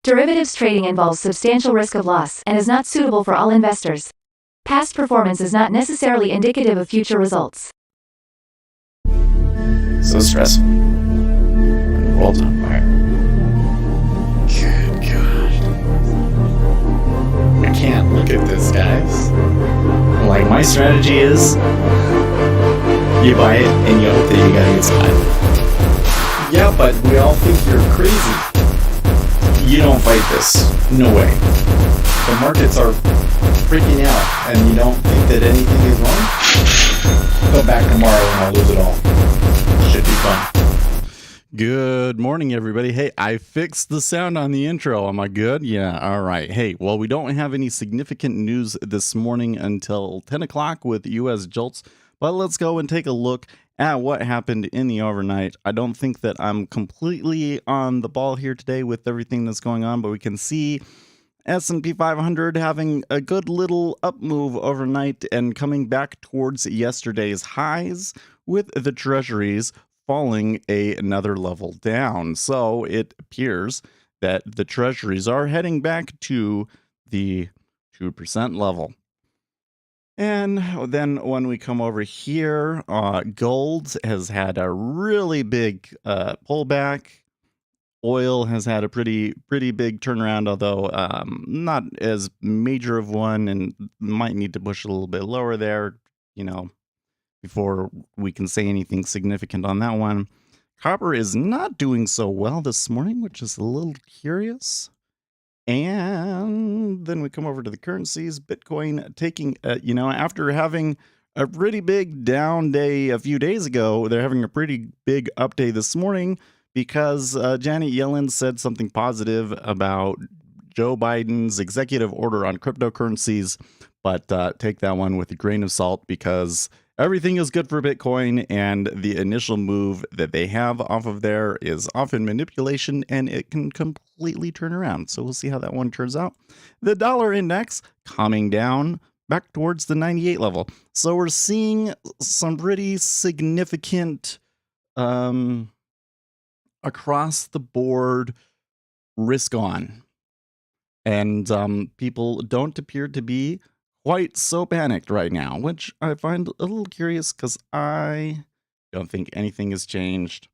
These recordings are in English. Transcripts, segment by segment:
Derivatives trading involves substantial risk of loss and is not suitable for all investors. Past performance is not necessarily indicative of future results. So stressful. The world's on fire. Good God. I can't look at this, guys. Like, my strategy is you buy it and you hope that you gotta get spot. Yeah, but we all think you're crazy. You don't fight this. No way. The markets are freaking out and you don't think that anything is wrong? Go back tomorrow and I'll lose it all. Should be fun. Good morning, everybody. Hey, I fixed the sound on the intro. Am I good? Yeah, all right. Hey, well, we don't have any significant news this morning until 10 o'clock with U.S. JOLTS, but let's go and take a look at what happened in the overnight. I don't think that I'm completely on the ball here today with everything that's going on, but we can see S&P 500 having a good little up move overnight and coming back towards yesterday's highs, with the treasuries falling another level down. So it appears that the treasuries are heading back to the 2% level. And then when we come over here, gold has had a really big pullback. Oil has had a pretty big turnaround, although not as major of one, and might need to push a little bit lower there, before we can say anything significant on that one. Copper is not doing so well this morning, which is a little curious. And then we come over to the currencies. Bitcoin taking, after having a pretty big down day a few days ago, they're having a pretty big up day this morning because Janet Yellen said something positive about Joe Biden's executive order on cryptocurrencies, but take that one with a grain of salt because everything is good for Bitcoin, and the initial move that they have off of there is often manipulation, and it can completely turn around. So we'll see how that one turns out. The dollar index coming down back towards the 98 level. So we're seeing some pretty significant across the board risk on. And people don't appear to be quite so panicked right now, which I find a little curious because I don't think anything has changed.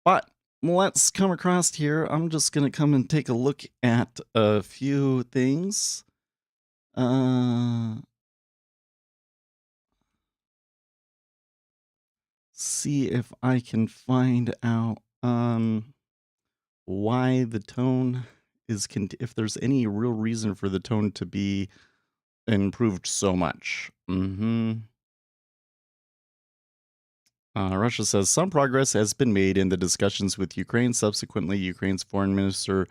But let's come across here. I'm just going to come and take a look at a few things. See if I can find out why the tone is, if there's any real reason for the tone to be improved so much. Russia says some progress has been made in the discussions with Ukraine. Subsequently, Ukraine's foreign minister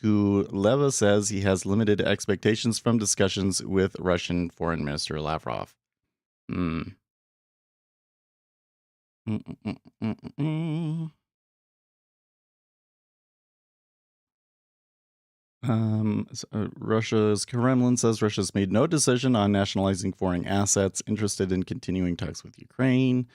Kuleva says he has limited expectations from discussions with Russian foreign minister Lavrov. Russia's Kremlin says Russia's made no decision on nationalizing foreign assets, interested in continuing talks with Ukraine.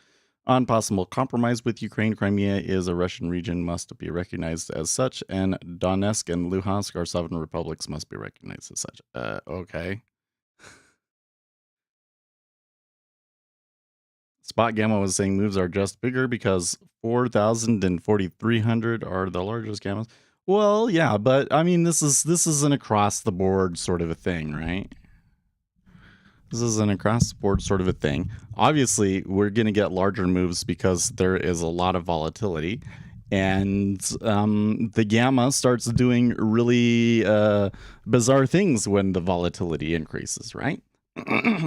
On possible compromise with Ukraine, Crimea is a Russian region, must be recognized as such, and Donetsk and Luhansk are sovereign republics, must be recognized as such. Okay. Spot Gamma was saying moves are just bigger because 4,000 and 4,300 are the largest gammas. Well, yeah, but I mean, this is an across the board sort of a thing, right? This is an across the board sort of a thing. Obviously, we're going to get larger moves because there is a lot of volatility, and the gamma starts doing really bizarre things when the volatility increases, right?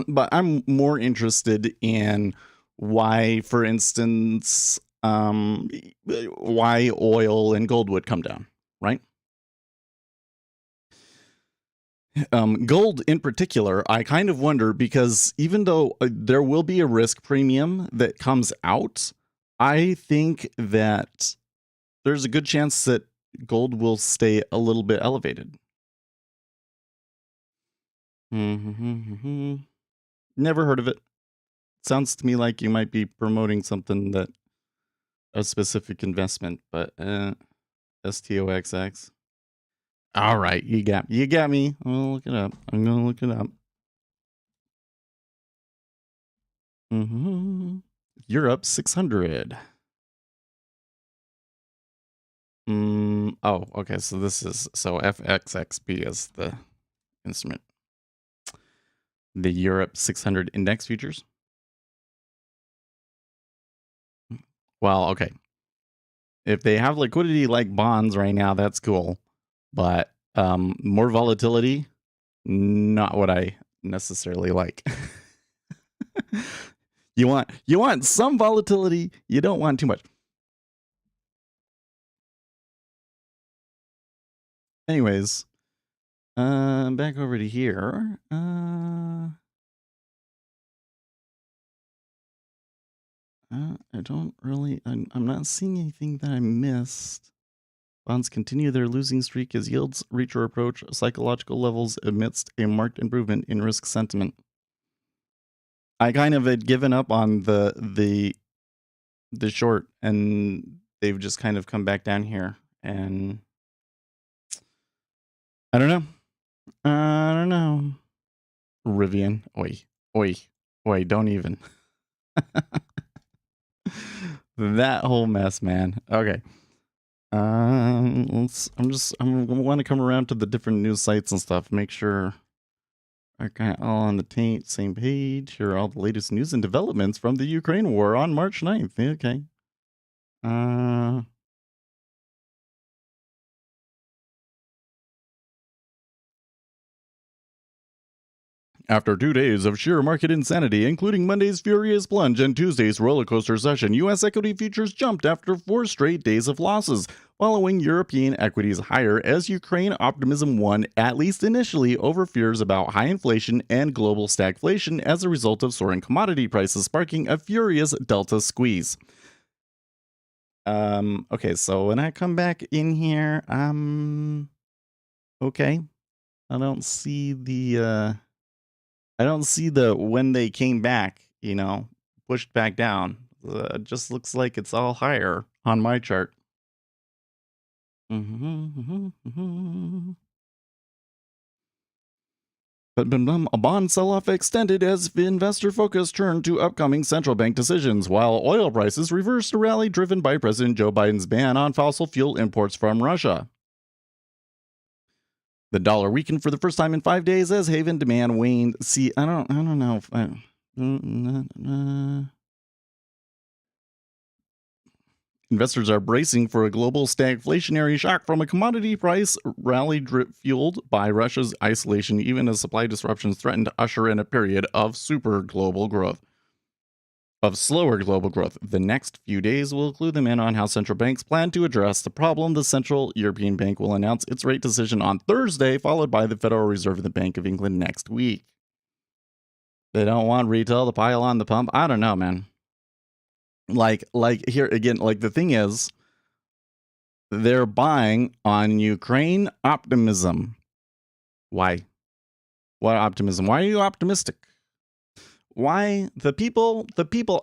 But I'm more interested in why, for instance, why oil and gold would come down, right? Gold in particular, I kind of wonder, because even though there will be a risk premium that comes out, I think that there's a good chance that gold will stay a little bit elevated. Never heard of it. Sounds to me like you might be promoting something that a specific investment, but STOXX. All right, you got me. I'm gonna look it up. Europe 600. Oh, okay. So FXXB is the instrument. The Europe 600 index futures. Well, okay. If they have liquidity like bonds right now, that's cool. But more volatility, not what I necessarily like. You want some volatility, you don't want too much. Anyways, back over to here. I don't really. I'm not seeing anything that I missed. Bonds continue their losing streak as yields reach or approach psychological levels amidst a marked improvement in risk sentiment. I kind of had given up on the short, and they've just kind of come back down here, and I don't know. Rivian, oi, don't even. That whole mess, man. Okay. I want to come around to the different news sites and stuff. Make sure are kind of all on the same page. Here are all the latest news and developments from the Ukraine war on March 9th. Okay. After 2 days of sheer market insanity, including Monday's furious plunge and Tuesday's roller coaster session, U.S. equity futures jumped after 4 straight days of losses, following European equities higher as Ukraine optimism won, at least initially, over fears about high inflation and global stagflation as a result of soaring commodity prices, sparking a furious delta squeeze. Okay, so when I come back in here, okay. I don't see the when they came back, pushed back down. It just looks like it's all higher on my chart. But a bond sell-off extended as investor focus turned to upcoming central bank decisions, while oil prices reversed a rally driven by President Joe Biden's ban on fossil fuel imports from Russia. The dollar weakened for the first time in 5 days as haven demand waned. See, I don't know if investors are bracing for a global stagflationary shock from a commodity price rally fueled by Russia's isolation, even as supply disruptions threaten to usher in a period of slower global growth. The next few days will clue them in on how central banks plan to address the problem. The Central European Bank will announce its rate decision on Thursday, followed by the Federal Reserve and the Bank of England next week. They don't want retail to pile on the pump. I don't know, man. Like here again, like the thing is, they're buying on Ukraine optimism. Why? What optimism? Why are you optimistic? Why the people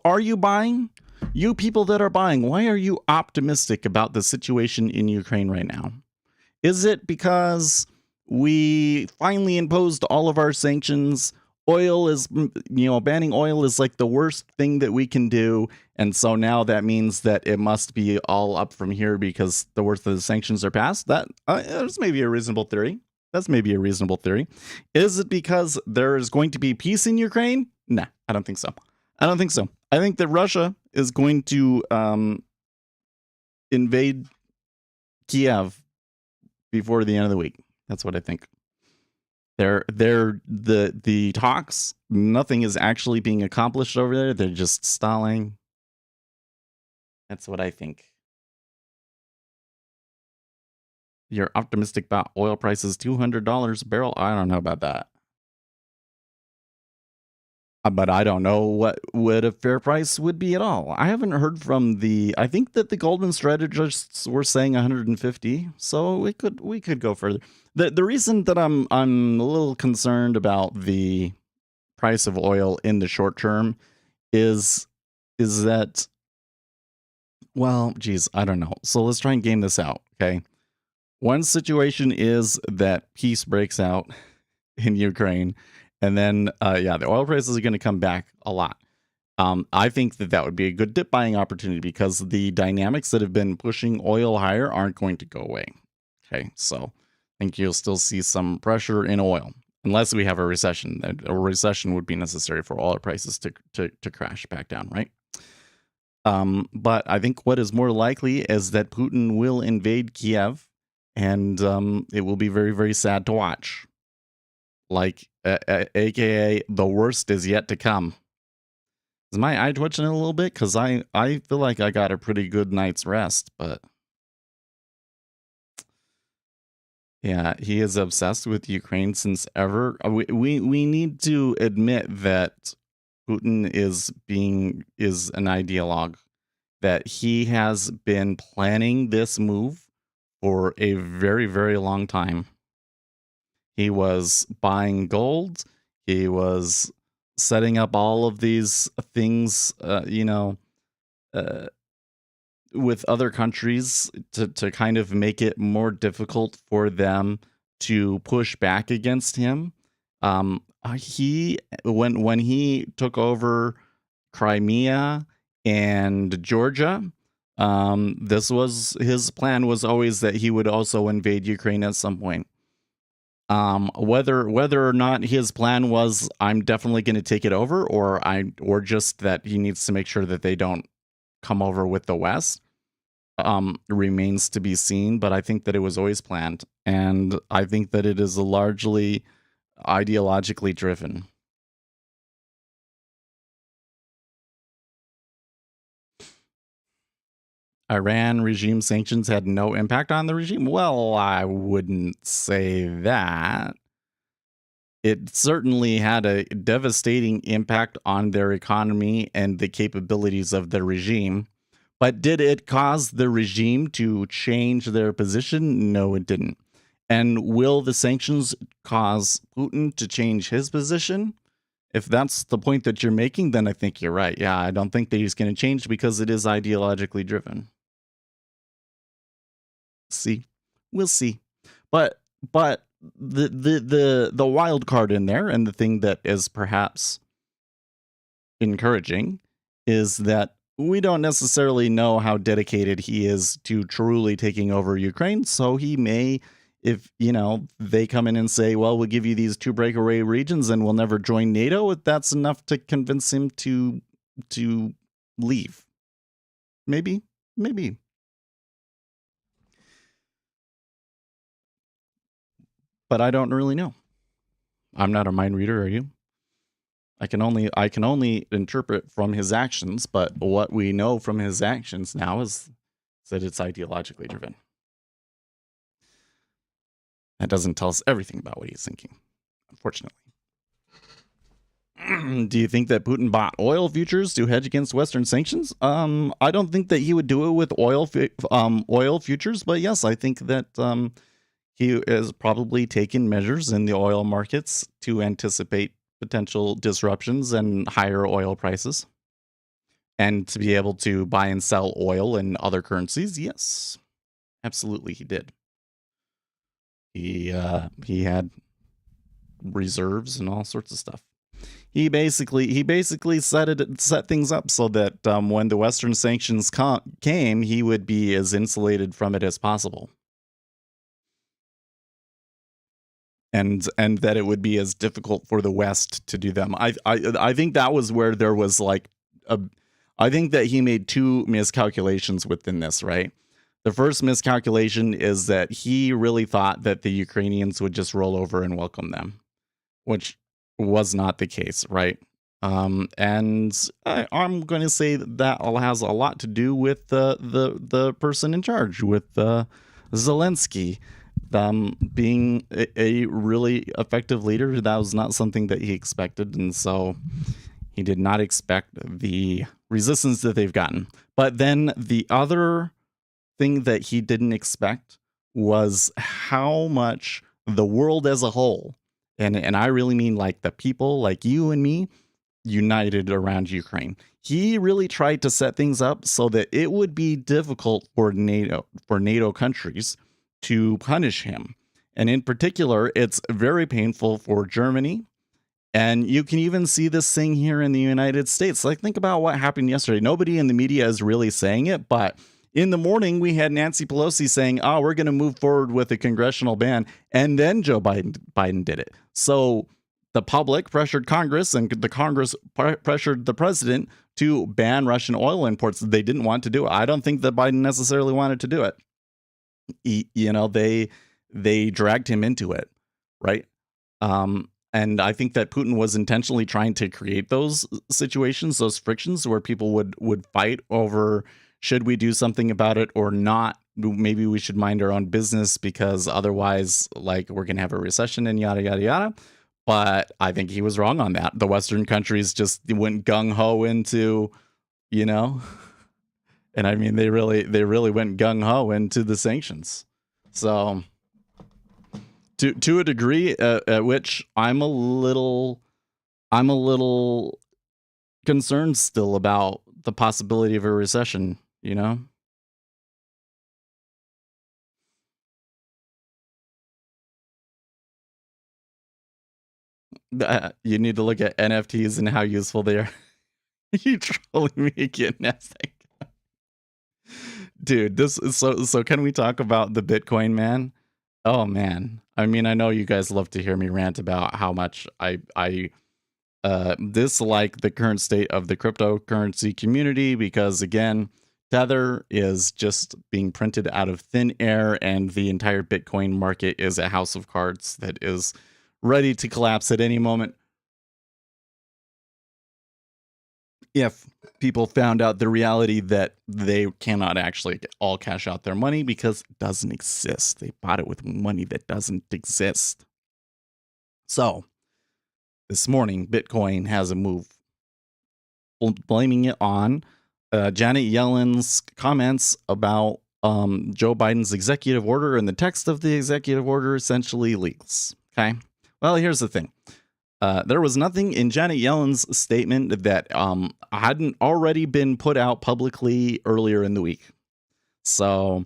are you buying? You people that are buying, why are you optimistic about the situation in Ukraine right now? Is it because we finally imposed all of our sanctions? Oil is, banning oil is like the worst thing that we can do. And so now that means that it must be all up from here because the worst of the sanctions are passed. That's maybe a reasonable theory. Is it because there is going to be peace in Ukraine? Nah, I don't think so. I think that Russia is going to invade Kiev before the end of the week. That's what I think. The talks, nothing is actually being accomplished over there. They're just stalling. That's what I think. You're optimistic about oil prices, $200 a barrel? I don't know about that. But I don't know what a fair price would be at all. I haven't heard from I think that the Goldman strategists were saying 150, so we could go further. The reason that I'm a little concerned about the price of oil in the short term is that, well, geez, I don't know. So let's try and game this out, okay? One situation is that peace breaks out in Ukraine, and then the oil prices are going to come back a lot. I think that would be a good dip buying opportunity because the dynamics that have been pushing oil higher aren't going to go away. Okay, so I think you'll still see some pressure in oil unless we have a recession. A recession would be necessary for oil prices to crash back down, right? But I think what is more likely is that Putin will invade Kiev, and it will be very, very sad to watch. Like, AKA, the worst is yet to come. Is my eye twitching a little bit? Because I feel like I got a pretty good night's rest, but yeah, he is obsessed with Ukraine since ever. We need to admit that Putin is an ideologue, that he has been planning this move for a very, very long time. He was buying gold. He was setting up all of these things, with other countries to kind of make it more difficult for them to push back against him. When he took over Crimea and Georgia, this was his plan was always that he would also invade Ukraine at some point. Whether or not his plan was I'm definitely going to take it over, or just that he needs to make sure that they don't come over with the West, remains to be seen. But I think that it was always planned, and I think that it is largely ideologically driven. Iran regime sanctions had no impact on the regime. Well, I wouldn't say that. It certainly had a devastating impact on their economy and the capabilities of the regime. But did it cause the regime to change their position? No, it didn't. And will the sanctions cause Putin to change his position? If that's the point that you're making, then I think you're right. Yeah, I don't think that he's going to change because it is ideologically driven. See, we'll see. But the wild card in there, and the thing that is perhaps encouraging, is that we don't necessarily know how dedicated he is to truly taking over Ukraine. So he may, if they come in and say, well, we'll give you these 2 breakaway regions and we'll never join NATO, that's enough to convince him to leave. Maybe. But I don't really know. I'm not a mind reader, are you? I can only interpret from his actions, but what we know from his actions now is that it's ideologically driven. That doesn't tell us everything about what he's thinking, unfortunately. Do you think that Putin bought oil futures to hedge against Western sanctions? I don't think that he would do it with oil futures, but yes, I think that he has probably taken measures in the oil markets to anticipate potential disruptions and higher oil prices, and to be able to buy and sell oil in other currencies. Yes, absolutely, he did. He had reserves and all sorts of stuff. He basically set things up so that when the Western sanctions came, he would be as insulated from it as possible. And that it would be as difficult for the West to do them. I think that was where there was I think that he made 2 miscalculations within this, right? The first miscalculation is that he really thought that the Ukrainians would just roll over and welcome them, which was not the case, right? And I'm going to say that has a lot to do with the person in charge, with Zelensky. Being a really effective leader. That was not something that he expected, and so he did not expect the resistance that they've gotten. But then the other thing that he didn't expect was how much the world as a whole, and I really mean like the people like you and me, united around Ukraine. He really tried to set things up so that it would be difficult for NATO countries to punish him. And in particular, it's very painful for Germany. And you can even see this thing here in the United States. Like, think about what happened yesterday. Nobody in the media is really saying it, but in the morning, we had Nancy Pelosi saying, oh, we're going to move forward with a congressional ban. And then Joe Biden did it. So the public pressured Congress, and the Congress pressured the president to ban Russian oil imports. They didn't want to do it. I don't think that Biden necessarily wanted to do it. They dragged him into it, right? And I think that Putin was intentionally trying to create those situations, those frictions where people would fight over, should we do something about it or not? Maybe we should mind our own business because otherwise, like, we're going to have a recession and yada, yada, yada. But I think he was wrong on that. The Western countries just went gung-ho into, and I mean, they really went gung-ho into the sanctions. So to a degree at which I'm a little concerned still about the possibility of a recession, You need to look at NFTs and how useful they are. You trolling me again, Nasdaq. Dude, this is so can we talk about the Bitcoin man? Oh man. I mean, I know you guys love to hear me rant about how much I dislike the current state of the cryptocurrency community because, again, Tether is just being printed out of thin air, and the entire Bitcoin market is a house of cards that is ready to collapse at any moment if people found out the reality that they cannot actually all cash out their money because it doesn't exist. They bought it with money that doesn't exist. So this morning, Bitcoin has a move blaming it on Janet Yellen's comments about Joe Biden's executive order, and the text of the executive order essentially leaks. Okay. Well, here's the thing. There was nothing in Janet Yellen's statement that hadn't already been put out publicly earlier in the week. So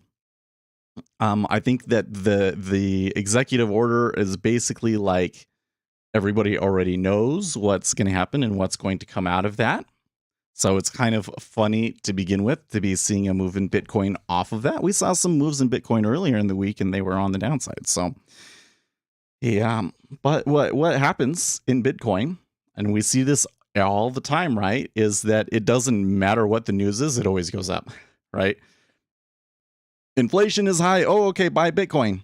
I think that the executive order is basically like everybody already knows what's going to happen and what's going to come out of that. So it's kind of funny to begin with to be seeing a move in Bitcoin off of that. We saw some moves in Bitcoin earlier in the week and they were on the downside. So yeah, but what happens in Bitcoin, and we see this all the time, right, is that it doesn't matter what the news is, it always goes up, right? Inflation is high. Oh, okay, buy Bitcoin.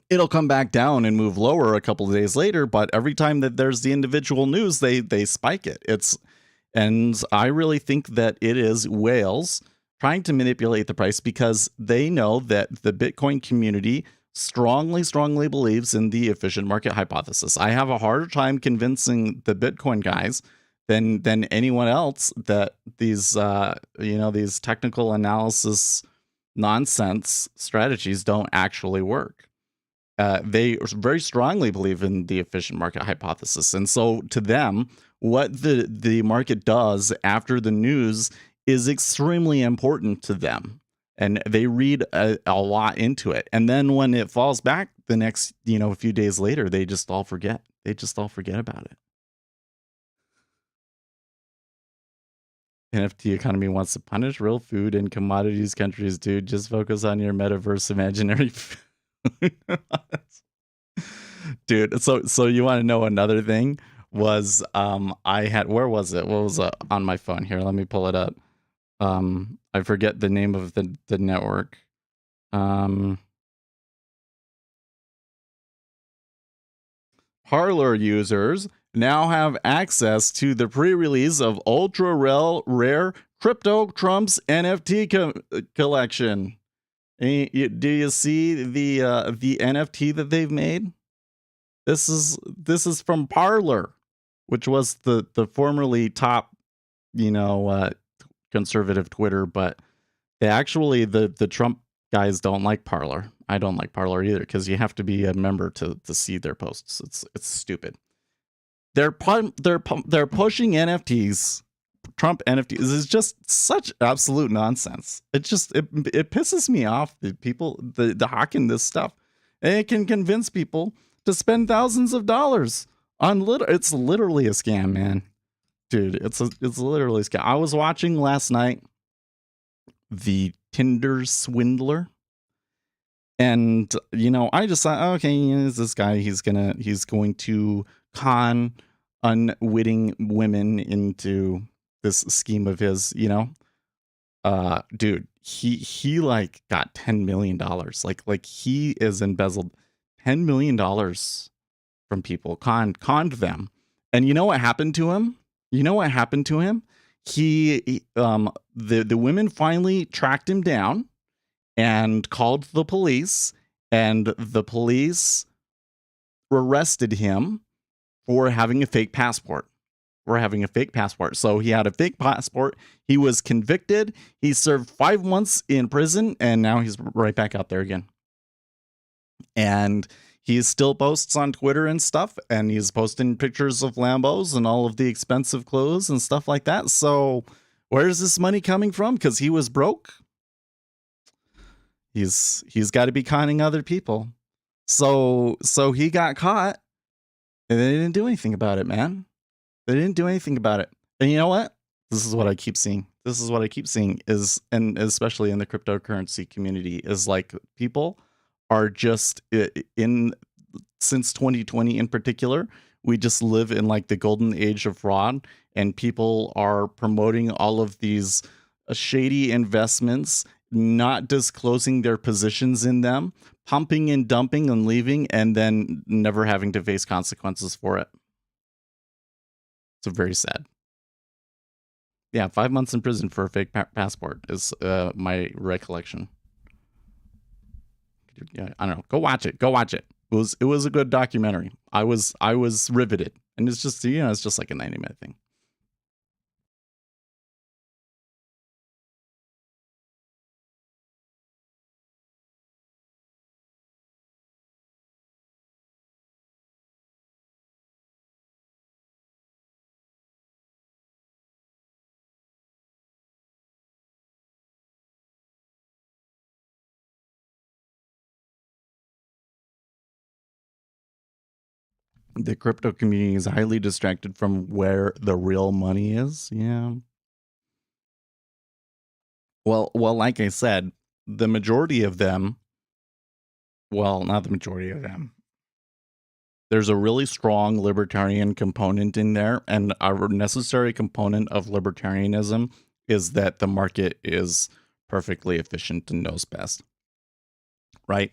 It'll come back down and move lower a couple of days later, but every time that there's the individual news, they spike it. And I really think that it is whales trying to manipulate the price because they know that the Bitcoin community strongly believes in the efficient market hypothesis. I have a harder time convincing the Bitcoin guys than anyone else that these these technical analysis nonsense strategies don't actually work. They very strongly believe in the efficient market hypothesis, and so to them, what the market does after the news is extremely important to them. And they read a lot into it. And then when it falls back the next, a few days later, they just all forget. They just all forget about it. NFT economy wants to punish real food and commodities countries, dude. Just focus on your metaverse imaginary food. Dude, so you want to know another thing? Was where was it? What was it on my phone? Here, let me pull it up. I forget the name of the network. Parler users now have access to the pre-release of ultra rare Crypto Trump's NFT collection. Do you see the NFT that they've made? This is from Parler, which was the formerly top, conservative Twitter, but they actually the Trump guys don't like Parler. I don't like Parler either because you have to be a member to see their posts. It's stupid. They're pushing NFTs Trump NFTs is just such absolute nonsense. It pisses me off that people the hawking this stuff. And it can convince people to spend thousands of dollars on it's literally a scam, man. Dude, it's literally a scam. I was watching last night the Tinder swindler. And I just thought, okay, is this guy? He's going to con unwitting women into this scheme of his. Dude, he like got $10 million. Like he is embezzled $10 million from people, conned them. And you know what happened to him? He the women finally tracked him down and called the police, and the police arrested him for having a fake passport. So he had a fake passport. He was convicted. He served 5 months in prison, and now he's right back out there again. And he still posts on Twitter and stuff, and he's posting pictures of Lambos and all of the expensive clothes and stuff like that. So where's this money coming from? Because he was broke. He's got to be conning other people. So he got caught, and they didn't do anything about it, man. They didn't do anything about it. And you know what? This is what I keep seeing. Is, and especially in the cryptocurrency community, is like people are just since 2020 in particular, we just live in like the golden age of fraud, and people are promoting all of these shady investments, not disclosing their positions in them, pumping and dumping and leaving, and then never having to face consequences for it. So very sad. Yeah, 5 months in prison for a fake passport is my recollection. Yeah, I don't know. Go watch it. It was a good documentary. I was riveted, and it's just it's just like a 90-minute thing. The crypto community is highly distracted from where the real money is. Yeah. Well, like I said, the majority of them, well, not the majority of them. There's a really strong libertarian component in there, and a necessary component of libertarianism is that the market is perfectly efficient and knows best. Right?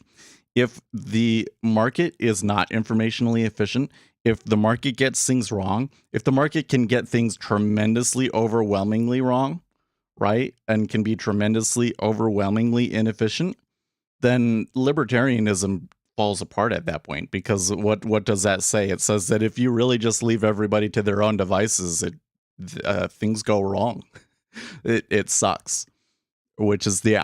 If the market is not informationally efficient, if the market gets things wrong, if the market can get things tremendously overwhelmingly wrong, right, and can be tremendously overwhelmingly inefficient, then libertarianism falls apart at that point. Because what does that say? It says that if you really just leave everybody to their own devices, things go wrong. It sucks. Which is the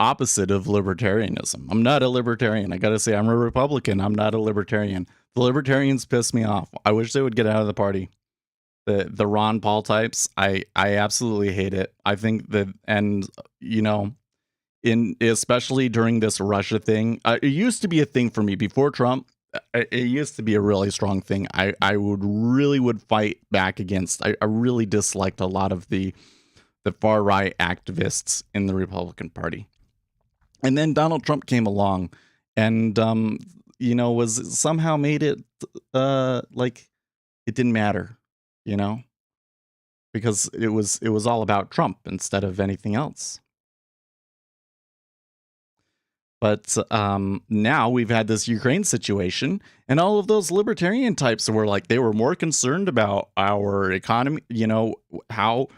opposite of libertarianism. I'm not a libertarian. I gotta say, I'm a Republican. I'm not a libertarian. The libertarians piss me off. I wish they would get out of the party. The Ron Paul types, I absolutely hate it. I think that, and especially during this Russia thing, it used to be a thing for me before Trump. It used to be a really strong thing. I would fight back against. I really disliked a lot of the far right activists in the Republican Party. And then Donald Trump came along and, was somehow made it like it didn't matter, because it was all about Trump instead of anything else. But now we've had this Ukraine situation, and all of those libertarian types were like, they were more concerned about our economy, how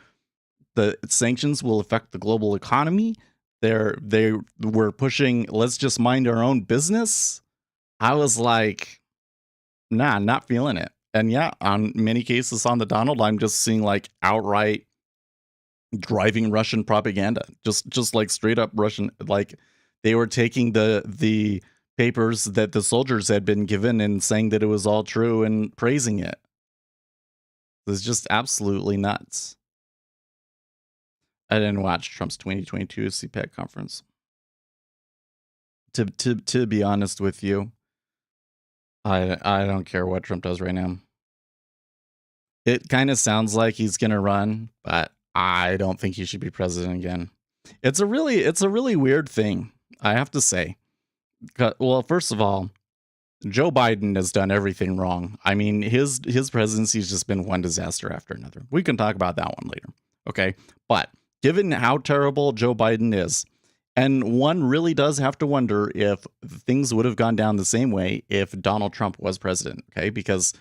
the sanctions will affect the global economy. They were pushing, let's just mind our own business. I was like, nah, not feeling it. And yeah, on many cases on the Donald, I'm just seeing like outright driving Russian propaganda, just like straight up Russian. Like they were taking the papers that the soldiers had been given and saying that it was all true and praising it. It's just absolutely nuts. I didn't watch Trump's 2022 CPAC conference. To be honest with you, I don't care what Trump does right now. It kind of sounds like he's gonna run, but I don't think he should be president again. It's a really weird thing, I have to say. Well, first of all, Joe Biden has done everything wrong. I mean, his presidency's just been one disaster after another. We can talk about that one later. Okay. But given how terrible Joe Biden is, and one really does have to wonder if things would have gone down the same way if Donald Trump was president. Okay. Because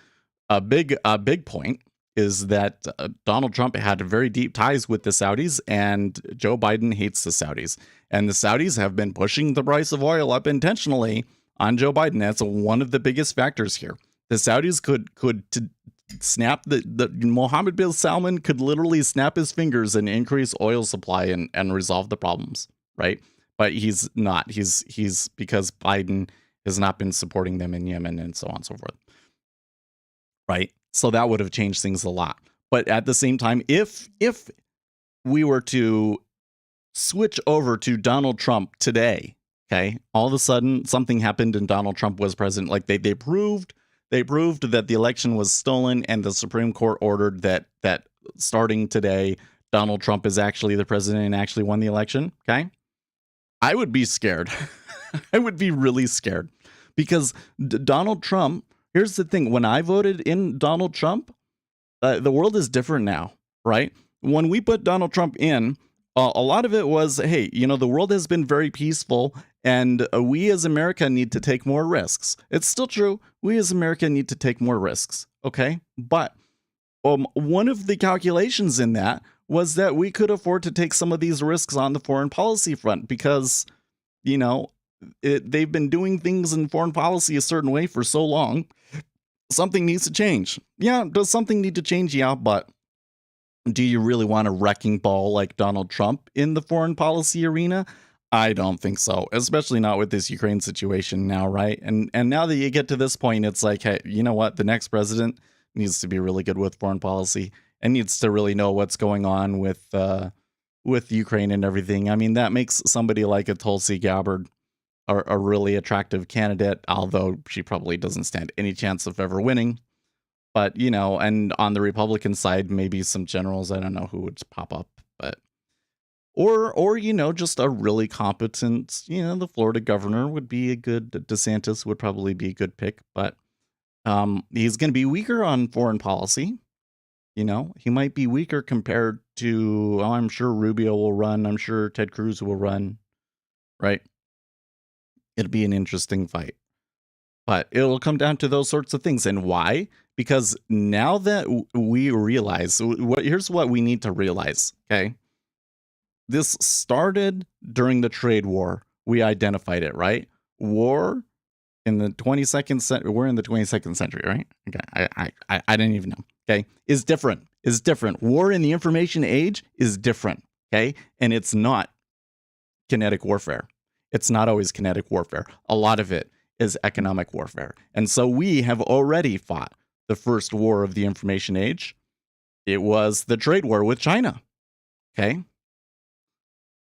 a big point is that Donald Trump had very deep ties with the Saudis, and Joe Biden hates the Saudis. And the Saudis have been pushing the price of oil up intentionally on Joe Biden. That's one of the biggest factors here. The Saudis could snap the Mohammed bin Salman could literally snap his fingers and increase oil supply and resolve the problems, right? But he's not. He's because Biden has not been supporting them in Yemen and so on and so forth, right? So that would have changed things a lot. But at the same time, if we were to switch over to Donald Trump today, okay, all of a sudden something happened and Donald Trump was president. Like they proved that the election was stolen, and the Supreme Court ordered that starting today, Donald Trump is actually the president and actually won the election. Okay, I would be scared. I would be really scared because Donald Trump. Here's the thing. When I voted in Donald Trump, the world is different now, right? When we put Donald Trump in, a lot of it was, hey, the world has been very peaceful, and we as America need to take more risks. It's still true. We as America need to take more risks, okay? But one of the calculations in that was that we could afford to take some of these risks on the foreign policy front because, they've been doing things in foreign policy a certain way for so long. Something needs to change. Yeah, does something need to change? Yeah, but do you really want a wrecking ball like Donald Trump in the foreign policy arena? I don't think so, especially not with this Ukraine situation now, right? And now that you get to this point, it's like, hey, you know what? The next president needs to be really good with foreign policy and needs to really know what's going on with Ukraine and everything. I mean, that makes somebody like a Tulsi Gabbard a really attractive candidate, although she probably doesn't stand any chance of ever winning. But, and on the Republican side, maybe some generals, I don't know who would pop up, but, or just a really competent, the Florida governor would be a good, DeSantis would probably be a good pick, but he's going to be weaker on foreign policy. He might be weaker compared to, I'm sure Rubio will run. I'm sure Ted Cruz will run, right? It'll be an interesting fight, but it'll come down to those sorts of things. And why? Because now that we realize here's what we need to realize. Okay. This started during the trade war. We identified it, right? War in the 22nd century. We're in the 22nd century, right? Okay. I didn't even know. Okay. Is different. War in the information age is different. Okay. And it's not kinetic warfare. It's not always kinetic warfare. A lot of it is economic warfare. And so we have already fought the first war of the information age. It was the trade war with China. Okay.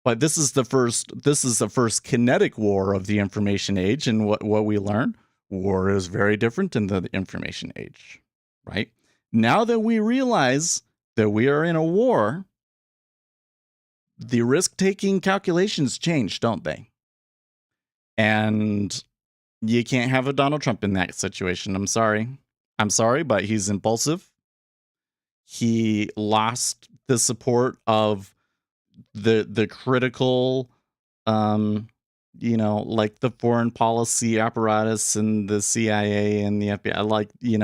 But this is the first kinetic war of the information age. And what we learn, war is very different in the information age, right? Now that we realize that we are in a war, the risk-taking calculations change, don't they? And you can't have a Donald Trump in that situation. I'm sorry, but he's impulsive. He lost the support of the critical, like the foreign policy apparatus and the CIA and the FBI. Like, you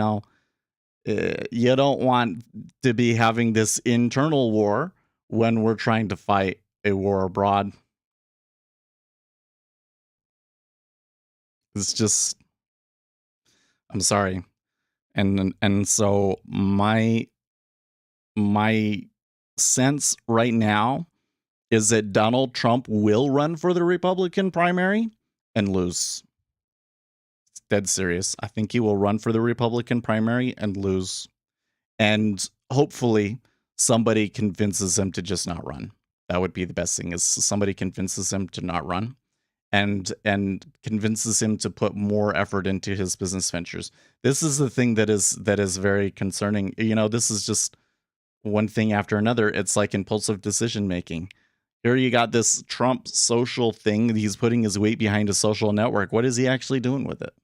don't want to be having this internal war when we're trying to fight a war abroad. It's just, I'm sorry. And so my sense right now is that Donald Trump will run for the Republican primary and lose. It's dead serious. I think he will run for the Republican primary and lose. And hopefully somebody convinces him to just not run. That would be the best thing, is somebody convinces him to not run and convinces him to put more effort into his business ventures. This is the thing that is very concerning. This is just one thing after another. It's like impulsive decision making. Here you got this Trump social thing. He's putting his weight behind a social network. What is he actually doing with it?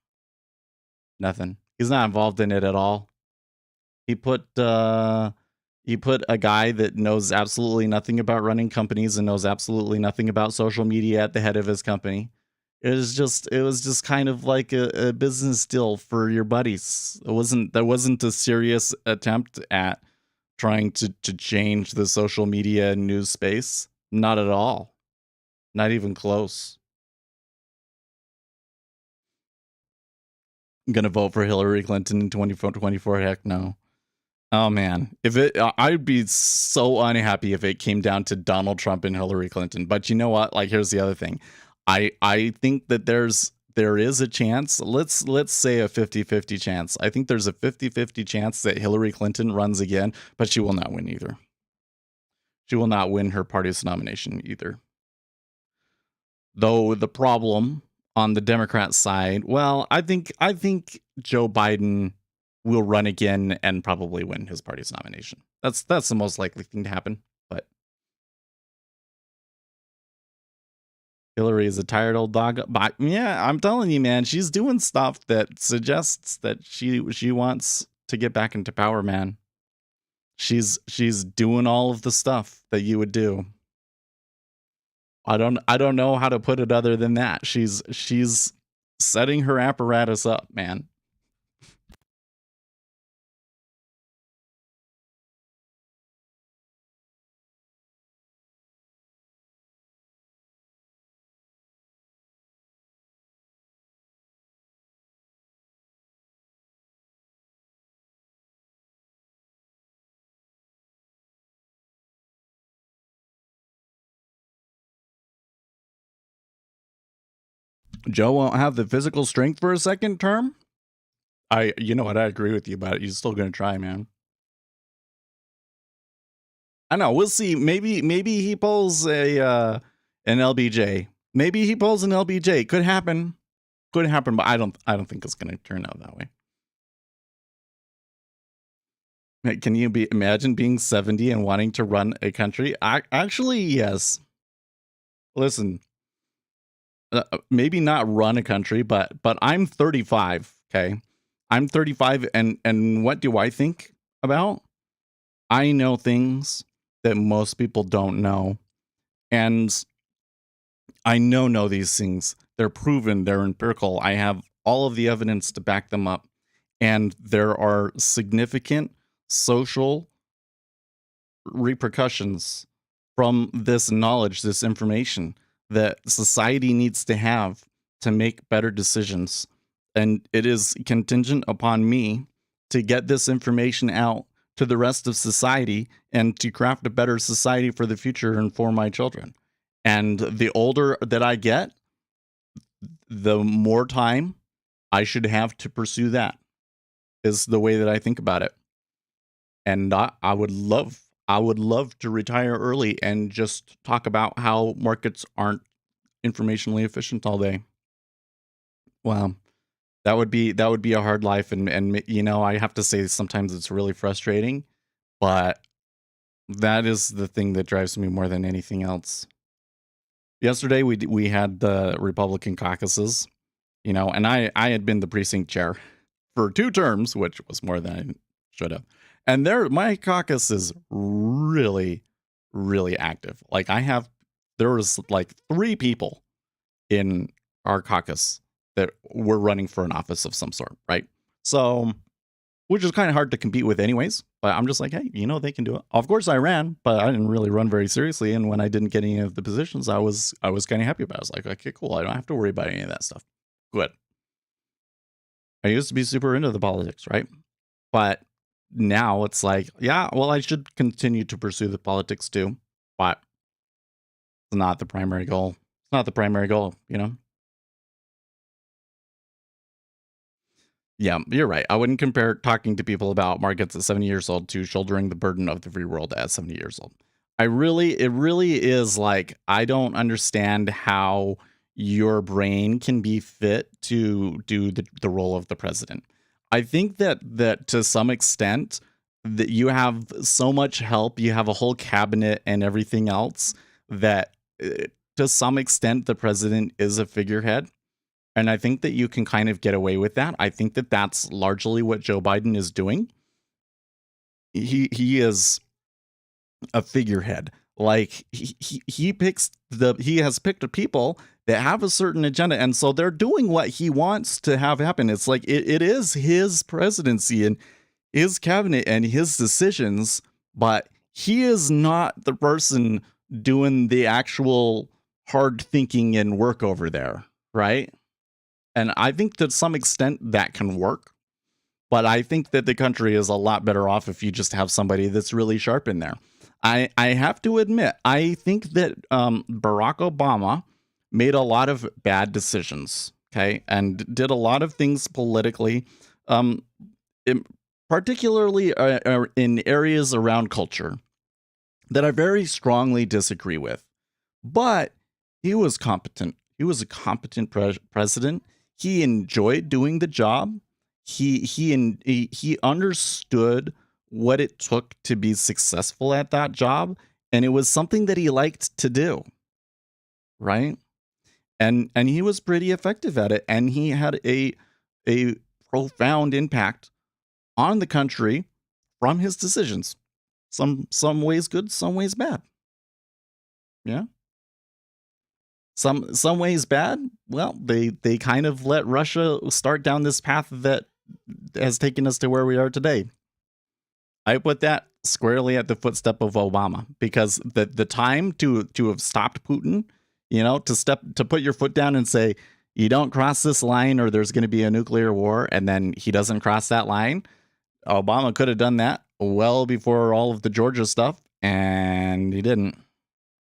Nothing. He's not involved in it at all. He put a guy that knows absolutely nothing about running companies and knows absolutely nothing about social media at the head of his company. It was just kind of like a business deal for your buddies. There wasn't a serious attempt at trying to change the social media news space. Not at all. Not even close. I'm gonna vote for Hillary Clinton in 2024. Heck no. Oh man, I'd be so unhappy if it came down to Donald Trump and Hillary Clinton. But you know what? Like, here's the other thing. I think that there is a chance. Let's say a 50-50 chance. I think there's a 50-50 chance that Hillary Clinton runs again, but she will not win either. She will not win her party's nomination either. Though the problem on the Democrat side, well, I think Joe Biden will run again and probably win his party's nomination. That's the most likely thing to happen. But Hillary is a tired old dog. But yeah, I'm telling you, man, she's doing stuff that suggests that she wants to get back into power, man. She's doing all of the stuff that you would do. I don't know how to put it other than that. She's setting her apparatus up, man. Joe won't have the physical strength for a second term. You know what? I agree with you about it. He's still going to try, man. I know. We'll see. Maybe he pulls an LBJ. Maybe he pulls an LBJ. Could happen. But I don't think it's going to turn out that way. Can you imagine being 70 and wanting to run a country? Actually, yes. Listen, maybe not run a country, but I'm 35. Okay, I'm 35, and what do I think about? I know things that most people don't know, and I know these things. They're proven. They're empirical. I have all of the evidence to back them up, and there are significant social repercussions from this knowledge, this information that society needs to have to make better decisions. And it is contingent upon me to get this information out to the rest of society and to craft a better society for the future and for my children. And the older that I get, the more time I should have to pursue that, is the way that I think about it. And I would love to retire early and just talk about how markets aren't informationally efficient all day. Wow. That would be a hard life, and I have to say sometimes it's really frustrating, but that is the thing that drives me more than anything else. Yesterday we had the Republican caucuses, and I had been the precinct chair for 2 terms, which was more than I should have. And my caucus is really, really active. Like there was like 3 people in our caucus that were running for an office of some sort, right? So, which is kind of hard to compete with anyways, but I'm just like, hey, they can do it. Of course I ran, but I didn't really run very seriously. And when I didn't get any of the positions, I was kind of happy about it. I was like, okay, cool. I don't have to worry about any of that stuff. Good. I used to be super into the politics, right? But now it's like, yeah, well, I should continue to pursue the politics too, but it's not the primary goal. It's not the primary goal, Yeah, you're right. I wouldn't compare talking to people about markets at 70 years old to shouldering the burden of the free world at 70 years old. it really is like, I don't understand how your brain can be fit to do the role of the president. I think that to some extent that you have so much help, you have a whole cabinet and everything else that to some extent the president is a figurehead. And I think that you can kind of get away with that. I think that that's largely what Joe Biden is doing. He is a figurehead. Like he has picked people that have a certain agenda, and so they're doing what he wants to have happen. It's like it is his presidency and his cabinet and his decisions, but he is not the person doing the actual hard thinking and work over there, right? And I think to some extent that can work, but I think that the country is a lot better off if you just have somebody that's really sharp in there. I have to admit, I think that Barack Obama made a lot of bad decisions, okay, and did a lot of things politically, um, particularly in areas around culture that I very strongly disagree with. But he was competent. He was a competent president. He enjoyed doing the job. He understood what it took to be successful at that job, and it was something that he liked to do, right? And he was pretty effective at it, and he had a profound impact on the country from his decisions. Some ways good, some ways bad. Yeah. Some ways bad. Well, they kind of let Russia start down this path that has taken us to where we are today. I put that squarely at the footstep of Obama, because the time to have stopped Putin, to put your foot down and say, you don't cross this line or there's going to be a nuclear war, and then he doesn't cross that line. Obama could have done that well before all of the Georgia stuff, and he didn't.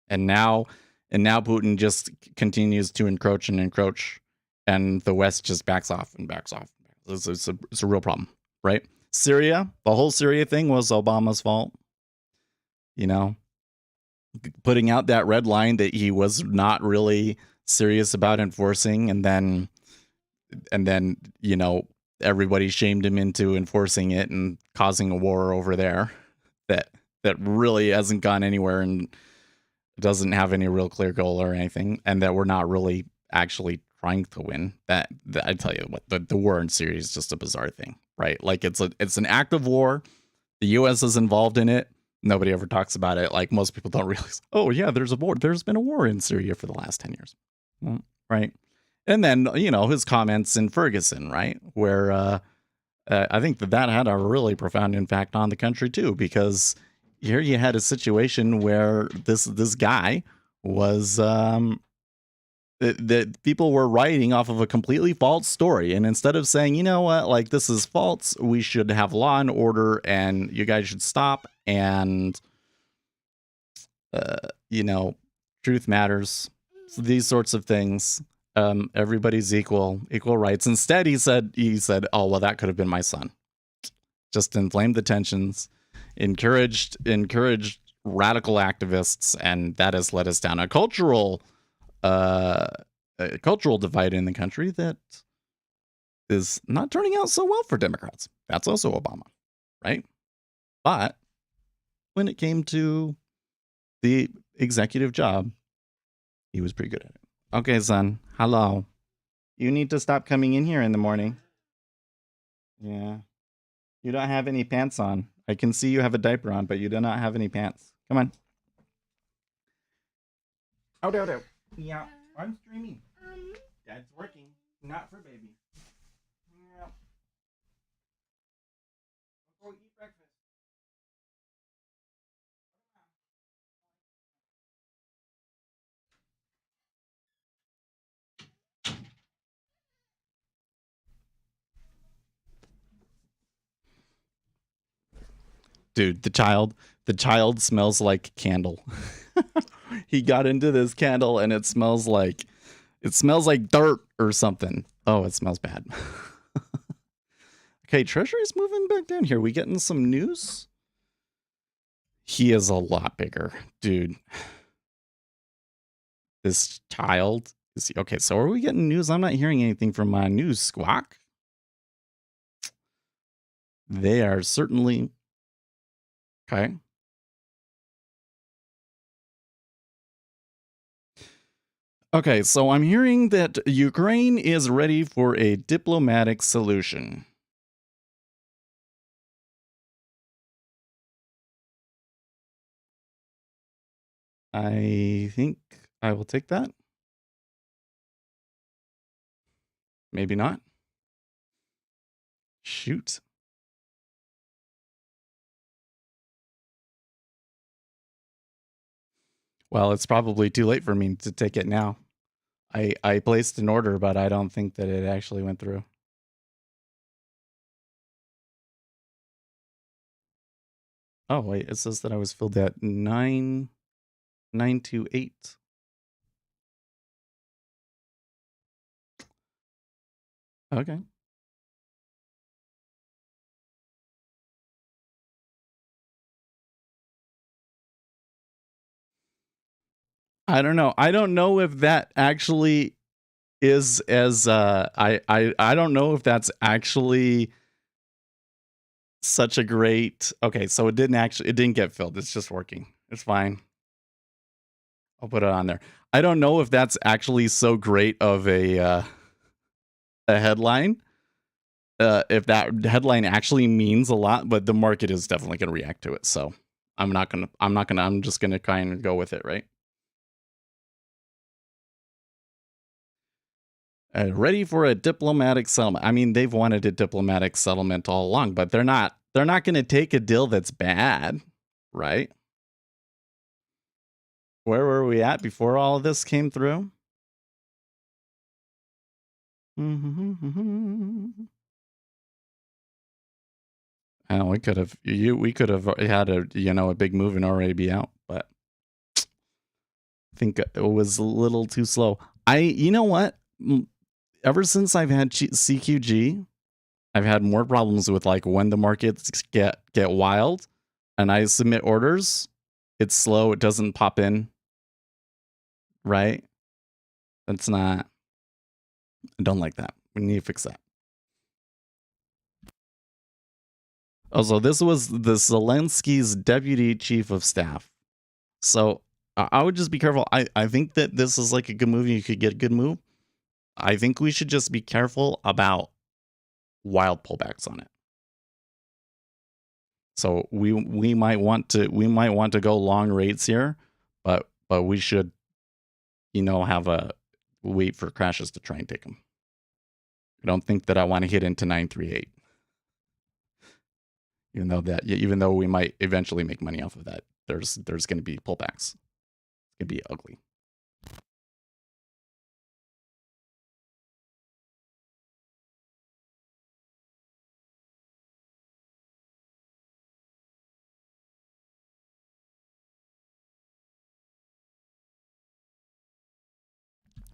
And now Putin just continues to encroach and encroach, and the West just backs off and backs off. It's a real problem, right? Syria, the whole Syria thing was Obama's fault. Putting out that red line that he was not really serious about enforcing, and then everybody shamed him into enforcing it and causing a war over there that really hasn't gone anywhere and doesn't have any real clear goal or anything, and that we're not really actually trying to win. That I tell you what, the war in Syria is just a bizarre thing, right? Like it's an active war. The U.S. is involved in it. Nobody ever talks about it. Like, most people don't realize, oh yeah, there's a war. There's been a war in Syria for the last 10 years, right? And then his comments in Ferguson, right, where I think that had a really profound impact on the country too, because here you had a situation where this guy was that people were writing off of a completely false story, and instead of saying, you know what, like, this is false, we should have law and order, and you guys should stop, and truth matters, so these sorts of things. Everybody's equal rights. Instead, he said, oh well, that could have been my son. Just inflamed the tensions, encouraged radical activists, and that has led us down a cultural divide in the country that is not turning out so well for Democrats. That's also Obama, right? But when it came to the executive job, he was pretty good at it. Okay, son. Hello. You need to stop coming in here in the morning. Yeah. You don't have any pants on. I can see you have a diaper on, but you do not have any pants. Come on. Oh. Yeah, I'm streaming. Dad's working. Not for baby. Yeah. Go eat breakfast. Dude, the child smells like candle. He got into this candle and it smells like dirt or something. Oh, it smells bad. Okay, Treasury's moving back down here. We getting some news He is a lot bigger, dude. This child is okay. So are we getting news? I'm not hearing anything from my news squawk. They are certainly okay. Okay, so I'm hearing that Ukraine is ready for a diplomatic solution. I think I will take that. Maybe not. Shoot. Well, it's probably too late for me to take it now. I placed an order, but I don't think that it actually went through. Oh wait, it says that I was filled at 9928. Okay. I don't know. I don't know if that actually is as I don't know if that's actually such a great. Okay, so it didn't get filled. It's just working. It's fine. I'll put it on there. I don't know if that's actually so great of a headline. If that headline actually means a lot, but the market is definitely going to react to it. So I'm just going to kind of go with it, right? Ready for a diplomatic settlement. I mean, they've wanted a diplomatic settlement all along, but they're not going to take a deal that's bad, right? Where were we at before all of this came through? And we could have had a big move and already be out, but I think it was a little too slow. You know what? Ever since I've had CQG, I've had more problems with like when the markets get wild and I submit orders, it's slow, it doesn't pop in. Right? That's not I don't like that. We need to fix that. Also, this was the Zelensky's deputy chief of staff. So I would just be careful. I think that this is like a good move. You could get a good move. I think we should just be careful about wild pullbacks on it. So we might want to go long rates here, but we should have a wait for crashes to try and take them. I don't think that I want to hit into 938. Even though we might eventually make money off of that, there's going to be pullbacks. It's going to be ugly.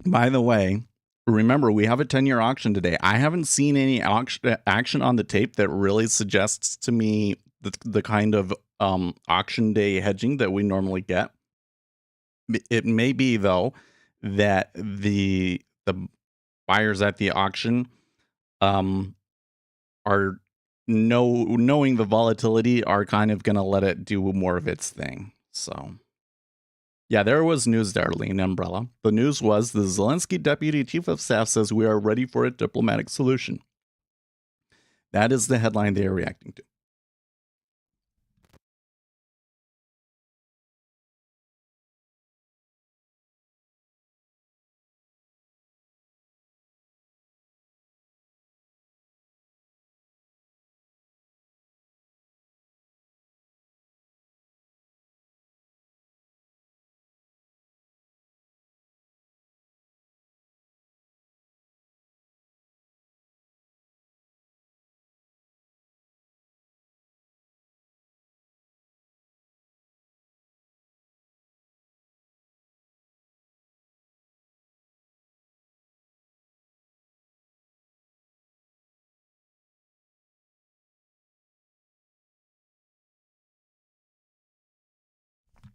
By the way, remember we have a 10-year auction today. I haven't seen any action on the tape that really suggests to me the kind of auction day hedging that we normally get. It may be though that the buyers at the auction are knowing the volatility are kind of going to let it do more of its thing. So yeah, there was news there, Lean Umbrella. The news was the Zelensky deputy chief of staff says we are ready for a diplomatic solution. That is the headline they are reacting to.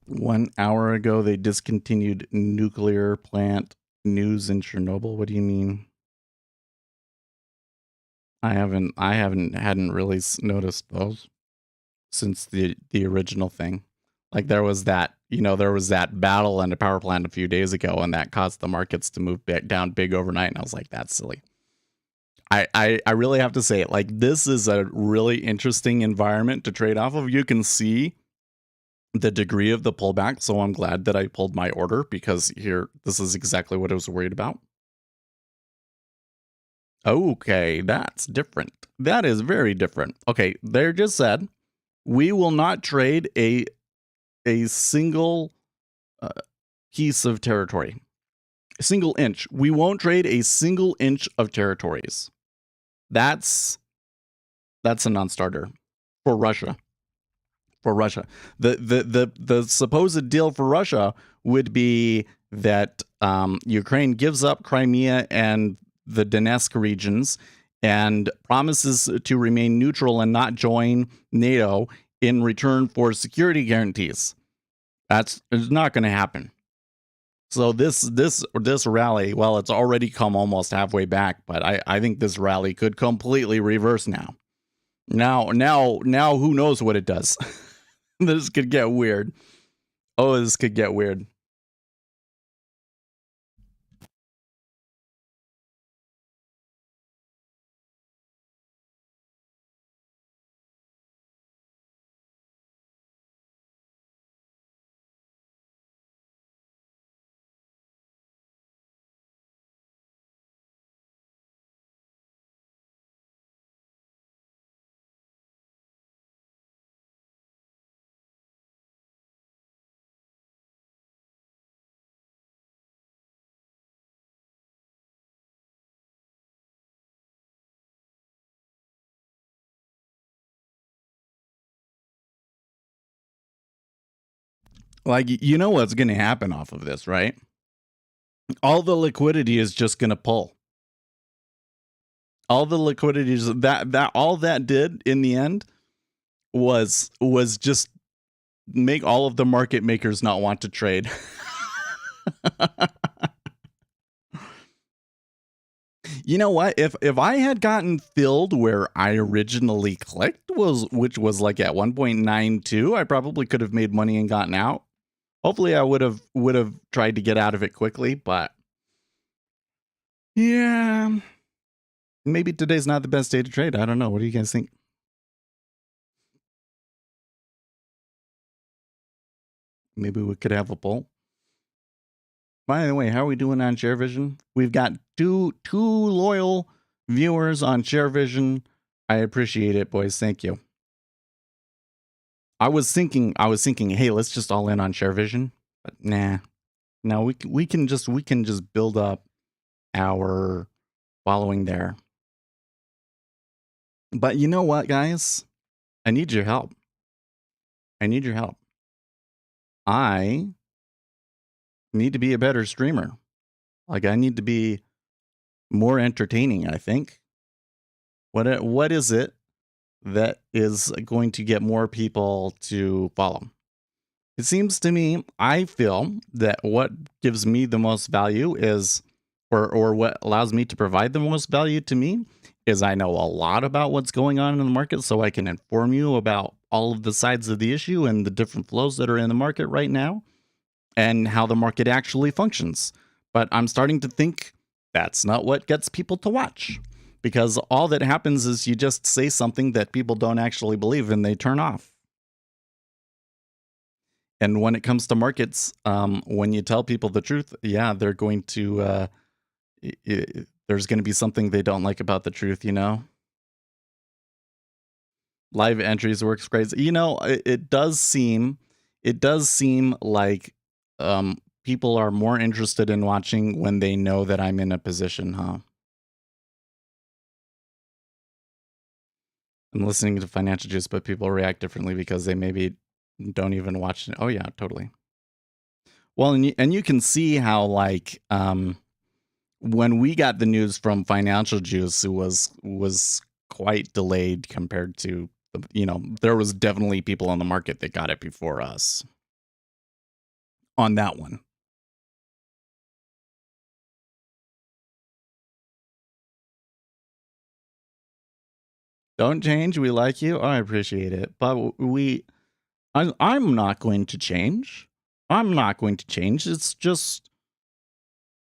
1 hour ago, they discontinued nuclear plant news in Chernobyl. What do you mean? Hadn't really noticed those since the original thing. Like there was that battle in a power plant a few days ago, and that caused the markets to move back down big overnight. And I was like, that's silly. I really have to say it. Like, this is a really interesting environment to trade off of. You can see the degree of the pullback. So I'm glad that I pulled my order, because this is exactly what I was worried about. Okay, that's different. That is very different. Okay, they just said we will not trade a single piece of territory, a single inch. We won't trade a single inch of territories. That's a non-starter for Russia. For Russia, the supposed deal for Russia would be that Ukraine gives up Crimea and the Donetsk regions and promises to remain neutral and not join NATO in return for security guarantees. It's not going to happen. So this rally, well, it's already come almost halfway back, but I think this rally could completely reverse now. Now, who knows what it does? This could get weird. Oh, this could get weird. Like, you know what's going to happen off of this, right? All the liquidity is just going to pull. All the liquidity is that all that did in the end was just make all of the market makers not want to trade. You know what? If I had gotten filled where I originally clicked, which was like at 1.92, I probably could have made money and gotten out. Hopefully I would have tried to get out of it quickly, but yeah, maybe today's not the best day to trade. I don't know. What do you guys think? Maybe we could have a poll. By the way, how are we doing on ShareVision? We've got two loyal viewers on ShareVision. I appreciate it, boys. Thank you. I was thinking, hey, let's just all in on ShareVision, but nah. No, we can just build up our following there. But you know what, guys? I need your help. I need to be a better streamer. Like, I need to be more entertaining, I think. What is it that is going to get more people to follow? It seems to me, I feel that what gives me the most value is, or what allows me to provide the most value to me, is I know a lot about what's going on in the market, so I can inform you about all of the sides of the issue and the different flows that are in the market right now and how the market actually functions. But I'm starting to think that's not what gets people to watch, because all that happens is you just say something that people don't actually believe and they turn off. And when it comes to markets, when you tell people the truth, yeah, they're going to, there's going to be something they don't like about the truth, you know? Live entries works great. You know, it does seem like people are more interested in watching when they know that I'm in a position, huh? I'm listening to Financial Juice, but people react differently because they maybe don't even watch it. Oh yeah, totally. Well, and you can see how, like, when we got the news from Financial Juice, it was quite delayed compared to, there was definitely people on the market that got it before us. on that one. Don't change. We like you. I appreciate it. But I'm not going to change. I'm not going to change. It's just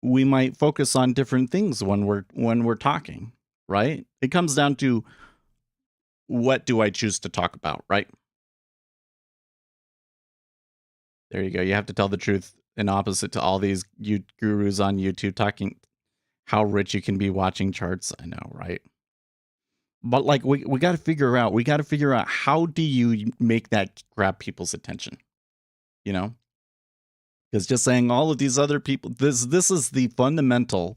we might focus on different things when we're talking, right? It comes down to what do I choose to talk about, right? There you go. You have to tell the truth in opposite to all these gurus on YouTube talking how rich you can be watching charts. I know, right? But like we got to figure out how do you make that grab people's attention, you know? Because just saying all of these other people, this is the fundamental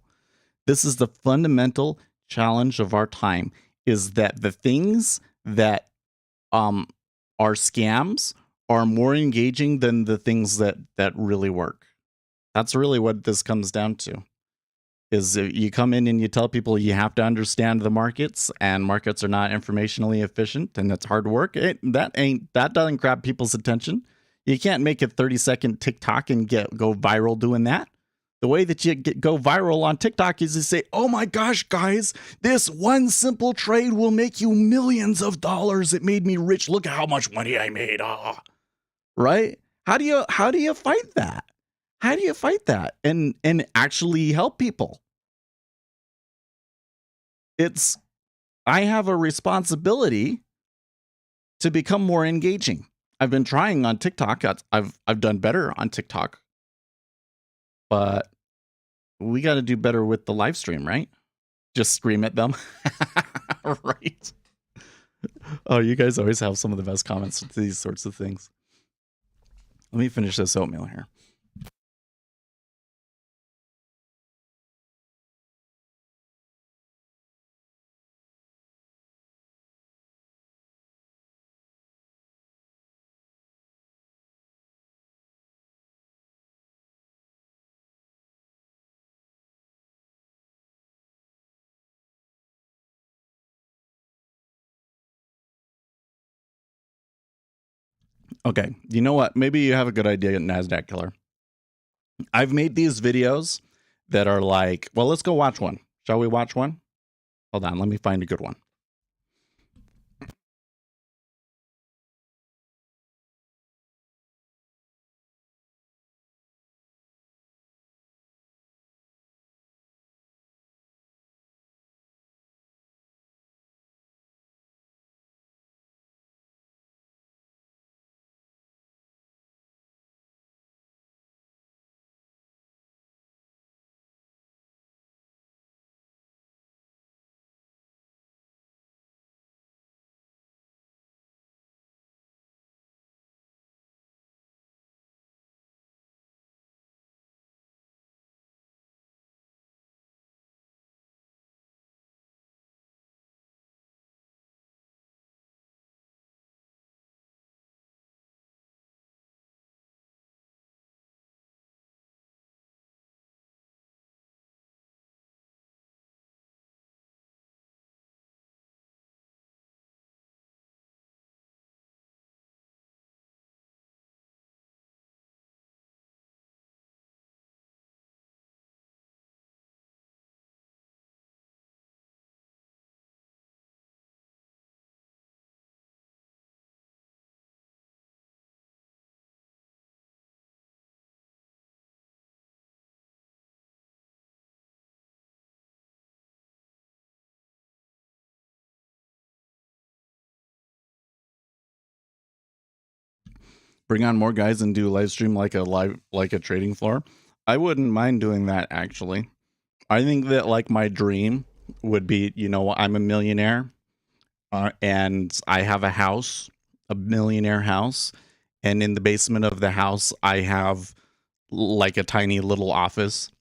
challenge of our time, is that the things that um are scams are more engaging than the things that really work. That's really what this comes down to. Is you come in and you tell people you have to understand the markets, and markets are not informationally efficient, and it's hard work. That doesn't grab people's attention. You can't make a 30-second TikTok and go viral doing that. The way that you go viral on TikTok is to say, "Oh my gosh, guys, this one simple trade will make you millions of dollars. It made me rich. Look at how much money I made." Ah, right? How do you fight that? How do you fight that and actually help people? I have a responsibility to become more engaging. I've been trying on TikTok. I've done better on TikTok, but we got to do better with the live stream, right? Just scream at them, right? Oh, you guys always have some of the best comments to these sorts of things. Let me finish this oatmeal here. Okay, you know what? Maybe you have a good idea, NASDAQ killer. I've made these videos that are like, well, let's go watch one. Shall we watch one? Hold on, let me find a good one. Bring on more guys and do live stream like a trading floor. I wouldn't mind doing that, actually. I think that like my dream would be, I'm a millionaire, and I have a house, a millionaire house, and in the basement of the house I have like a tiny little office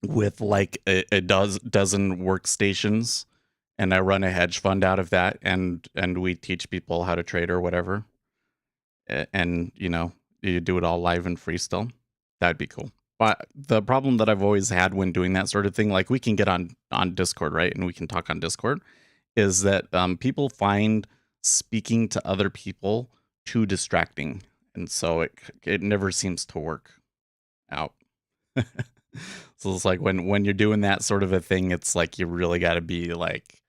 with like a dozen workstations, and I run a hedge fund out of that, and we teach people how to trade or whatever. And you do it all live and free still. That'd be cool. But the problem that I've always had when doing that sort of thing, like we can get on Discord, right? And we can talk on Discord, is that people find speaking to other people too distracting. And so it never seems to work. out. So it's like when you're doing that sort of a thing, it's like you really got to be like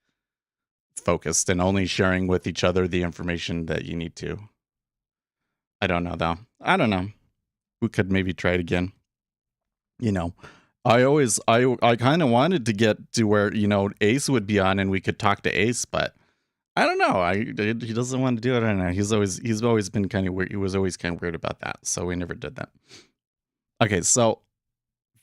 focused and only sharing with each other the information that you need to. I don't know though. I don't know. We could maybe try it again. You know, I kind of wanted to get to where, Ace would be on and we could talk to Ace, but I don't know. He doesn't want to do it. I don't know. He's always been kind of weird. He was always kind of weird about that. So we never did that. Okay, so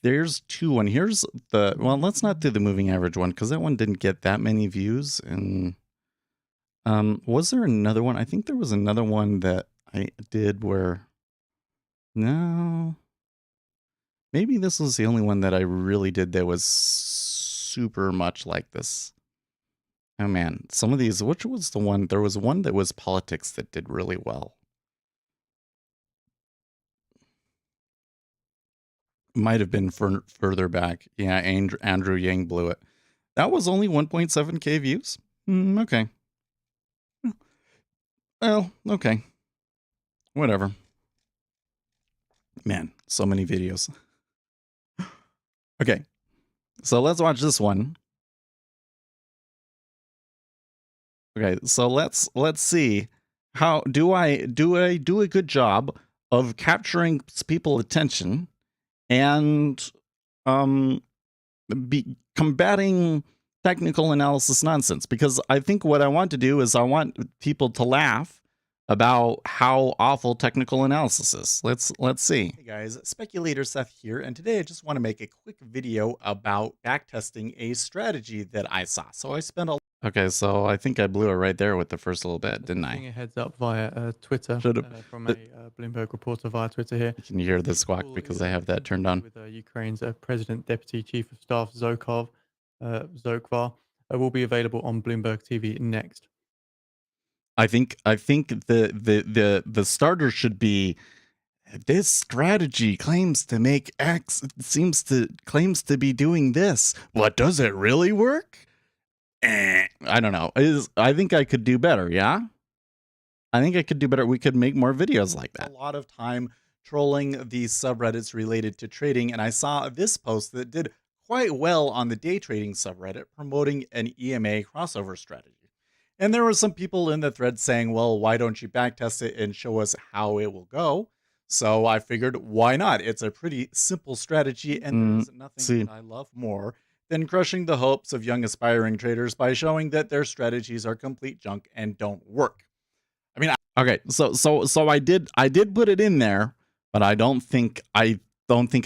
there's two. And here's let's not do the moving average one because that one didn't get that many views. And was there another one? I think there was another one that I did where no. Maybe this was the only one that I really did that was super much like this. Oh man, some of these, which was the one? There was one that was politics that did really well. Might have been further back. Yeah, Andrew Yang blew it. That was only 1.7K views. Okay. Well, okay. Whatever. Man, so many videos. Okay, so let's watch this one. Okay, so let's see how do I do a good job of capturing people's attention and be combating technical analysis nonsense, because I think what I want to do is I want people to laugh about how awful technical analysis is. Let's see. Hey guys, Speculator Seth here, and today I just want to make a quick video about backtesting a strategy that I saw. So I spent a Okay, so I think I blew it right there with the first little bit, didn't I? A heads up via Twitter from a Bloomberg reporter via Twitter here. You can hear the squawk because I have that turned on. With Ukraine's President Deputy Chief of Staff Zokvar will be available on Bloomberg TV next. I think the starter should be, this strategy claims to make X, claims to be doing this. What, does it really work? I don't know. I think I could do better, yeah? I think I could do better. We could make more videos like that. A lot of time trolling these subreddits related to trading, and I saw this post that did quite well on the day trading subreddit promoting an EMA crossover strategy. And there were some people in the thread saying, well, why don't you backtest it and show us how it will go? So I figured, why not? It's a pretty simple strategy, and there's nothing that I love more than crushing the hopes of young aspiring traders by showing that their strategies are complete junk and don't work. I mean, okay, so I did put it in there, but I don't think I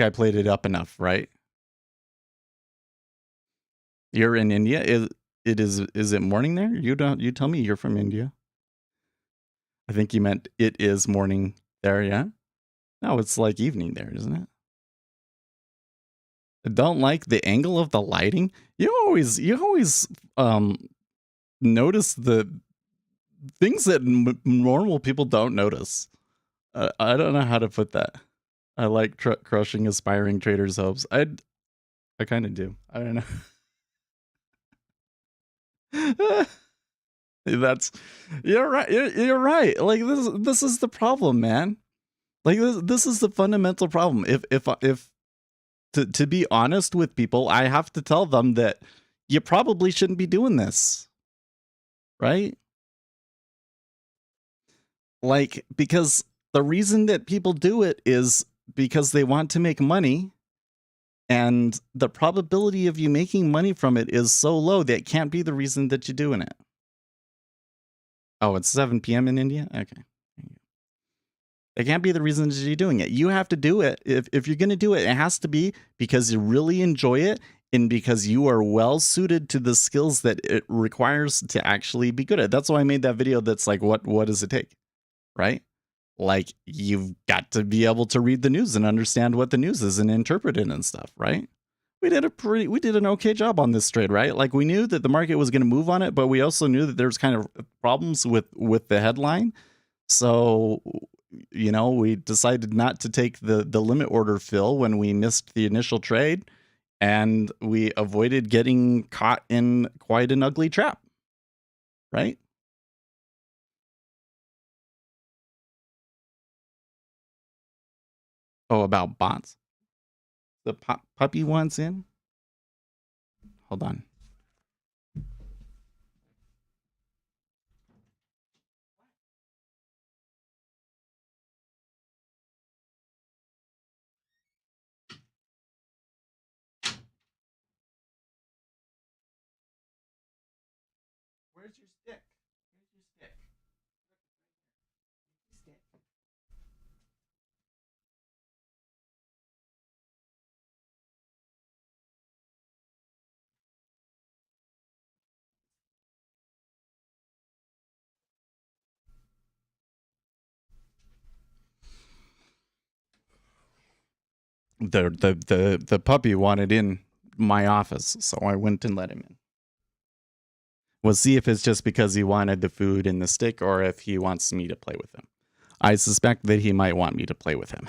played it up enough, right? You're in India. Is it morning there? You tell me you're from India. I think you meant it is morning there, yeah? No, it's like evening there, isn't it? I don't like the angle of the lighting. You always notice the things that normal people don't notice. I don't know how to put that. I like crushing aspiring traders' hopes. I kind of do. I don't know. You're right. You're right. Like this is the problem, man. Like this is the fundamental problem. If to be honest with people, I have to tell them that you probably shouldn't be doing this, right? Like, because the reason that people do it is because they want to make money, and the probability of you making money from it is so low that it can't be the reason that you're doing it. Oh, it's 7 p.m. in India? Okay. It can't be the reason that you're doing it. You have to do it. If you're going to do it, it has to be because you really enjoy it and because you are well suited to the skills that it requires to actually be good at. That's why I made that video that's like, what does it take? Right? Like, you've got to be able to read the news and understand what the news is and interpret it and stuff, right? We did an okay job on this trade, right? Like, we knew that the market was going to move on it, but we also knew that there was kind of problems with the headline. So, we decided not to take the limit order fill when we missed the initial trade, and we avoided getting caught in quite an ugly trap, right? Oh, about bots? the puppy wants in. Hold on. Where's your stick? Where's your stick? Stick. The puppy wanted in my office, so I went and let him in. We'll see if it's just because he wanted the food and the stick or if he wants me to play with him. I suspect that he might want me to play with him.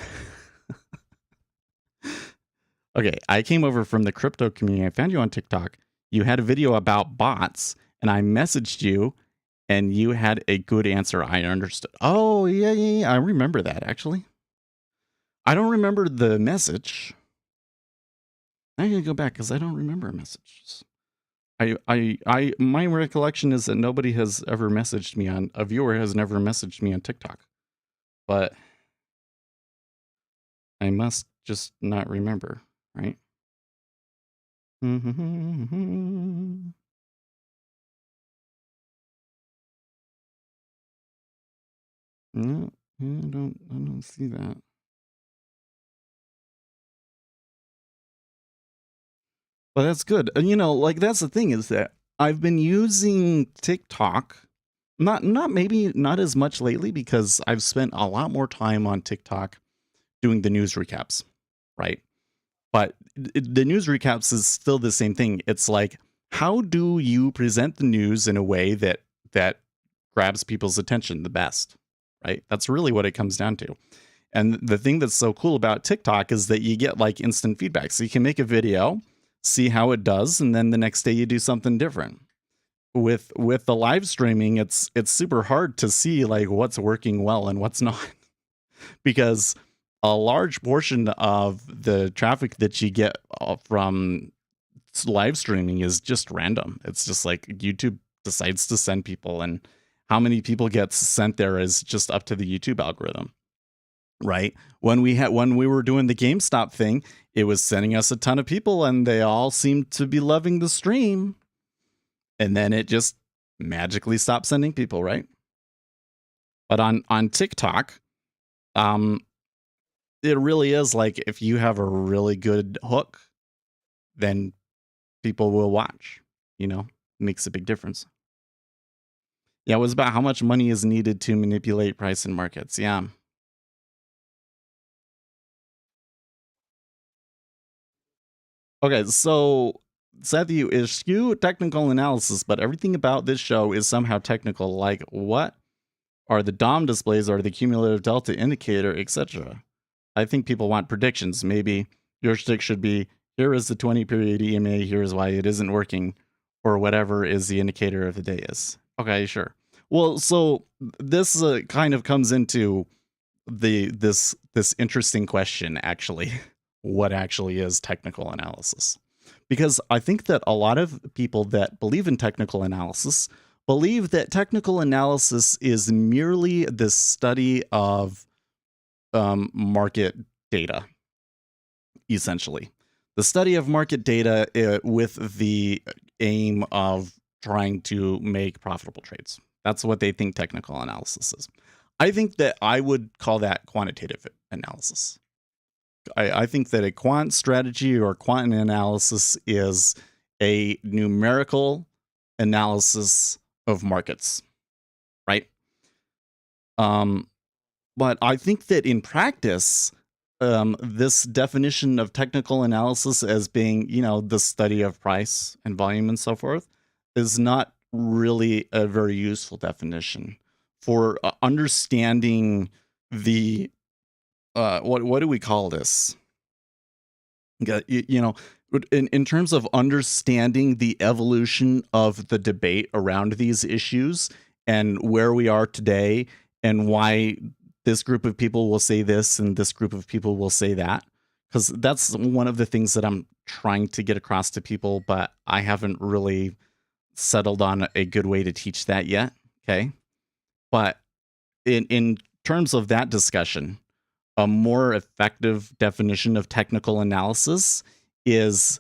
Okay, I came over from the crypto community. I found you on TikTok. You had a video about bots, and I messaged you, and you had a good answer. I understood. Oh, yeah. I remember that, actually. I don't remember the message. I'm going to go back because I don't remember messages. My recollection is that nobody has ever messaged me on, a viewer has never messaged me on TikTok. But I must just not remember, right? No, I don't see that. But that's good. And like that's the thing is that I've been using TikTok, not maybe not as much lately because I've spent a lot more time on TikTok doing the news recaps, right? But the news recaps is still the same thing. It's like, how do you present the news in a way that grabs people's attention the best, right? That's really what it comes down to. And the thing that's so cool about TikTok is that you get like instant feedback. So you can make a video, see how it does, and then the next day you do something different. With the live streaming, it's super hard to see like what's working well and what's not. Because a large portion of the traffic that you get from live streaming is just random. It's just like YouTube decides to send people, and how many people gets sent there is just up to the YouTube algorithm. Right? When we were doing the GameStop thing, it was sending us a ton of people and they all seemed to be loving the stream. And then it just magically stopped sending people, right? But on TikTok, it really is like if you have a really good hook, then people will watch, makes a big difference. Yeah, it was about how much money is needed to manipulate price and markets. Yeah. Okay, so Sethu is skew technical analysis, but everything about this show is somehow technical. Like, what are the DOM displays or the cumulative delta indicator, etc.? I think people want predictions. Maybe your stick should be, here is the 20-period EMA, here's why it isn't working, or whatever is the indicator of the day is. Okay, sure. Well, so this kind of comes into this interesting question, actually. What actually is technical analysis? Because I think that a lot of people that believe in technical analysis believe that technical analysis is merely the study of market data, essentially. The study of market data with the aim of trying to make profitable trades. That's what they think technical analysis is. I think that I would call that quantitative analysis. I think that a quant strategy or quant analysis is a numerical analysis of markets, right? But I think that in practice, this definition of technical analysis as being, the study of price and volume and so forth is not really a very useful definition for understanding the what do we call this? In terms of understanding the evolution of the debate around these issues and where we are today and why this group of people will say this and this group of people will say that. because that's one of the things that I'm trying to get across to people, but I haven't really settled on a good way to teach that yet. Okay. But in terms of that discussion, a more effective definition of technical analysis is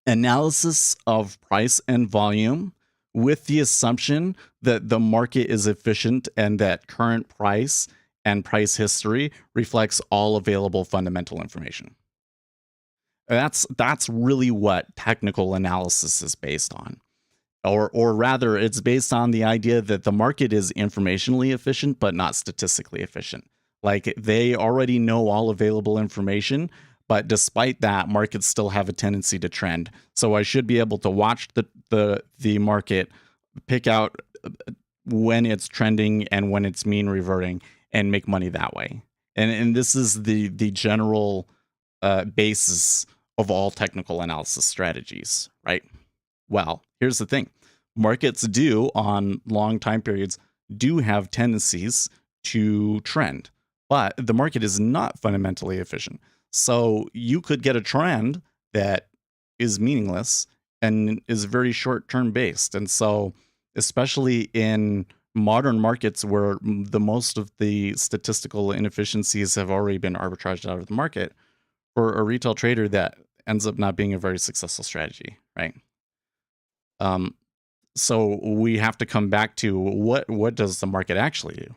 analysis of price and volume with the assumption that the market is efficient and that current price and price history reflects all available fundamental information. That's really what technical analysis is based on. Or rather, it's based on the idea that the market is informationally efficient, but not statistically efficient. Like they already know all available information, but despite that, markets still have a tendency to trend. So I should be able to watch the market, pick out when it's trending and when it's mean reverting, and make money that way. And this is the general basis of all technical analysis strategies, right? Well, here's the thing. Markets do, on long time periods, do have tendencies to trend, but the market is not fundamentally efficient. So you could get a trend that is meaningless and is very short-term based. And so, especially in modern markets where the most of the statistical inefficiencies have already been arbitraged out of the market, for a retail trader, that ends up not being a very successful strategy, right? So we have to come back to what does the market actually do?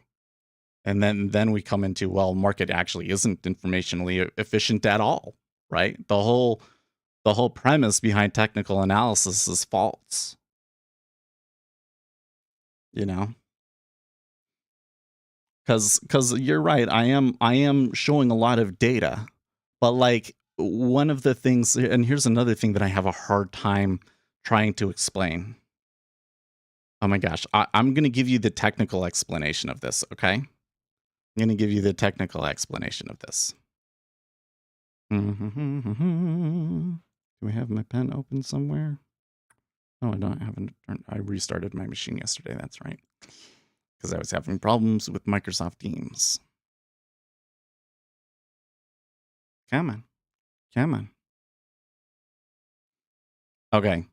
And then we come into, well, market actually isn't informationally efficient at all, right? The whole premise behind technical analysis is false. You know? Cuz you're right, I am showing a lot of data. But like one of the things, and here's another thing that I have a hard time trying to explain. Oh my gosh, I'm going to give you the technical explanation of this, okay? I'm going to give you the technical explanation of this. Do I have my pen open somewhere? Oh, I don't have it. I restarted my machine yesterday, that's right. Because I was having problems with Microsoft Teams. Come on. Come on. Okay.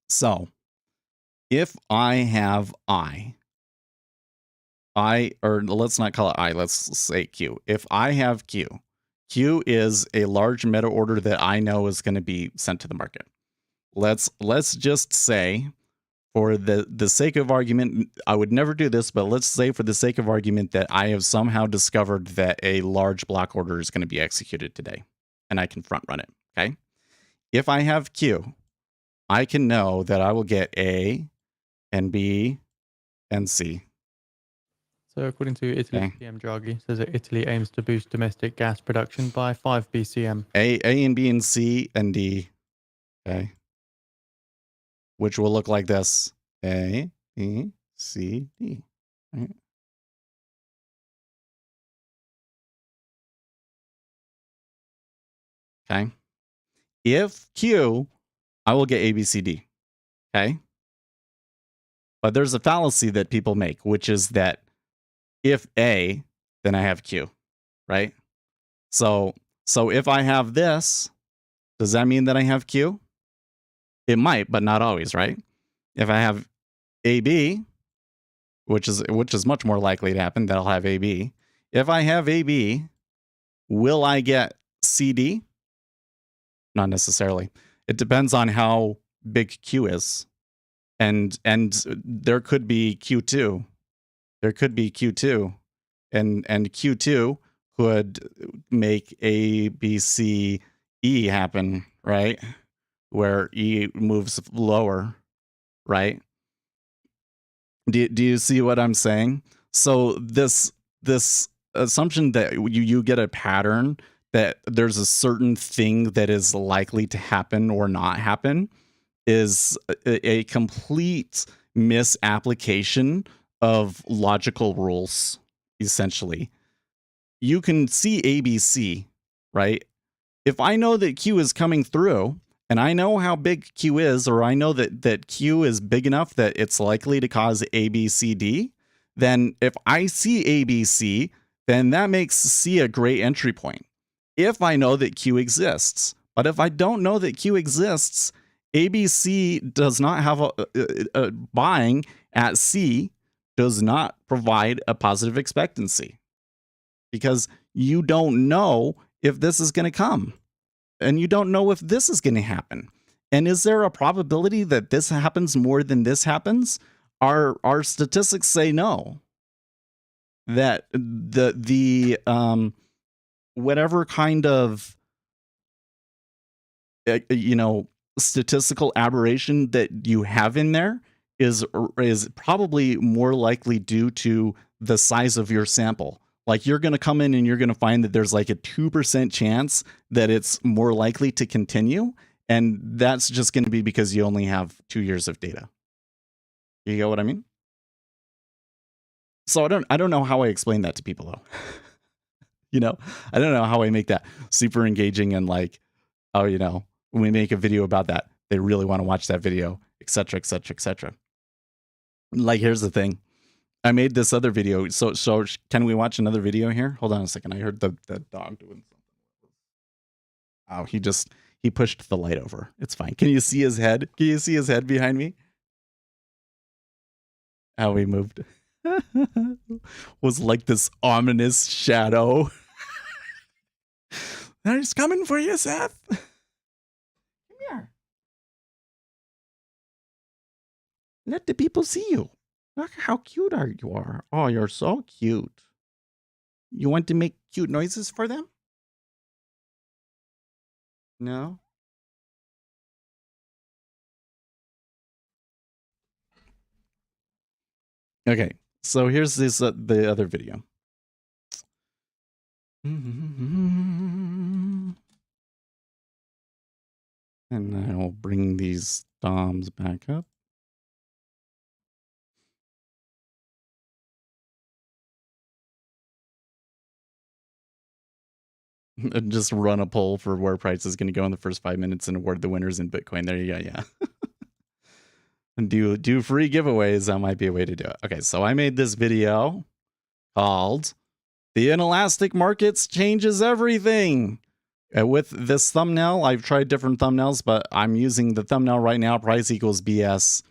So, if I have or let's not call it I, let's say Q. If I have Q is a large meta order that I know is going to be sent to the market. Let's just say, for the sake of argument, I would never do this, but let's say for the sake of argument that I have somehow discovered that a large block order is going to be executed today, and I can front run it, okay? If I have Q, I can know that I will get A and B and C. So according to Italy's PM Draghi, says that Italy aims to boost domestic gas production by 5 BCM. A and B and C and D, okay? Which will look like this. A, B, C, D. Right? Okay. If Q, I will get A, B, C, D. Okay. But there's a fallacy that people make, which is that if A, then I have Q, right? So if I have this, does that mean that I have Q? It might, but not always, right? If I have AB, which is much more likely to happen, that I'll have AB. If I have AB, will I get CD? Not necessarily. It depends on how big Q is. And there could be Q2. There could be Q2. And Q2 could make A, B, C, E happen, right? Where E moves lower, right? Do you see what I'm saying? So this assumption that you get a pattern, that there's a certain thing that is likely to happen or not happen, is a complete misapplication of logical rules, essentially. You can see ABC, right? If I know that Q is coming through, and I know how big Q is, or I know that Q is big enough that it's likely to cause ABCD, then if I see ABC, then that makes C a great entry point. If I know that Q exists, but if I don't know that Q exists, ABC does not have a buying at C does not provide a positive expectancy because you don't know if this is going to come and you don't know if this is going to happen. And is there a probability that this happens more than this happens? Our statistics say no. That the whatever kind of statistical aberration that you have in there is probably more likely due to the size of your sample. Like you're going to come in and you're going to find that there's like a 2% chance that it's more likely to continue. And that's just going to be because you only have 2 years of data. You get what I mean? So I don't know how I explain that to people though. I don't know how I make that super engaging and like, oh, when we make a video about that, they really want to watch that video, etc., etc., etc. Like, here's the thing. I made this other video. So can we watch another video here? Hold on a second. I heard the dog doing something. Oh, he pushed the light over. It's fine. Can you see his head? Can you see his head behind me? How he moved. Was like this ominous shadow. He's coming for you, Seth. Come here. Let the people see you. Look how cute you are. Oh, you're so cute. You want to make cute noises for them? No? Okay, so here's this the other video. And I'll bring these DOMs back up. And just run a poll for where price is going to go in the first 5 minutes and award the winners in Bitcoin. There you go. Yeah. And do free giveaways. That might be a way to do it. Okay, so I made this video called "The Inelastic Markets Changes Everything." With this thumbnail, I've tried different thumbnails, but I'm using the thumbnail right now. Price equals BS.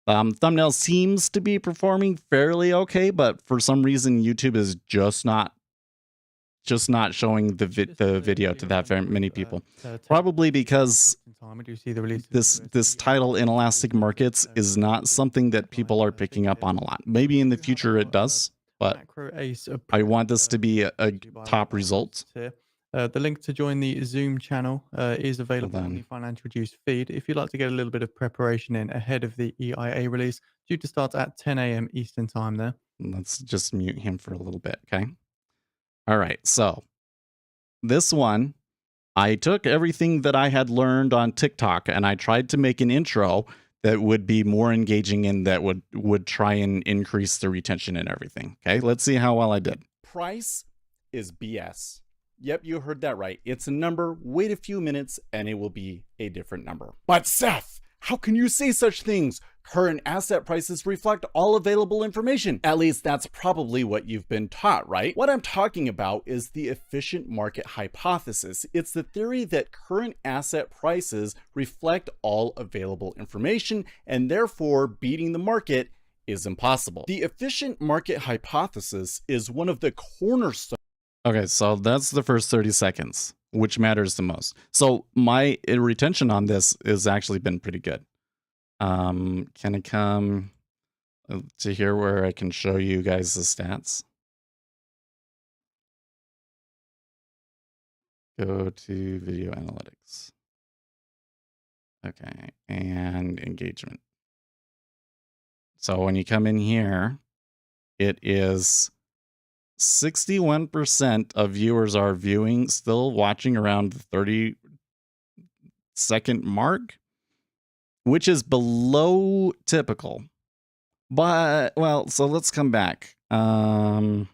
Thumbnail seems to be performing fairly okay, but for some reason, YouTube is just not showing the video to that very many people. Probably because this title, Inelastic Markets, is not something that people are picking up on a lot. Maybe in the future it does, but I want this to be a top result. The link to join the Zoom channel is available on the Financial Juice feed. If you'd like to get a little bit of preparation in ahead of the EIA release, due to start at 10 a.m. Eastern time there. Let's just mute him for a little bit, okay? All right, so this one, I took everything that I had learned on TikTok and I tried to make an intro that would be more engaging and that would try and increase the retention and everything. Okay, let's see how well I did. Price is BS. Yep, you heard that right. It's a number. Wait a few minutes and it will be a different number. But Seth, how can you say such things? Current asset prices reflect all available information. At least that's probably what you've been taught, right? What I'm talking about is the efficient market hypothesis. It's the theory that current asset prices reflect all available information and therefore beating the market is impossible. The efficient market hypothesis is one of the cornerstones. Okay, so that's the first 30 seconds, which matters the most. So my retention on this has actually been pretty good. Can I come to here where I can show you guys the stats? Go to video analytics. Okay, and engagement. So when you come in here, it is 61% of viewers are viewing, still watching around the 30-second mark, which is below typical. But, well, so let's come back. Hold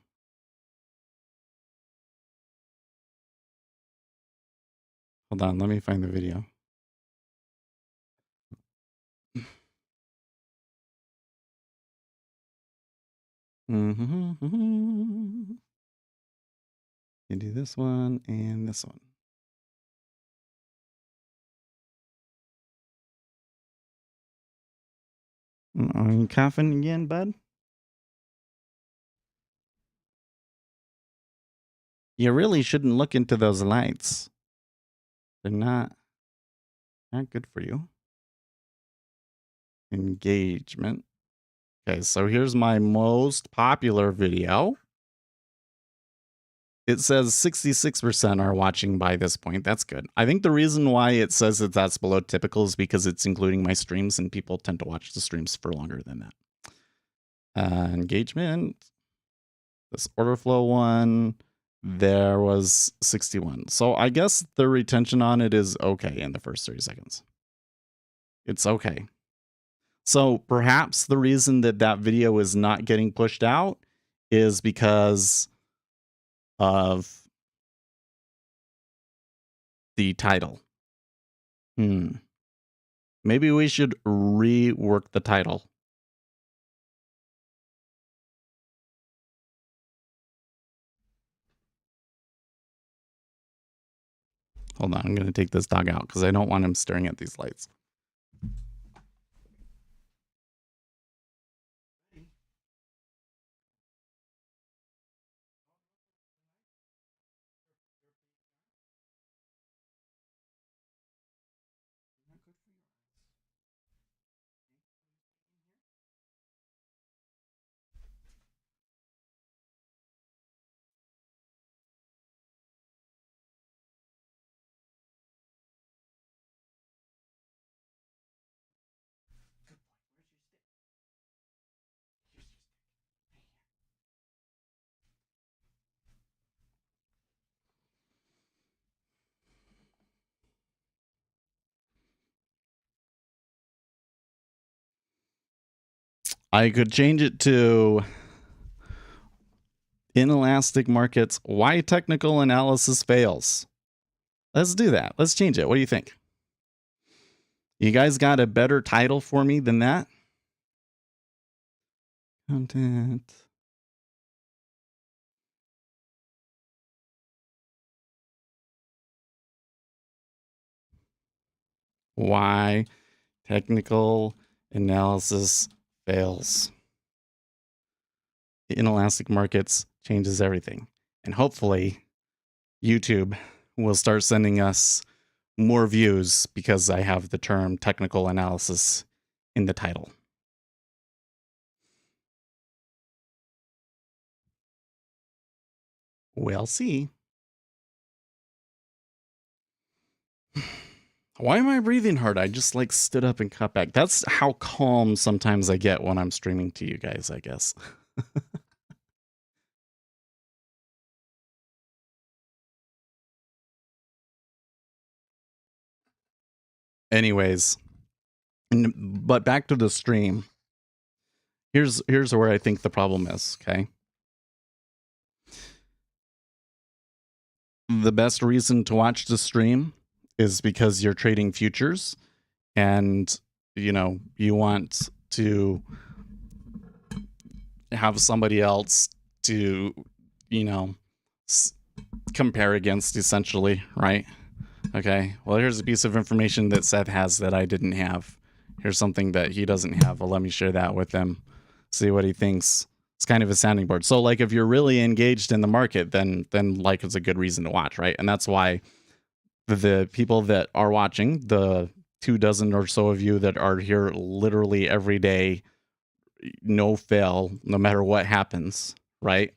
on, let me find the video. You do this one and this one. Are you coughing again, bud? You really shouldn't look into those lights. They're not good for you. Engagement. Okay, so here's my most popular video. It says 66% are watching by this point. That's good. I think the reason why it says that that's below typical is because it's including my streams, and people tend to watch the streams for longer than that. Engagement. This order flow one, there was 61. So I guess the retention on it is okay in the first 30 seconds. It's okay. So perhaps the reason that that video is not getting pushed out is because of the title. Maybe we should rework the title. Hold on, I'm going to take this dog out because I don't want him staring at these lights. I could change it to inelastic markets, why technical analysis fails. Let's do that. Let's change it. What do you think? You guys got a better title for me than that? Content. Why technical analysis fails. Inelastic markets changes everything. And hopefully YouTube will start sending us more views because I have the term technical analysis in the title. We'll see. Why am I breathing hard? I just like stood up and cut back. That's how calm sometimes I get when I'm streaming to you guys, I guess. Anyways, but back to the stream. Here's where I think the problem is, okay? The best reason to watch the stream is because you're trading futures and you want to have somebody else to compare against, essentially, right? Okay, well, here's a piece of information that Seth has that I didn't have. Here's something that he doesn't have. Well, let me share that with him, see what he thinks. It's kind of a sounding board. So like if you're really engaged in the market, then like it's a good reason to watch, right? And that's why the people that are watching, the 24 or so of you that are here literally every day, no fail, no matter what happens, right?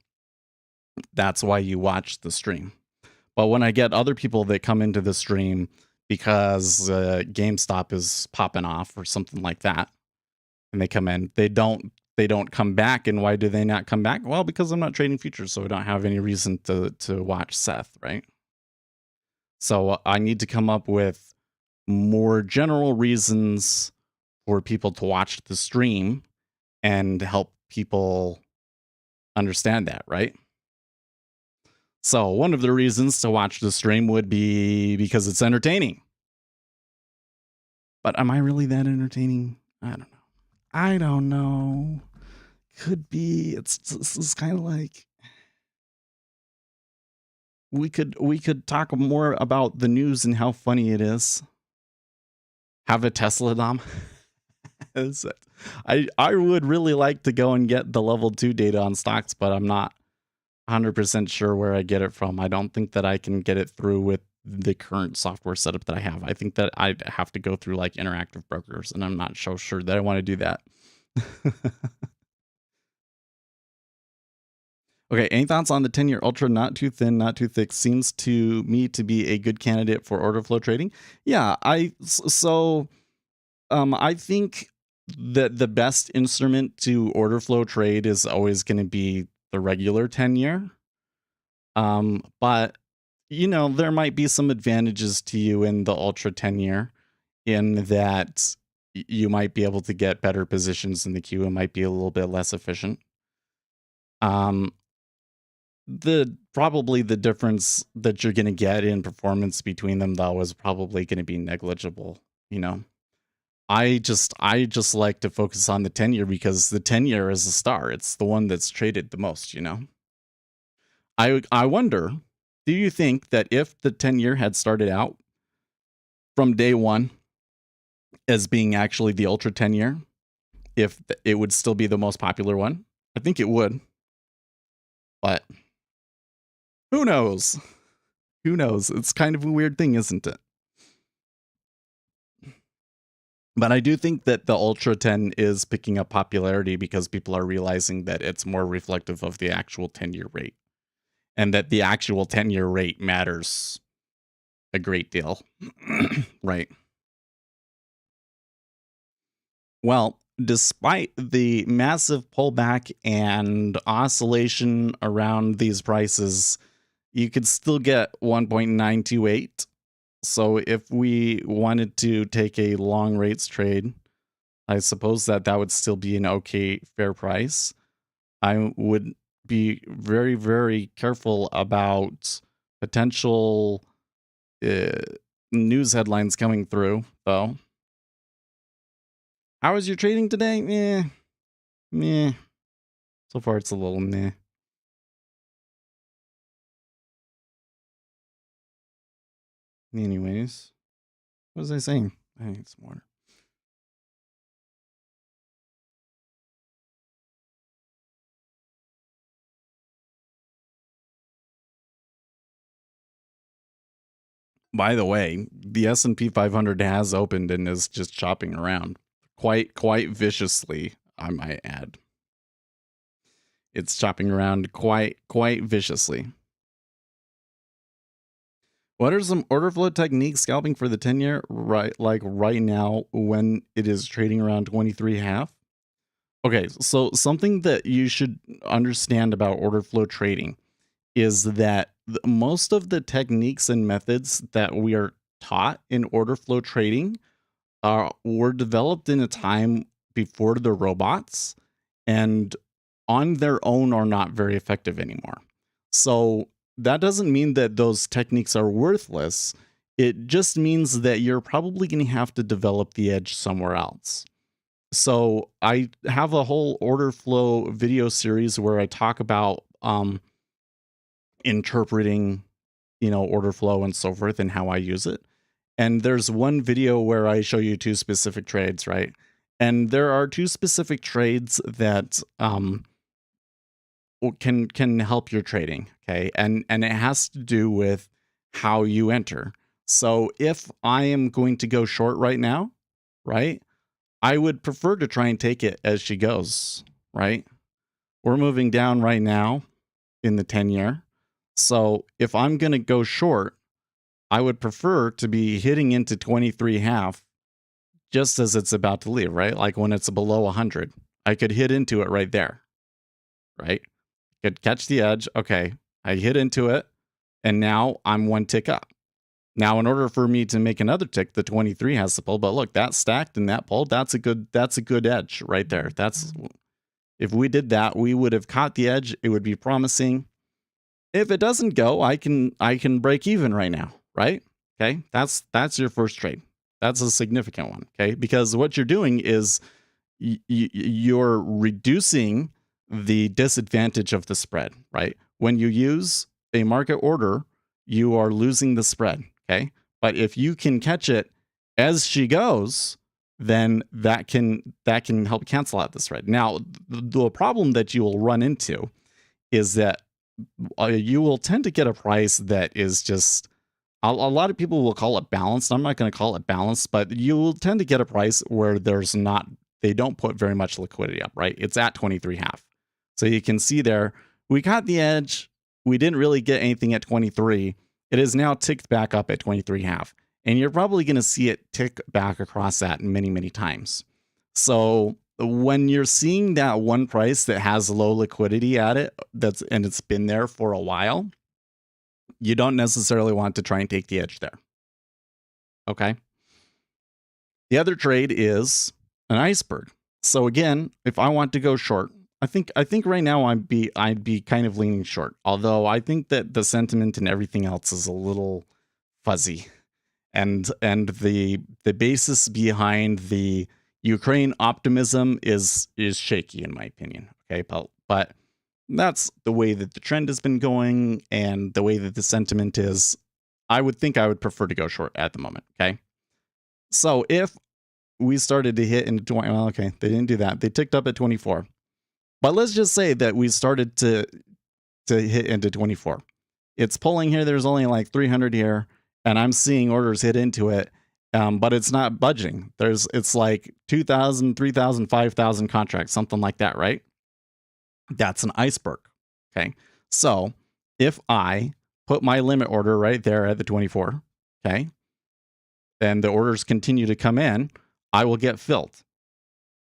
That's why you watch the stream. But when I get other people that come into the stream because GameStop is popping off or something like that, and they come in, they don't come back. And why do they not come back? Well, because I'm not trading futures, so I don't have any reason to watch Seth, right? So I need to come up with more general reasons for people to watch the stream and help people understand that, right? So one of the reasons to watch the stream would be because it's entertaining. But am I really that entertaining? I don't know. Could be. It's kind of like we could talk more about the news and how funny it is. Have a Tesla Dom. I would really like to go and get the level 2 data on stocks, but I'm not 100% sure where I get it from. I don't think that I can get it through with the current software setup that I have. I think that I'd have to go through like interactive brokers, and I'm not so sure that I want to do that. Okay, any thoughts on the 10-year ultra? Not too thin, not too thick. Seems to me to be a good candidate for order flow trading. Yeah, I think that the best instrument to order flow trade is always going to be the regular 10-year. But there might be some advantages to you in the ultra 10-year in that you might be able to get better positions in the queue. It might be a little bit less efficient. Probably the difference that you're going to get in performance between them, though, is probably going to be negligible. I just like to focus on the 10-year because the 10-year is a star. It's the one that's traded the most. I wonder, do you think that if the 10-year had started out from day one as being actually the ultra 10-year, if it would still be the most popular one? I think it would, but who knows? Who knows? It's kind of a weird thing, isn't it? But I do think that the Ultra 10 is picking up popularity because people are realizing that it's more reflective of the actual 10-year rate, and that the actual 10-year rate matters a great deal. Right. Well, despite the massive pullback and oscillation around these prices, you could still get 1.928. So if we wanted to take a long rates trade, I suppose that would still be an okay fair price. I would be very, very careful about potential news headlines coming through, though. How is your trading today? Meh. So far, it's a little meh. Anyways, what was I saying? I need some water. By the way, the S&P 500 has opened and is just chopping around quite viciously, I might add. It's chopping around quite viciously. What are some order flow techniques scalping for the 10-year right now when it is trading around 23.5? Okay, so something that you should understand about order flow trading is that most of the techniques and methods that we are taught in order flow trading were developed in a time before the robots, and on their own are not very effective anymore. So that doesn't mean that those techniques are worthless. It just means that you're probably going to have to develop the edge somewhere else. So I have a whole order flow video series where I talk about interpreting, order flow and so forth and how I use it. And there's one video where I show you two specific trades, right? And there are two specific trades that can help your trading, okay? And it has to do with how you enter. So if I am going to go short right now, right, I would prefer to try and take it as she goes, right? We're moving down right now in the 10-year. So if I'm going to go short, I would prefer to be hitting into 23.5 just as it's about to leave, right? Like when it's below 100, I could hit into it right there, right? Could catch the edge. Okay, I hit into it, and now I'm one tick up. Now, in order for me to make another tick, the 23 has to pull. But look, that stacked and that pulled. That's a good edge right there. If we did that, we would have caught the edge. It would be promising. If it doesn't go, I can break even right now, right? Okay, that's your first trade. That's a significant one, okay? Because what you're doing is you're reducing the disadvantage of the spread, right? When you use a market order you are losing the spread. Okay. But if you can catch it as she goes, then that can help cancel out the spread. Now, the problem that you will run into is that you will tend to get a price that is just a lot of people will call it balanced. I'm not going to call it balanced, but you will tend to get a price where they don't put very much liquidity up, right? It's at 23.5. So you can see there, we got the edge. We didn't really get anything at 23. It is now ticked back up at 23.5. And you're probably going to see it tick back across that many, many times. So when you're seeing that one price that has low liquidity at it, and it's been there for a while, you don't necessarily want to try and take the edge there. Okay. The other trade is an iceberg. So again, if I want to go short, I think right now I'd be kind of leaning short. Although I think that the sentiment and everything else is a little fuzzy. And the basis behind the Ukraine optimism is shaky in my opinion. Okay, but that's the way that the trend has been going and the way that the sentiment is. I would prefer to go short at the moment. Okay, so if we started to hit into 20, well, okay, they didn't do that. They ticked up at 24, but let's just say that we started to hit into 24. It's pulling here. There's only like 300 here. And I'm seeing orders hit into it, but it's not budging. It's like 2,000, 3,000, 5,000 contracts, something like that, right? That's an iceberg. Okay. So if I put my limit order right there at the 24, okay, and the orders continue to come in, I will get filled.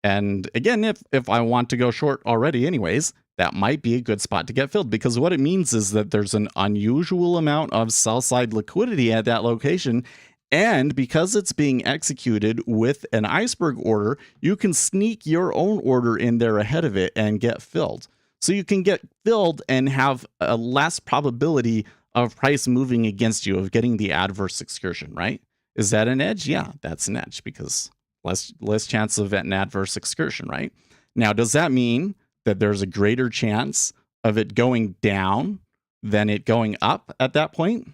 And again, if I want to go short already anyways, that might be a good spot to get filled, because what it means is that there's an unusual amount of sell side liquidity at that location. And because it's being executed with an iceberg order, you can sneak your own order in there ahead of it and get filled. So you can get filled and have a less probability of price moving against you, of getting the adverse excursion, right? Is that an edge? Yeah, that's an edge, because less chance of an adverse excursion, right? Now, does that mean that there's a greater chance of it going down than it going up at that point?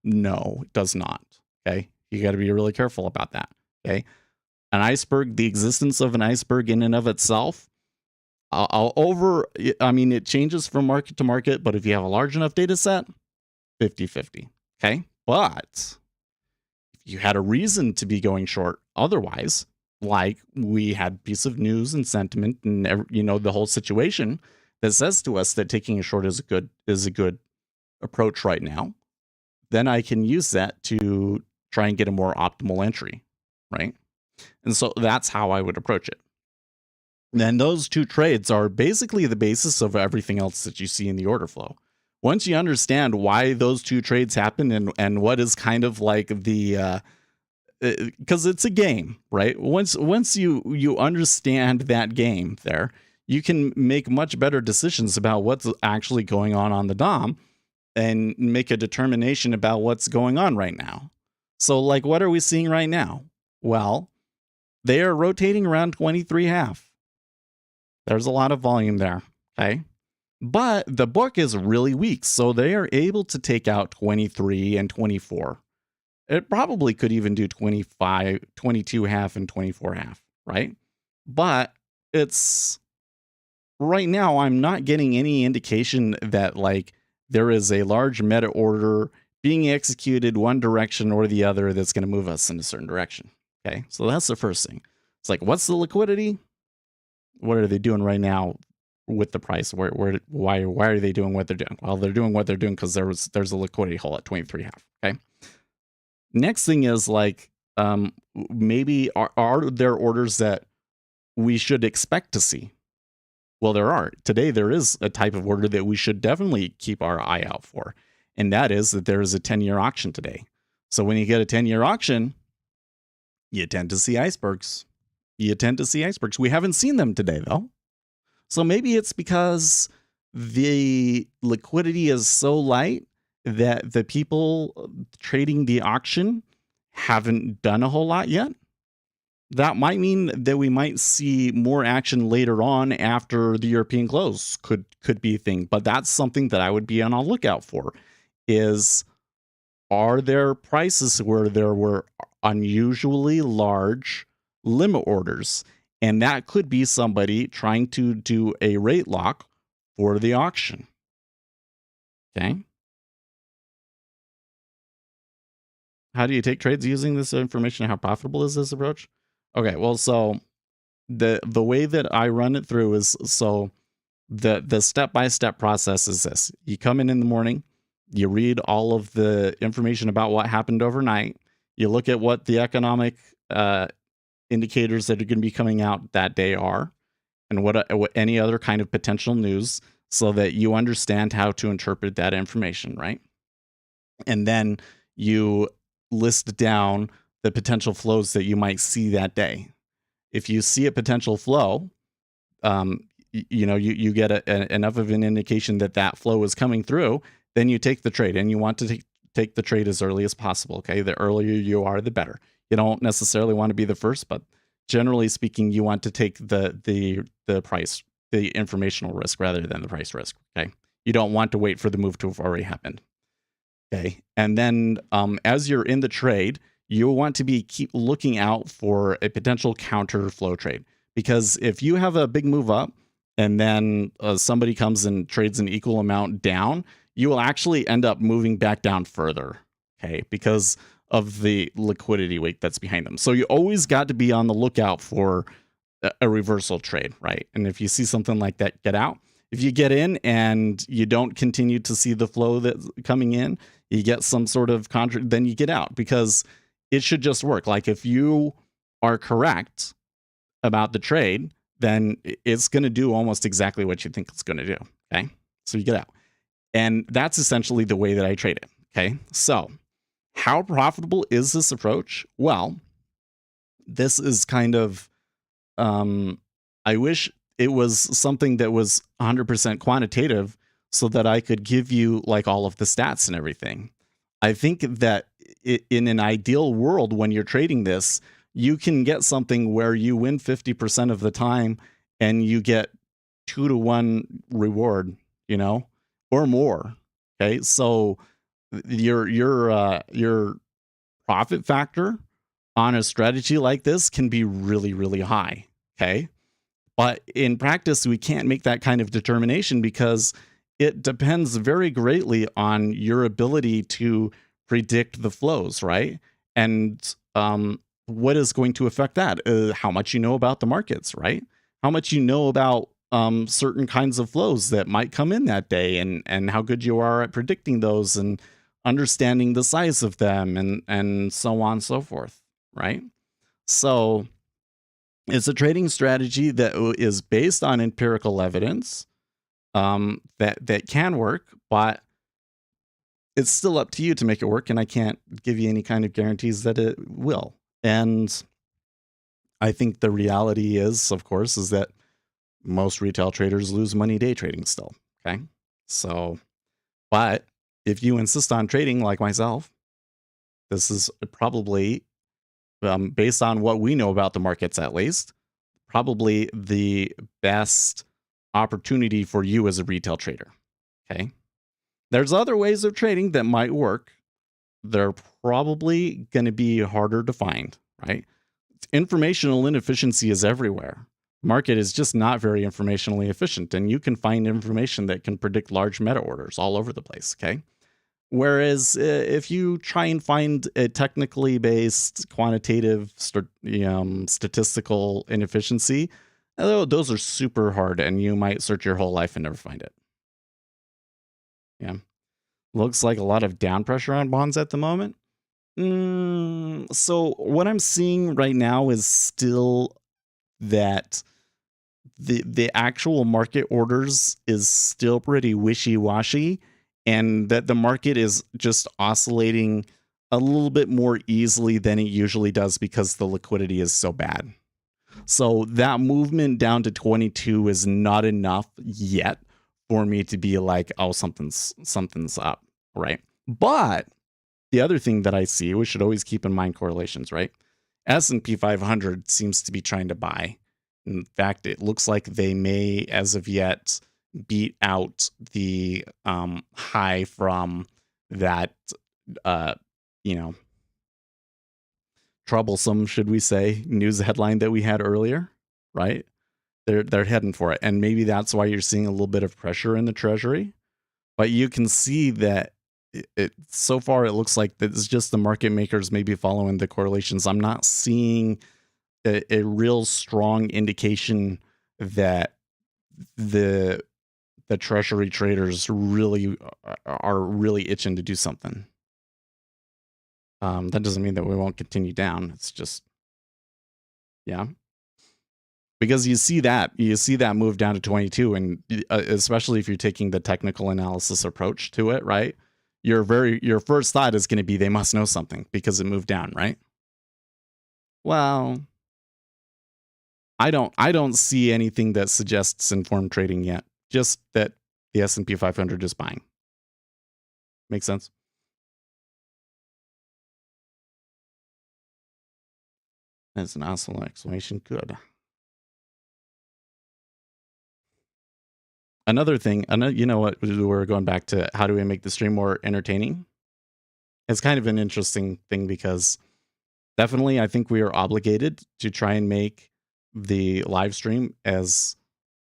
No, it does not. Okay. You got to be really careful about that. Okay. An iceberg, the existence of an iceberg in and of itself, it changes from market to market, but if you have a large enough data set, 50-50. Okay. But if you had a reason to be going short otherwise, like we had piece of news and sentiment and the whole situation that says to us that taking a short is a good approach right now, then I can use that to try and get a more optimal entry, right? And so that's how I would approach it. And then those two trades are basically the basis of everything else that you see in the order flow. Once you understand why those two trades happen and what is kind of like the because it's a game, right? Once you understand that game there, you can make much better decisions about what's actually going on the DOM and make a determination about what's going on right now. So like, what are we seeing right now? Well, they are rotating around 23.5. There's a lot of volume there, okay? But the book is really weak, so they are able to take out 23 and 24. It probably could even do 25, 22.5 and 24.5, right? But it's right now, I'm not getting any indication that like there is a large meta order being executed one direction or the other that's going to move us in a certain direction. Okay, so that's the first thing. It's like, what's the liquidity? What are they doing right now with the price? Why are they doing what they're doing? Well, they're doing what they're doing because there's a liquidity hole at 23.5. Okay. Next thing is like, maybe are there orders that we should expect to see? Well, there are. Today, there is a type of order that we should definitely keep our eye out for. And that is that there is a 10-year auction today. So when you get a 10-year auction, you tend to see icebergs. We haven't seen them today, though. So maybe it's because the liquidity is so light that the people trading the auction haven't done a whole lot yet. That might mean that we might see more action later on after the European close. Could be a thing, but that's something that I would be on a lookout for. Is are there prices where there were unusually large limit orders? And that could be somebody trying to do a rate lock for the auction. Okay. How do you take trades using this information? How profitable is this approach? Okay, well, so the way that I run it through is so the step-by-step process is this. You come in the morning, you read all of the information about what happened overnight, you look at what the economic indicators that are going to be coming out that day are, and what any other kind of potential news, so that you understand how to interpret that information, right? And then you list down the potential flows that you might see that day. If you see a potential flow, you get enough of an indication that that flow is coming through, then you take the trade, and you want to take the trade as early as possible. Okay, the earlier you are, the better. You don't necessarily want to be the first, but generally speaking, you want to take the price, the informational risk rather than the price risk. Okay, you don't want to wait for the move to have already happened. Okay, and then as you're in the trade, you want to keep looking out for a potential counter flow trade, because if you have a big move up and then somebody comes and trades an equal amount down, you will actually end up moving back down further. Okay, because of the liquidity weight that's behind them. So you always got to be on the lookout for a reversal trade, right? And if you see something like that, get out. If you get in and you don't continue to see the flow that's coming in, you get some sort of contract, then you get out, because it should just work. Like if you are correct about the trade, then it's going to do almost exactly what you think it's going to do. Okay. So you get out. And that's essentially the way that I trade it. Okay. So how profitable is this approach? Well, this is kind of, I wish it was something that was 100% quantitative so that I could give you like all of the stats and everything. I think that in an ideal world, when you're trading this, you can get something where you win 50% of the time and you get 2-to-1 reward, or more. Okay. So your profit factor on a strategy like this can be really, really high. Okay. But in practice, we can't make that kind of determination because it depends very greatly on your ability to predict the flows, right? And what is going to affect that? How much you know about the markets, right? How much you know about certain kinds of flows that might come in that day, and how good you are at predicting those and understanding the size of them, and so on and so forth, right? So it's a trading strategy that is based on empirical evidence that can work, but it's still up to you to make it work, and I can't give you any kind of guarantees that it will. And I think the reality is, of course, is that most retail traders lose money day trading still. Okay. So, but if you insist on trading like myself, this is probably, based on what we know about the markets at least, probably the best opportunity for you as a retail trader. Okay. There's other ways of trading that might work. They're probably going to be harder to find, right? Informational inefficiency is everywhere. Market is just not very informationally efficient, and you can find information that can predict large meta orders all over the place. Okay. Whereas if you try and find a technically based quantitative statistical inefficiency, those are super hard, and you might search your whole life and never find it. Yeah. Looks like a lot of down pressure on bonds at the moment. So what I'm seeing right now is still that the actual market orders is still pretty wishy-washy, and that the market is just oscillating a little bit more easily than it usually does because the liquidity is so bad. So that movement down to 22 is not enough yet for me to be like, oh, something's up, right? But the other thing that I see, we should always keep in mind correlations, right? S&P 500 seems to be trying to buy. In fact, it looks like they may, as of yet, beat out the high from that you know, troublesome, should we say, news headline that we had earlier, right? They're heading for it. And maybe that's why you're seeing a little bit of pressure in the treasury. But you can see that it so far it looks like that it's just the market makers maybe following the correlations. I'm not seeing a real strong indication that the treasury traders really are really itching to do something. That doesn't mean that we won't continue down. It's just, yeah. Because you see that move down to 22, and especially if you're taking the technical analysis approach to it, right? Your first thought is going to be they must know something because it moved down, right? Well, I don't see anything that suggests informed trading yet. Just that the S&P 500 is buying. Make sense? That's an awesome exclamation. Good. Another thing, you know what, we're going back to how do we make the stream more entertaining? It's kind of an interesting thing because definitely I think we are obligated to try and make the live stream as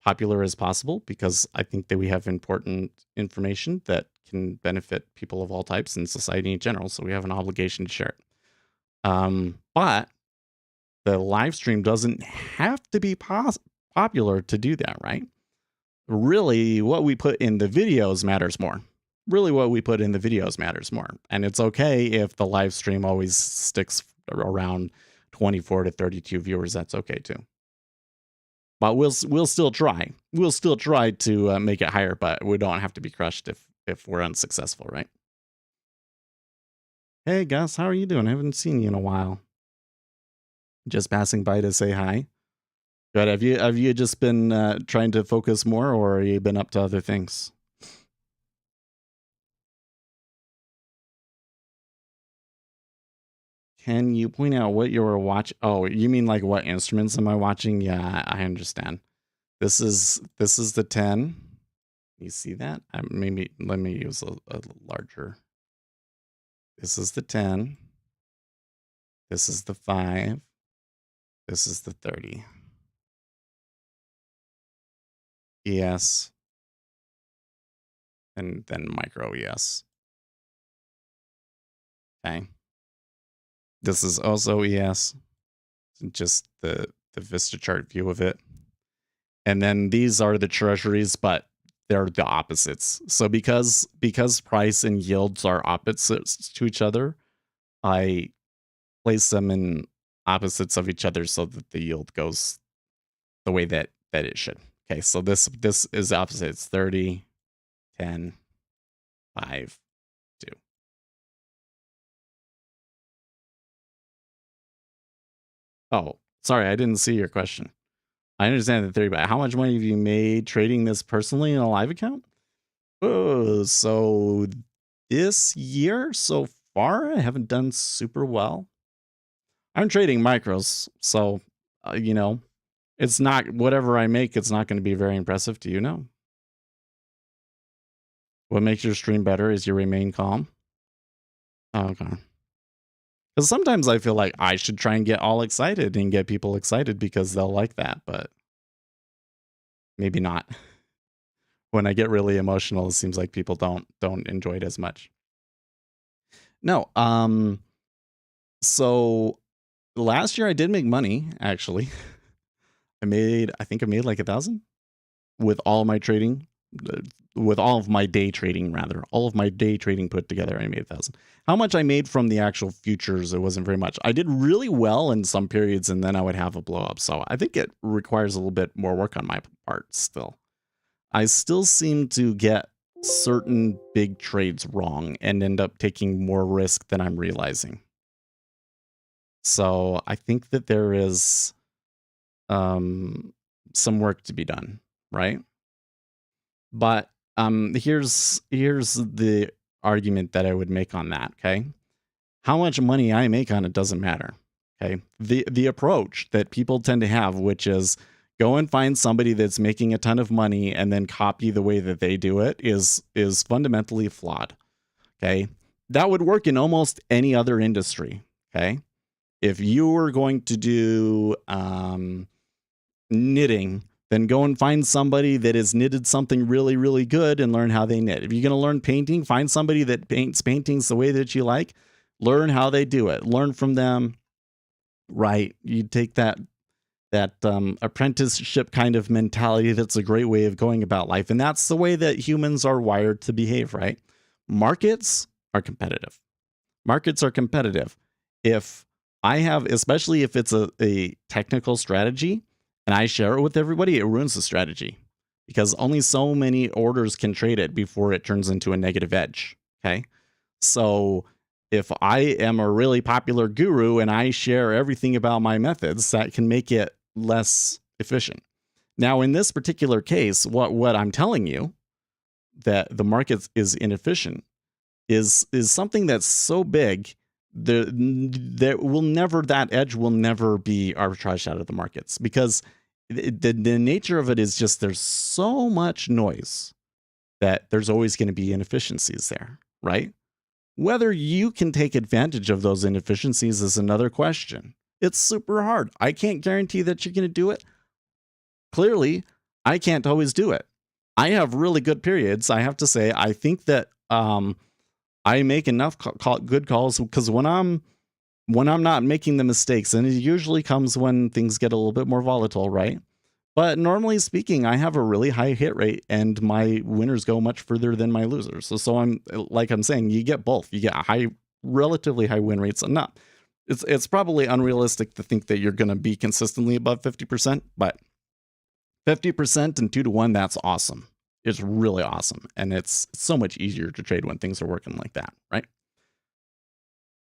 popular as possible because I think that we have important information that can benefit people of all types and society in general. So we have an obligation to share it. But the live stream doesn't have to be popular to do that, right? Really, what we put in the videos matters more. And it's okay if the live stream always sticks around 24 to 32 viewers. That's okay too. But we'll still try. We'll still try to make it higher, but we don't have to be crushed if we're unsuccessful, right? Hey Gus, how are you doing? I haven't seen you in a while. Just passing by to say hi. Good. Have you just been trying to focus more, or have you been up to other things? Can you point out what you were watching? Oh, you mean like what instruments am I watching? Yeah, I understand. This is the 10. You see that? Maybe let me use a larger. This is the 10. This is the 5. This is the 30. ES. And then micro ES. Okay. This is also ES. Just the Vista chart view of it. And then these are the treasuries, but they're the opposites. So because price and yields are opposites to each other, I place them in opposites of each other so that the yield goes the way that it should. Okay, so this is opposite. It's 30, 10, 5, 2. Oh, sorry, I didn't see your question. I understand the theory, but how much money have you made trading this personally in a live account? Oh, so this year so far, I haven't done super well. I'm trading micros, so, you know, it's not, whatever I make, it's not going to be very impressive to you, no. What makes your stream better is you remain calm. Okay. Because sometimes I feel like I should try and get all excited and get people excited because they'll like that, but maybe not. When I get really emotional, it seems like people don't enjoy it as much. No, so last year I did make money, actually. I think I made like 1,000 with all my trading, with all of my day trading, rather. All of my day trading put together, I made 1,000. How much I made from the actual futures, it wasn't very much. I did really well in some periods, and then I would have a blow up. So I think it requires a little bit more work on my part still. I still seem to get certain big trades wrong and end up taking more risk than I'm realizing. So I think that there is some work to be done, right? But here's the argument that I would make on that, okay? How much money I make on it doesn't matter, okay? The approach that people tend to have, which is go and find somebody that's making a ton of money and then copy the way that they do it, is fundamentally flawed, okay? that would work in almost any other industry. Okay. If you were going to do knitting, then go and find somebody that has knitted something really, really good and learn how they knit. If you're going to learn painting, find somebody that paints paintings the way that you like, learn how they do it, learn from them, right? You take that apprenticeship kind of mentality. That's a great way of going about life. And that's the way that humans are wired to behave, right? Markets are competitive. Markets are competitive. If I have, especially if it's a technical strategy and I share it with everybody, it ruins the strategy because only so many orders can trade it before it turns into a negative edge. Okay. So if I am a really popular guru and I share everything about my methods, that can make it less efficient. Now, in this particular case, what I'm telling you that the market is inefficient is something that's so big that edge will never be arbitraged out of the markets because the nature of it is just there's so much noise that there's always going to be inefficiencies there, right? Whether you can take advantage of those inefficiencies is another question. It's super hard. I can't guarantee that you're going to do it. Clearly, I can't always do it. I have really good periods. I have to say, I think that I make enough good calls because when I'm not making the mistakes, and it usually comes when things get a little bit more volatile, right? But normally speaking, I have a really high hit rate and my winners go much further than my losers. So I'm saying, you get both. You get relatively high win rates. And not, it's probably unrealistic to think that you're going to be consistently above 50%, but 50% and 2-to-1, that's awesome. It's really awesome. And it's so much easier to trade when things are working like that, right?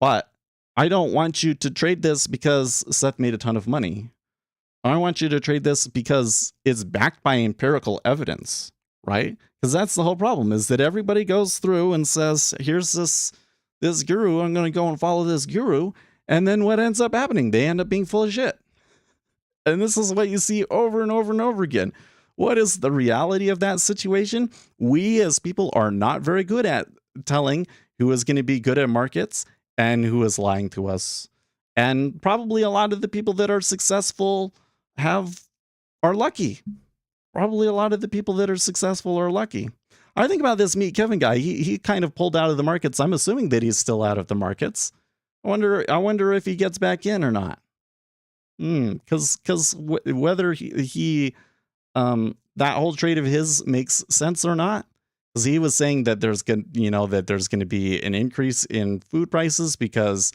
But I don't want you to trade this because Seth made a ton of money. I want you to trade this because it's backed by empirical evidence, right? Because that's the whole problem, is that everybody goes through and says, here's this guru, I'm going to go and follow this guru. And then what ends up happening? They end up being full of shit. And this is what you see over and over and over again. What is the reality of that situation? We as people are not very good at telling who is going to be good at markets and who is lying to us. And probably a lot of the people that are successful are lucky. Probably a lot of the people that are successful are lucky. I think about this Meet Kevin guy. He kind of pulled out of the markets. I'm assuming that he's still out of the markets. I wonder if he gets back in or not. Because whether he that whole trade of his makes sense or not, because he was saying that there's going to be an increase in food prices because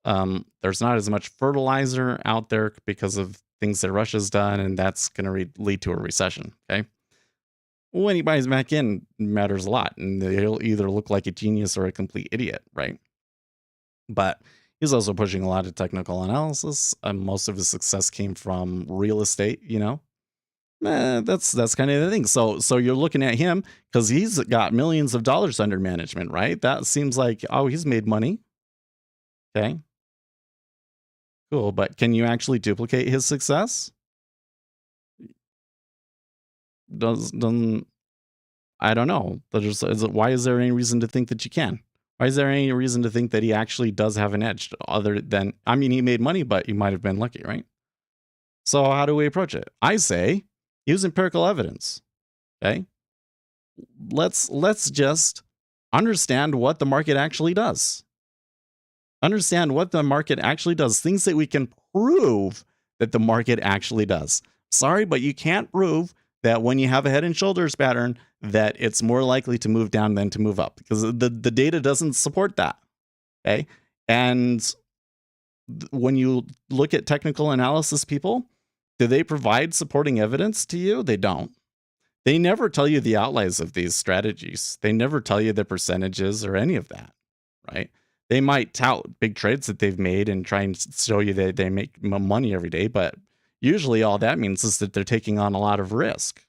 there's not as much fertilizer out there because of things that Russia's done, and that's going to lead to a recession. Okay, when he buys back in matters a lot, and he'll either look like a genius or a complete idiot, right? But he's also pushing a lot of technical analysis. Most of his success came from real estate, that's kind of the thing. So you're looking at him because he's got millions of dollars under management, right? That seems like, he's made money. Okay. Cool. But can you actually duplicate his success? I don't know. Why is there any reason to think that you can? Why is there any reason to think that he actually does have an edge other than, he made money, but he might have been lucky, right? So how do we approach it? I say use empirical evidence. Okay. Let's just understand what the market actually does. Understand what the market actually does. Things that we can prove that the market actually does. Sorry, but you can't prove that when you have a head and shoulders pattern that it's more likely to move down than to move up, because the data doesn't support that. Okay. And when you look at technical analysis people, do they provide supporting evidence to you? They don't. They never tell you the outliers of these strategies. They never tell you the percentages or any of that, right? They might tout big trades that they've made and try and show you that they make money every day, but usually all that means is that they're taking on a lot of risk,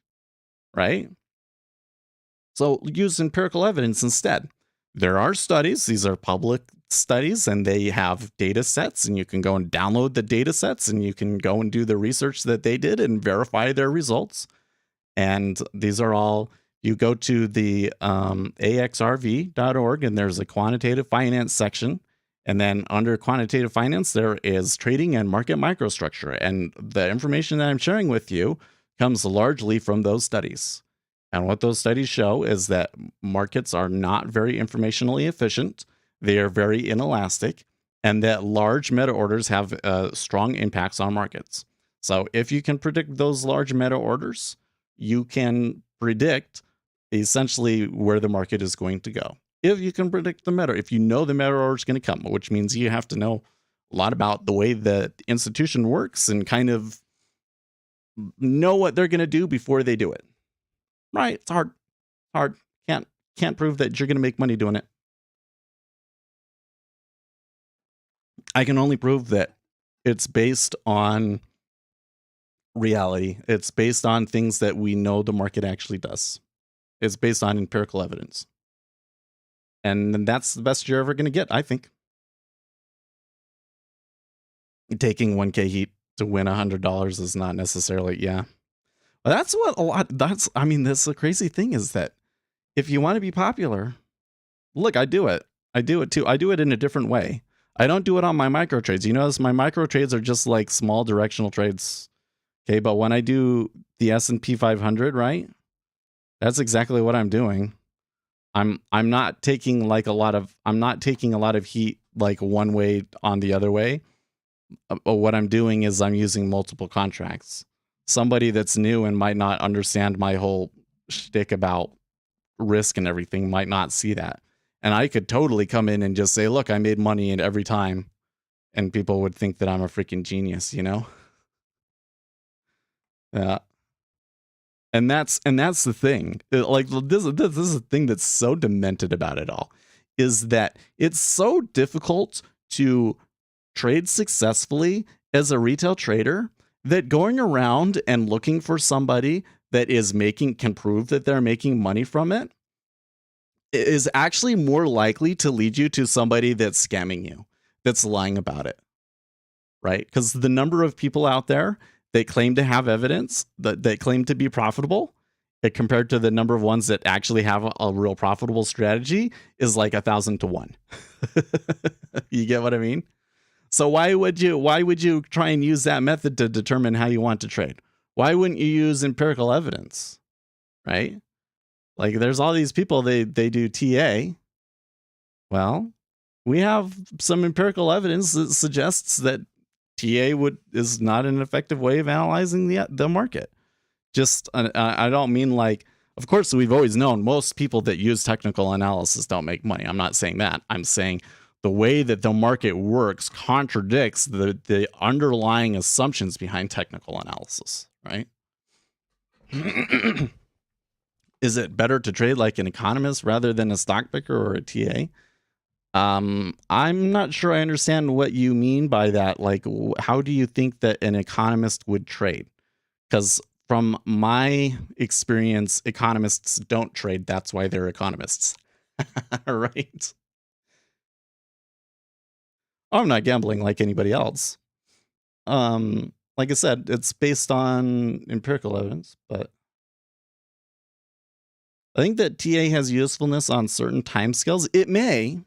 right? So use empirical evidence instead. There are studies. These are public studies, and they have data sets, and you can go and download the data sets, and you can go and do the research that they did and verify their results. And these are all You go to the axrv.org and there's a quantitative finance section. And then under quantitative finance, there is trading and market microstructure. And the information that I'm sharing with you comes largely from those studies. And what those studies show is that markets are not very informationally efficient. They are very inelastic, and that large meta orders have strong impacts on markets. So if you can predict those large meta orders, you can predict essentially where the market is going to go. If you can predict the meta, if you know the meta order is going to come, which means you have to know a lot about the way the institution works and kind of know what they're going to do before they do it. Right? It's hard. Can't prove that you're going to make money doing it. I can only prove that it's based on reality. It's based on things that we know the market actually does. It's based on empirical evidence. And that's the best you're ever going to get, I think. Taking 1K heat to win $100 is not necessarily, yeah. But that's what a lot, that's the crazy thing is that if you want to be popular, look, I do it. I do it too. I do it in a different way. I don't do it on my micro trades. You notice my micro trades are just like small directional trades. Okay, but when I do the S&P 500, right? That's exactly what I'm doing. I'm not taking like a lot of heat like one way on the other way. But what I'm doing is I'm using multiple contracts. Somebody that's new and might not understand my whole shtick about risk and everything might not see that. And I could totally come in and just say, look, I made money in every time. And people would think that I'm a freaking genius, you know? Yeah. And that's the thing. Like this is the thing that's so demented about it all, is that it's so difficult to trade successfully as a retail trader that going around and looking for somebody that can prove that they're making money from it is actually more likely to lead you to somebody that's scamming you, that's lying about it, right? Because the number of people out there that claim to have evidence, that claim to be profitable, compared to the number of ones that actually have a real profitable strategy is like 1,000 to 1. You get what I mean? So why would you try and use that method to determine how you want to trade? Why wouldn't you use empirical evidence, right? Like there's all these people, they do TA. Well, we have some empirical evidence that suggests that TA is not an effective way of analyzing the market. Just I don't mean like, of course we've always known most people that use technical analysis don't make money. I'm not saying that. I'm saying the way that the market works contradicts the underlying assumptions behind technical analysis, right? Is it better to trade like an economist rather than a stock picker or a TA? I'm not sure I understand what you mean by that. Like, how do you think that an economist would trade? Because from my experience, economists don't trade. That's why they're economists. Right? I'm not gambling like anybody else. Like I said, it's based on empirical evidence, but I think that TA has usefulness on certain timescales. It may.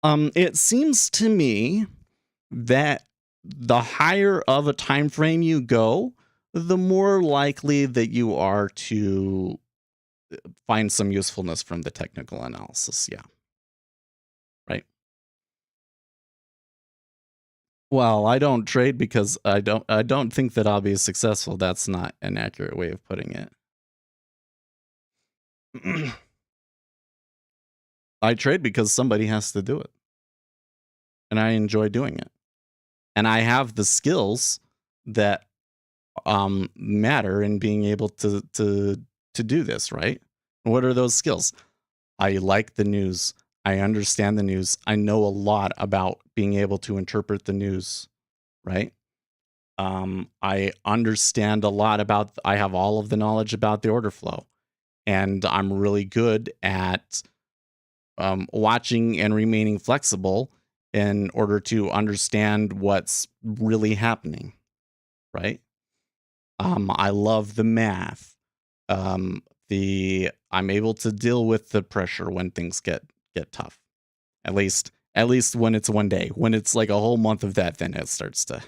It seems to me that the higher of a time frame you go, the more likely that you are to find some usefulness from the technical analysis. Yeah. Right. Well, I don't trade because I don't think that I'll be successful. That's not an accurate way of putting it. I trade because somebody has to do it. And I enjoy doing it. And I have the skills that matter in being able to do this, right? What are those skills? I like the news. I understand the news. I know a lot about being able to interpret the news, right? I understand a lot about, I have all of the knowledge about the order flow, and I'm really good at watching and remaining flexible in order to understand what's really happening, right? I love the math. I'm able to deal with the pressure when things get tough. At least when it's one day. When it's like a whole month of that, then it starts to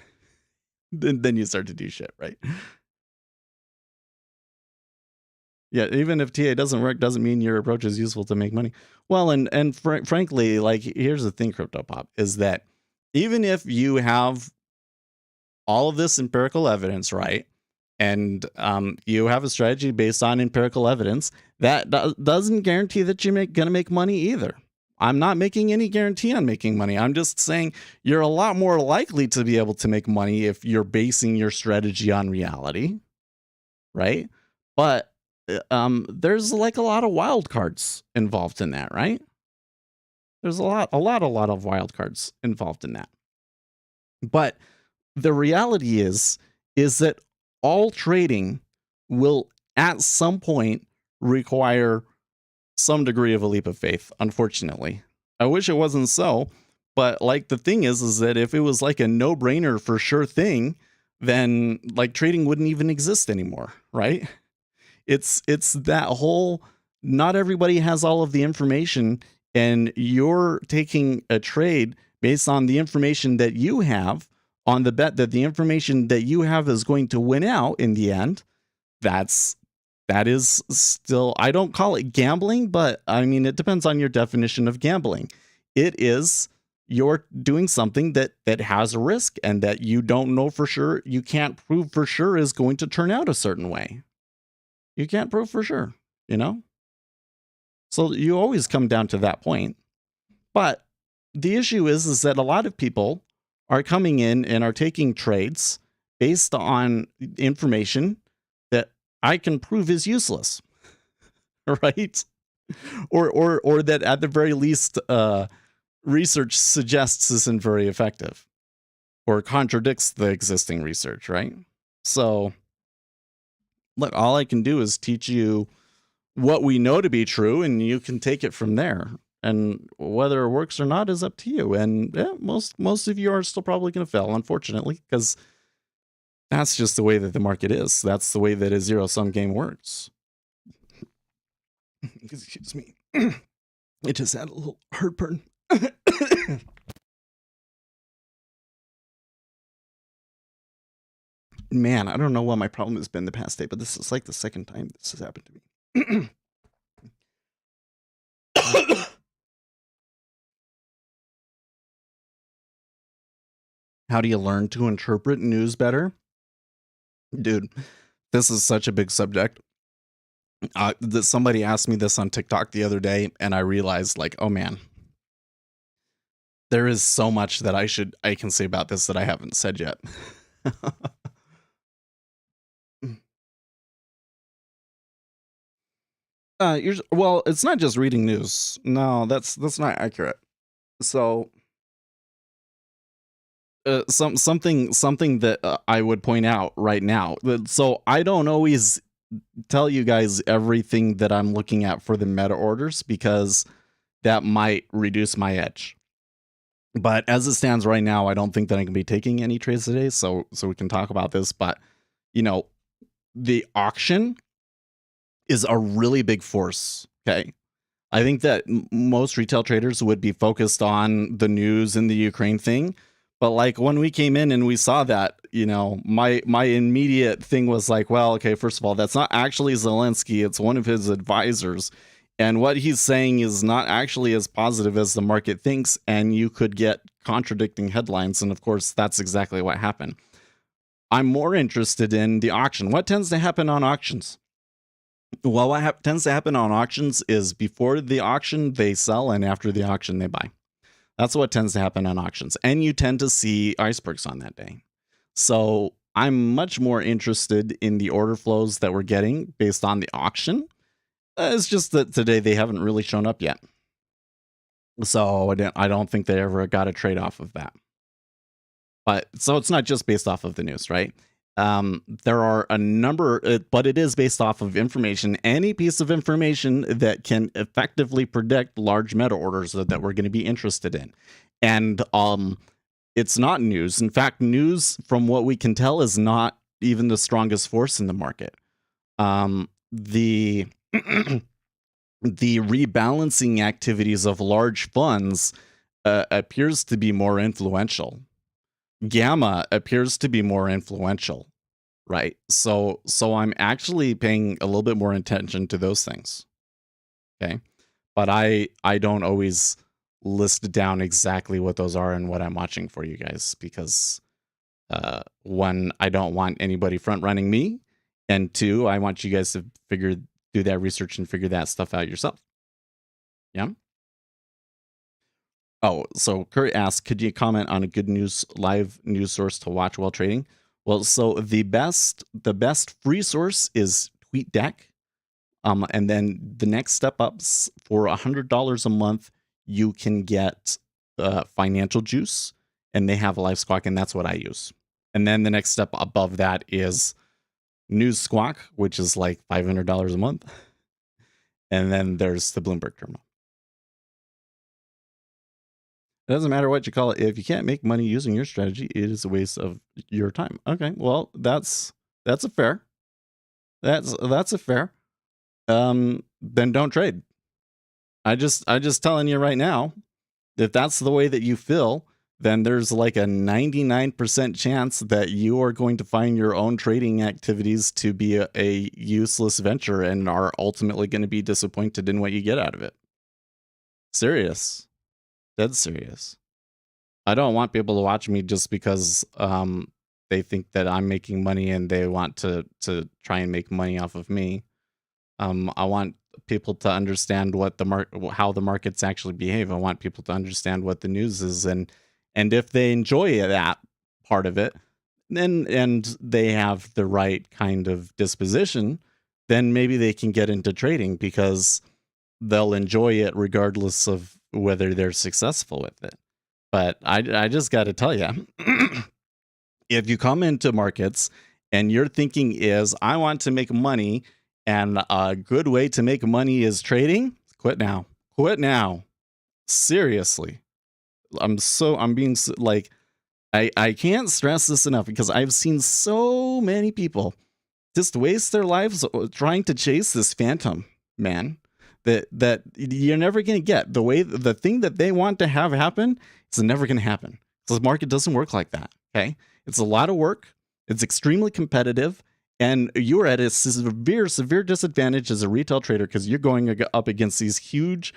then you start to do shit, right? Yeah, even if TA doesn't work, doesn't mean your approach is useful to make money. Well, and frankly, like, here's the thing, CryptoPop, is that even if you have all of this empirical evidence, right, and you have a strategy based on empirical evidence, that doesn't guarantee that you're gonna make money either. I'm not making any guarantee on making money. I'm just saying you're a lot more likely to be able to make money if you're basing your strategy on reality, right? But there's like a lot of wild cards involved in that, right? There's a lot of wild cards involved in that. But the reality is that all trading will at some point require some degree of a leap of faith, unfortunately. I wish it wasn't so, but like the thing is that if it was like a no-brainer for sure thing, then like trading wouldn't even exist anymore, right? It's that whole, not everybody has all of the information, and you're taking a trade based on the information that you have, on the bet that the information that you have is going to win out in the end. That is still, I don't call it gambling, but I mean, it depends on your definition of gambling. It is, you're doing something that has a risk and that you don't know for sure, you can't prove for sure is going to turn out a certain way. You can't prove for sure, you know? So you always come down to that point. But the issue is that a lot of people are coming in and are taking trades based on information that I can prove is useless, right? Or that at the very least, research suggests isn't very effective or contradicts the existing research, right? So look, all I can do is teach you what we know to be true, and you can take it from there. And whether it works or not is up to you. And yeah, most of you are still probably going to fail, unfortunately, because that's just the way that the market is. That's the way that a zero-sum game works. Excuse me. It just had a little heartburn. Man, I don't know what my problem has been the past day, but this is like the second time this has happened to me. How do you learn to interpret news better? Dude, this is such a big subject. Somebody asked me this on TikTok the other day, and I realized, like, oh man, there is so much that I can say about this that I haven't said yet. Well, it's not just reading news. No, that's not accurate. So something that I would point out right now. So I don't always tell you guys everything that I'm looking at for the meta orders, because that might reduce my edge. But as it stands right now, I don't think that I can be taking any trades today. So we can talk about this. But you know, the auction is a really big force. Okay. I think that most retail traders would be focused on the news and the Ukraine thing. But like when we came in and we saw that, you know, my immediate thing was like, well, okay, first of all, that's not actually Zelensky. It's one of his advisors. And what he's saying is not actually as positive as the market thinks. And you could get contradicting headlines. And of course, that's exactly what happened. I'm more interested in the auction. What tends to happen on auctions? Well, what tends to happen on auctions is before the auction, they sell, and after the auction, they buy. That's what tends to happen on auctions. And you tend to see icebergs on that day. So I'm much more interested in the order flows that we're getting based on the auction. It's just that today they haven't really shown up yet. So I don't think they ever got a trade off of that. But so it's not just based off of the news, right? There are a number, but it is based off of information, any piece of information that can effectively predict large meta orders that we're going to be interested in. And it's not news. In fact, news, from what we can tell, is not even the strongest force in the market. The the rebalancing activities of large funds appears to be more influential. Gamma appears to be more influential, right? So I'm actually paying a little bit more attention to those things. Okay. But I don't always list down exactly what those are and what I'm watching for you guys, because one, I don't want anybody front running me, and two, I want you guys to do that research and figure that stuff out yourself. Yeah. Oh, so Kurt asked, could you comment on a good live news source to watch while trading? Well, so the best free source is TweetDeck. And then the next step ups for $100 a month, you can get Financial Juice, and they have Live Squawk, and that's what I use. And then the next step above that is News Squawk, which is like $500 a month. And then there's the Bloomberg terminal. It doesn't matter what you call it. If you can't make money using your strategy, it is a waste of your time. Okay, well, that's a fair. That's a fair. Then don't trade. I just telling you right now, if that's the way that you feel, then there's like a 99% chance that you are going to find your own trading activities to be a useless venture and are ultimately going to be disappointed in what you get out of it. Serious. Dead serious. I don't want people to watch me just because they think that I'm making money and they want to try and make money off of me. I want people to understand what how the markets actually behave. I want people to understand what the news is, and if they enjoy that part of it, then and they have the right kind of disposition, then maybe they can get into trading because they'll enjoy it regardless of whether they're successful with it. But I just got to tell you, if you come into markets and your thinking is, I want to make money, and a good way to make money is trading, quit now. Quit now. Seriously. I'm being like, I can't stress this enough, because I've seen so many people just waste their lives trying to chase this phantom, man, that you're never going to get. The thing that they want to have happen, it's never going to happen. So the market doesn't work like that. Okay. It's a lot of work. It's extremely competitive. And you're at a severe disadvantage as a retail trader, because you're going up against these huge,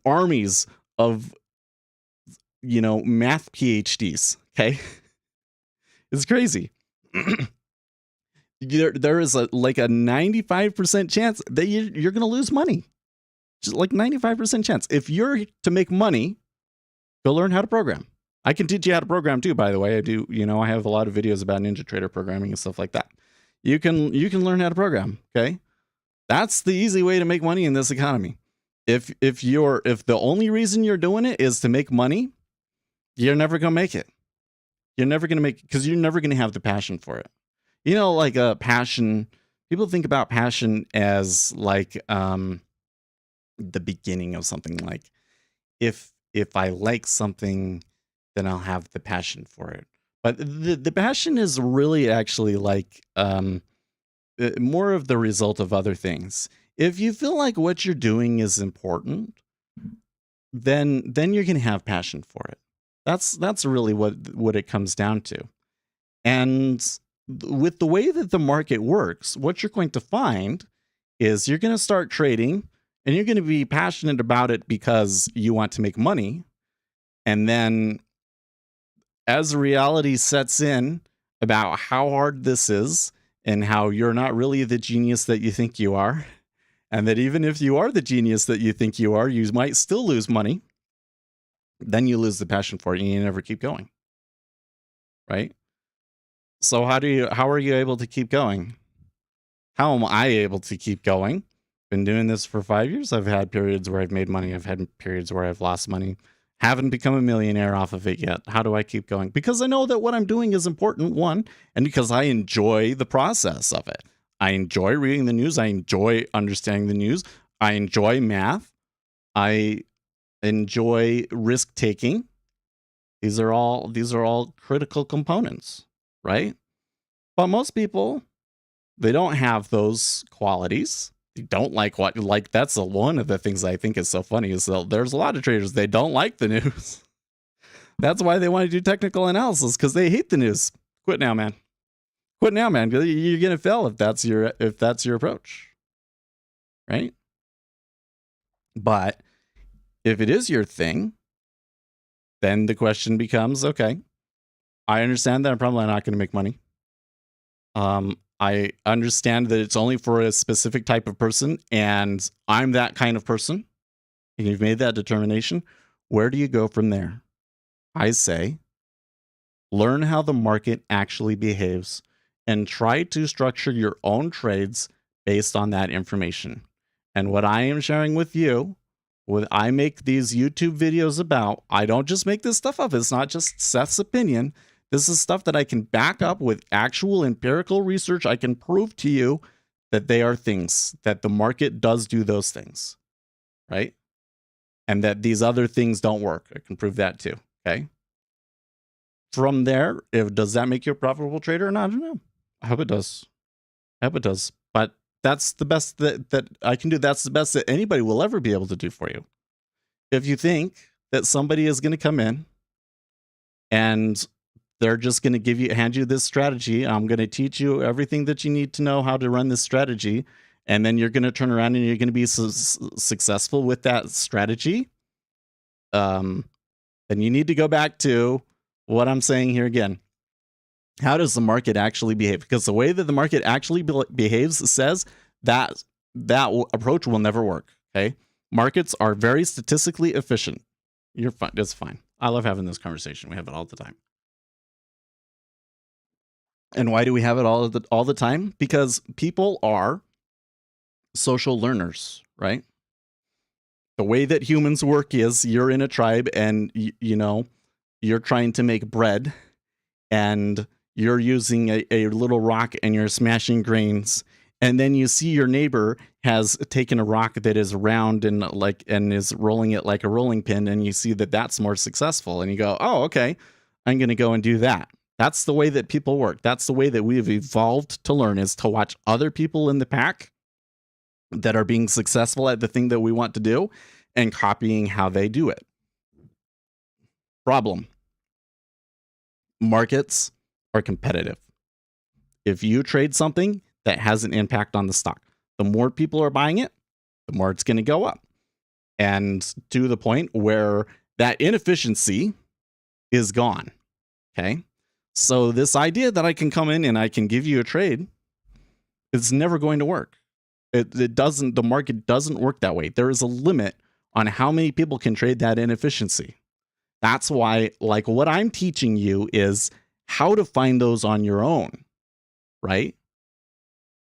armies of, math PhDs. Okay. It's crazy. There is like a 95% chance that you're going to lose money. Just like 95% chance. If you're to make money, go learn how to program. I can teach you how to program too, by the way. I do, I have a lot of videos about NinjaTrader programming and stuff like that. You can learn how to program, okay? That's the easy way to make money in this economy. If the only reason you're doing it is to make money, you're never going to make it. You're never going to make it, because you're never going to have the passion for it. Like a passion, people think about passion as like the beginning of something. Like if I like something, then I'll have the passion for it. But the passion is really actually like more of the result of other things. If you feel like what you're doing is important, then you're going to have passion for it. That's really what it comes down to. And with the way that the market works, what you're going to find is you're going to start trading, and you're going to be passionate about it because you want to make money. And then as reality sets in about how hard this is, and how you're not really the genius that you think you are, and that even if you are the genius that you think you are, you might still lose money, then you lose the passion for it and you never keep going. Right? So how are you able to keep going? How am I able to keep going? Been doing this for 5 years. I've had periods where I've made money. I've had periods where I've lost money. Haven't become a millionaire off of it yet. How do I keep going? Because I know that what I'm doing is important, one, and because I enjoy the process of it. I enjoy reading the news. I enjoy understanding the news. I enjoy math. I enjoy risk taking. These are all critical components, right? But most people They don't have those qualities. They don't like that's one of the things I think is so funny is that there's a lot of traders, they don't like the news. That's why they want to do technical analysis, because they hate the news. Quit now, man. Quit now, man. You're gonna fail if that's your approach, right? But if it is your thing, then the question becomes, okay, I understand that I'm probably not going to make money. I understand that it's only for a specific type of person, and I'm that kind of person. And you've made that determination. Where do you go from there? I say, learn how the market actually behaves and try to structure your own trades based on that information. And what I am sharing with you, what I make these YouTube videos about, I don't just make this stuff up. It's not just Seth's opinion. This is stuff that I can back up with actual empirical research. I can prove to you that they are things, that the market does do those things, right? And that these other things don't work. I can prove that too, okay? From there, does that make you a profitable trader or not? I don't know. I hope it does. I hope it does. But that's the best that I can do. That's the best that anybody will ever be able to do for you. If you think that somebody is going to come in and they're just going to hand you this strategy, I'm going to teach you everything that you need to know how to run this strategy, and then you're going to turn around and you're going to be successful with that strategy, then you need to go back to what I'm saying here again. How does the market actually behave? Because the way that the market actually behaves says that approach will never work. Okay, markets are very statistically efficient. You're fine. That's fine. I love having this conversation. We have it all the time. And why do we have it all the time? Because people are social learners, right? The way that humans work is you're in a tribe and you're trying to make bread, and you're using a little rock and you're smashing grains, and then you see your neighbor has taken a rock that is round and is rolling it like a rolling pin, and you see that that's more successful, and you go, oh, okay, I'm going to go and do that. That's the way that people work. That's the way that we've evolved to learn, is to watch other people in the pack that are being successful at the thing that we want to do and copying how they do it. Problem. Markets are competitive. If you trade something that has an impact on the stock, the more people are buying it, the more it's going to go up. And to the point where that inefficiency is gone. Okay. So this idea that I can come in and I can give you a trade, it's never going to work. It doesn't, the market doesn't work that way. There is a limit on how many people can trade that inefficiency. That's why, what I'm teaching you is how to find those on your own, right?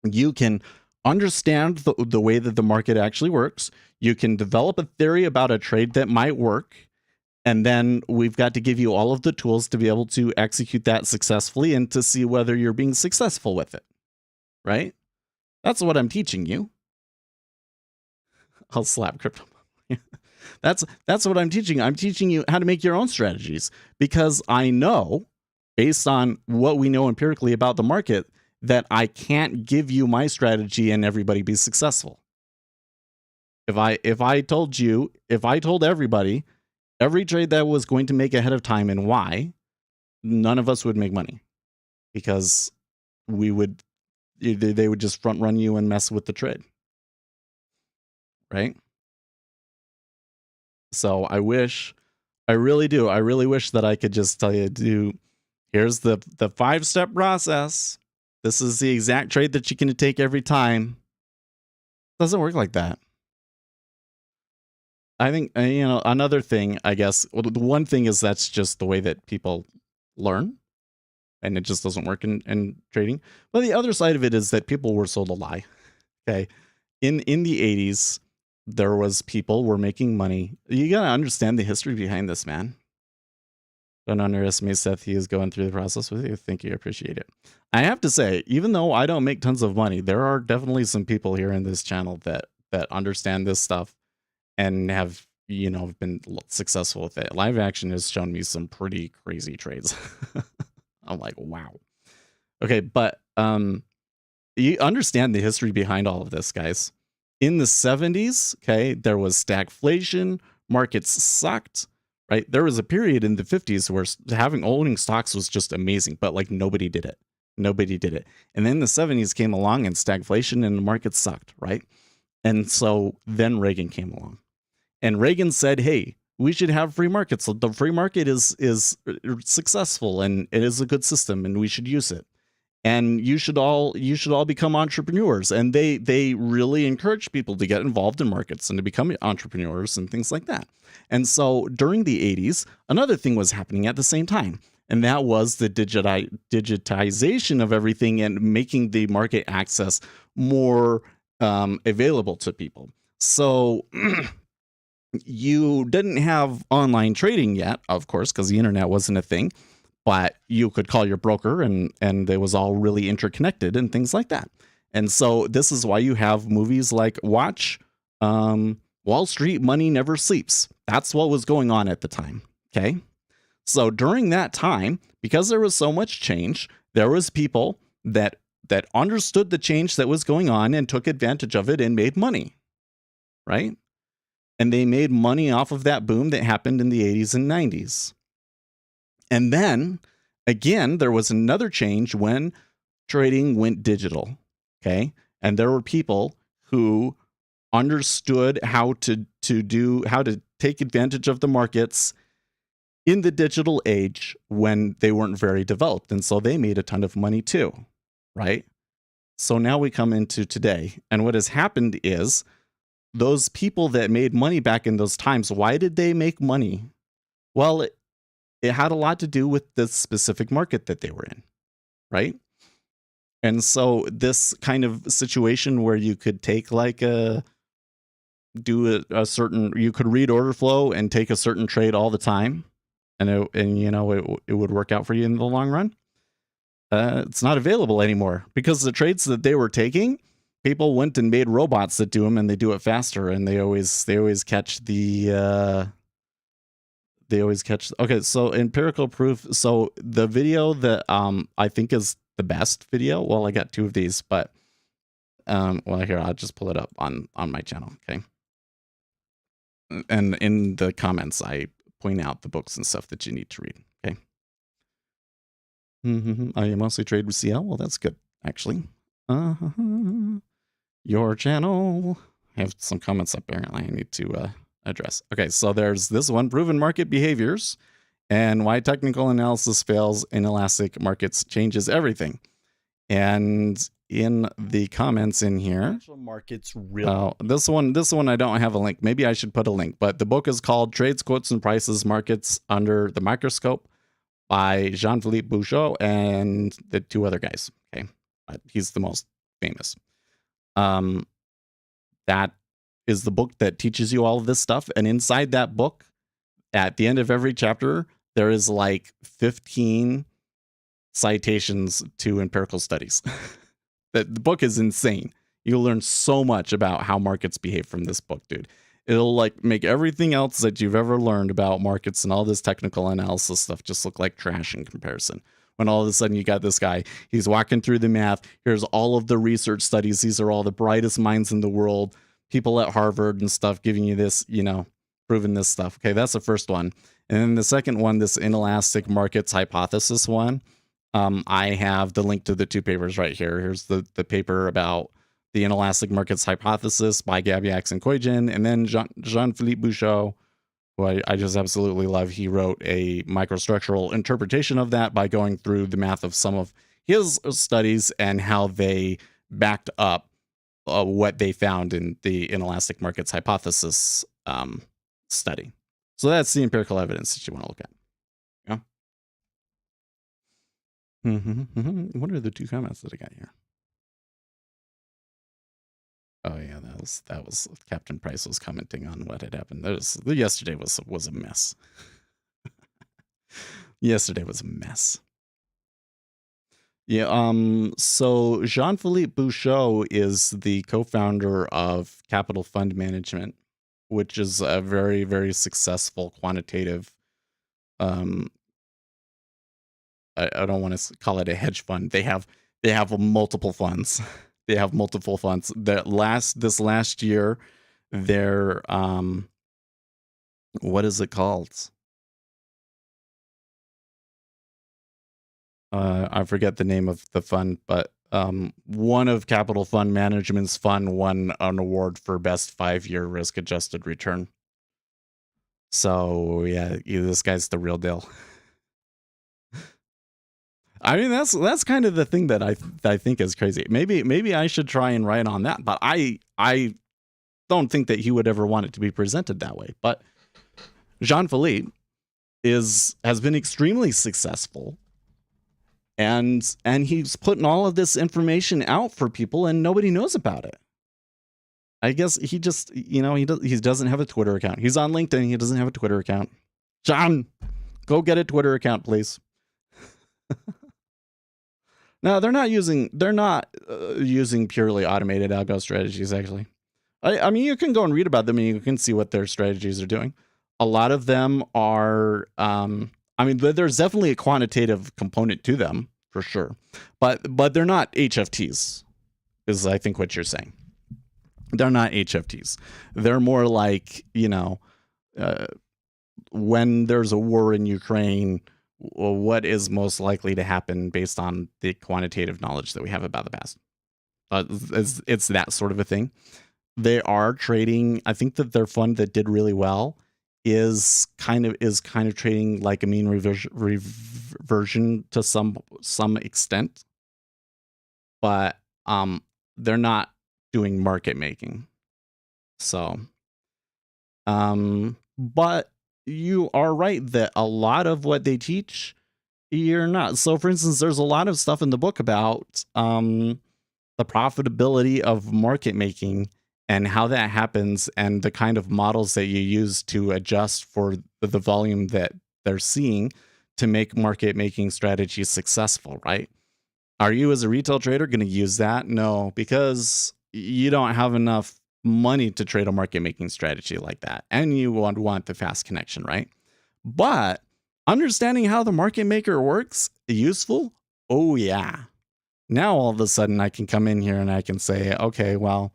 You can understand the way that the market actually works. You can develop a theory about a trade that might work. And then we've got to give you all of the tools to be able to execute that successfully and to see whether you're being successful with it, right? That's what I'm teaching you. I'll slap crypto. That's what I'm teaching. I'm teaching you how to make your own strategies, because I know, based on what we know empirically about the market, that I can't give you my strategy and everybody be successful. If I told everybody every trade that was going to make ahead of time and why, none of us would make money, because they would just front run you and mess with the trade, right? So I really do. I really wish that I could just tell you, here's the 5-step process. This is the exact trade that you can take every time. It doesn't work like that. I think, another thing, I guess, the one thing is that's just the way that people learn, and it just doesn't work in trading. But the other side of it is that people were sold a lie. Okay. In the 80s, there was people were making money. You got to understand the history behind this, man. Don't underestimate Seth. He is going through the process with you. Thank you. I appreciate it. I have to say, even though I don't make tons of money, there are definitely some people here in this channel that understand this stuff and have, been successful with it. Live action has shown me some pretty crazy trades. I'm like, wow. Okay. But, you understand the history behind all of this, guys. In the 70s, okay, there was stagflation, markets sucked, right? There was a period in the 50s where owning stocks was just amazing, but like nobody did it. Nobody did it. And then the 70s came along and stagflation and the market sucked, right? And so then Reagan came along. And Reagan said, "Hey, we should have free markets. The free market is successful and it is a good system and we should use it. And you should all become entrepreneurs." And they really encourage people to get involved in markets and to become entrepreneurs and things like that. And so during the 80s, another thing was happening at the same time, and that was the digitization of everything and making the market access more available to people. So you didn't have online trading yet, of course, because the internet wasn't a thing, but you could call your broker and it was all really interconnected and things like that. And so this is why you have movies like Wall Street Money Never Sleeps. That's what was going on at the time. Okay. So during that time, because there was so much change, there was people that understood the change that was going on and took advantage of it and made money. Right. And they made money off of that boom that happened in the 80s and 90s. And then, again, there was another change when trading went digital, okay? And there were people who understood how to take advantage of the markets in the digital age when they weren't very developed. And so they made a ton of money too, right? So now we come into today. And what has happened is those people that made money back in those times, why did they make money? Well, it had a lot to do with the specific market that they were in, right? And so this kind of situation where you could take you could read order flow and take a certain trade all the time, and it would work out for you in the long run. It's not available anymore because the trades that they were taking, people went and made robots that do them, and they do it faster, and they always catch the. Okay, so empirical proof. So the video that I think is the best video. Well, I got two of these, but here I'll just pull it up on my channel. Okay, and in the comments I point out the books and stuff that you need to read. Okay. I mostly trade with CL. Well, that's good actually. Your channel. I have some comments apparently I need to address. Okay, so there's this one, proven market behaviors and why technical analysis fails in elastic markets changes everything. And in the comments in here, markets really. this one I don't have a link. Maybe I should put a link, but the book is called Trades, Quotes, and Prices: Markets Under the Microscope by Jean-Philippe Bouchot and the two other guys. Okay, he's the most famous. That is the book that teaches you all of this stuff. And inside that book, at the end of every chapter, there is like 15 citations to empirical studies. The book is insane. You'll learn so much about how markets behave from this book, dude. It'll like make everything else that you've ever learned about markets and all this technical analysis stuff just look like trash in comparison. When all of a sudden you got this guy, he's walking through the math. Here's all of the research studies. These are all the brightest minds in the world. People at Harvard and stuff giving you this, proving this stuff. Okay, that's the first one. And then the second one, this inelastic markets hypothesis one, I have the link to the two papers right here. Here's the paper about the inelastic markets hypothesis by Gabiax and Koijin. And then Jean-Philippe Bouchot, who I just absolutely love. He wrote a microstructural interpretation of that by going through the math of some of his studies and how they backed up what they found in the inelastic markets hypothesis study. So that's the empirical evidence that you want to look at. Yeah. What are the two comments that I got here? Oh yeah, that was Captain Price was commenting on what had happened. Yesterday was a mess. Yesterday was a mess. Yeah, so Jean-Philippe Bouchot is the co-founder of Capital Fund Management, which is a very, very successful quantitative, I don't want to call it a hedge fund. They have They have multiple funds. They have multiple funds. This last year, their what is it called? I forget the name of the fund, but one of Capital Fund Management's fund won an award for best 5-year risk-adjusted return. So yeah, this guy's the real deal. I mean, that's kind of the thing that I think is crazy. Maybe I should try and write on that, but I don't think that he would ever want it to be presented that way. But Jean-Philippe has been extremely successful, and he's putting all of this information out for people, and nobody knows about it. I guess he just, he doesn't have a Twitter account. He's on LinkedIn. He doesn't have a Twitter account. John, go get a Twitter account, please. No, they're not using purely automated algo strategies, actually. I mean, you can go and read about them and you can see what their strategies are doing. A lot of them are, I mean, there's definitely a quantitative component to them, for sure. But they're not HFTs, is I think what you're saying. They're not HFTs. They're more like, when there's a war in Ukraine, what is most likely to happen based on the quantitative knowledge that we have about the past. It's that sort of a thing. They are trading. I think that their fund that did really well is kind of trading like a mean reversion to some extent, but they're not doing market making. So, but you are right that a lot of what they teach, you're not. So, for instance, there's a lot of stuff in the book about the profitability of market making and how that happens and the kind of models that you use to adjust for the volume that they're seeing to make market making strategies successful, right? Are you as a retail trader going to use that? No, because you don't have enough money to trade a market making strategy like that. And you want the fast connection, right? But understanding how the market maker works, useful? Oh yeah. Now all of a sudden I can come in here and I can say, okay, well,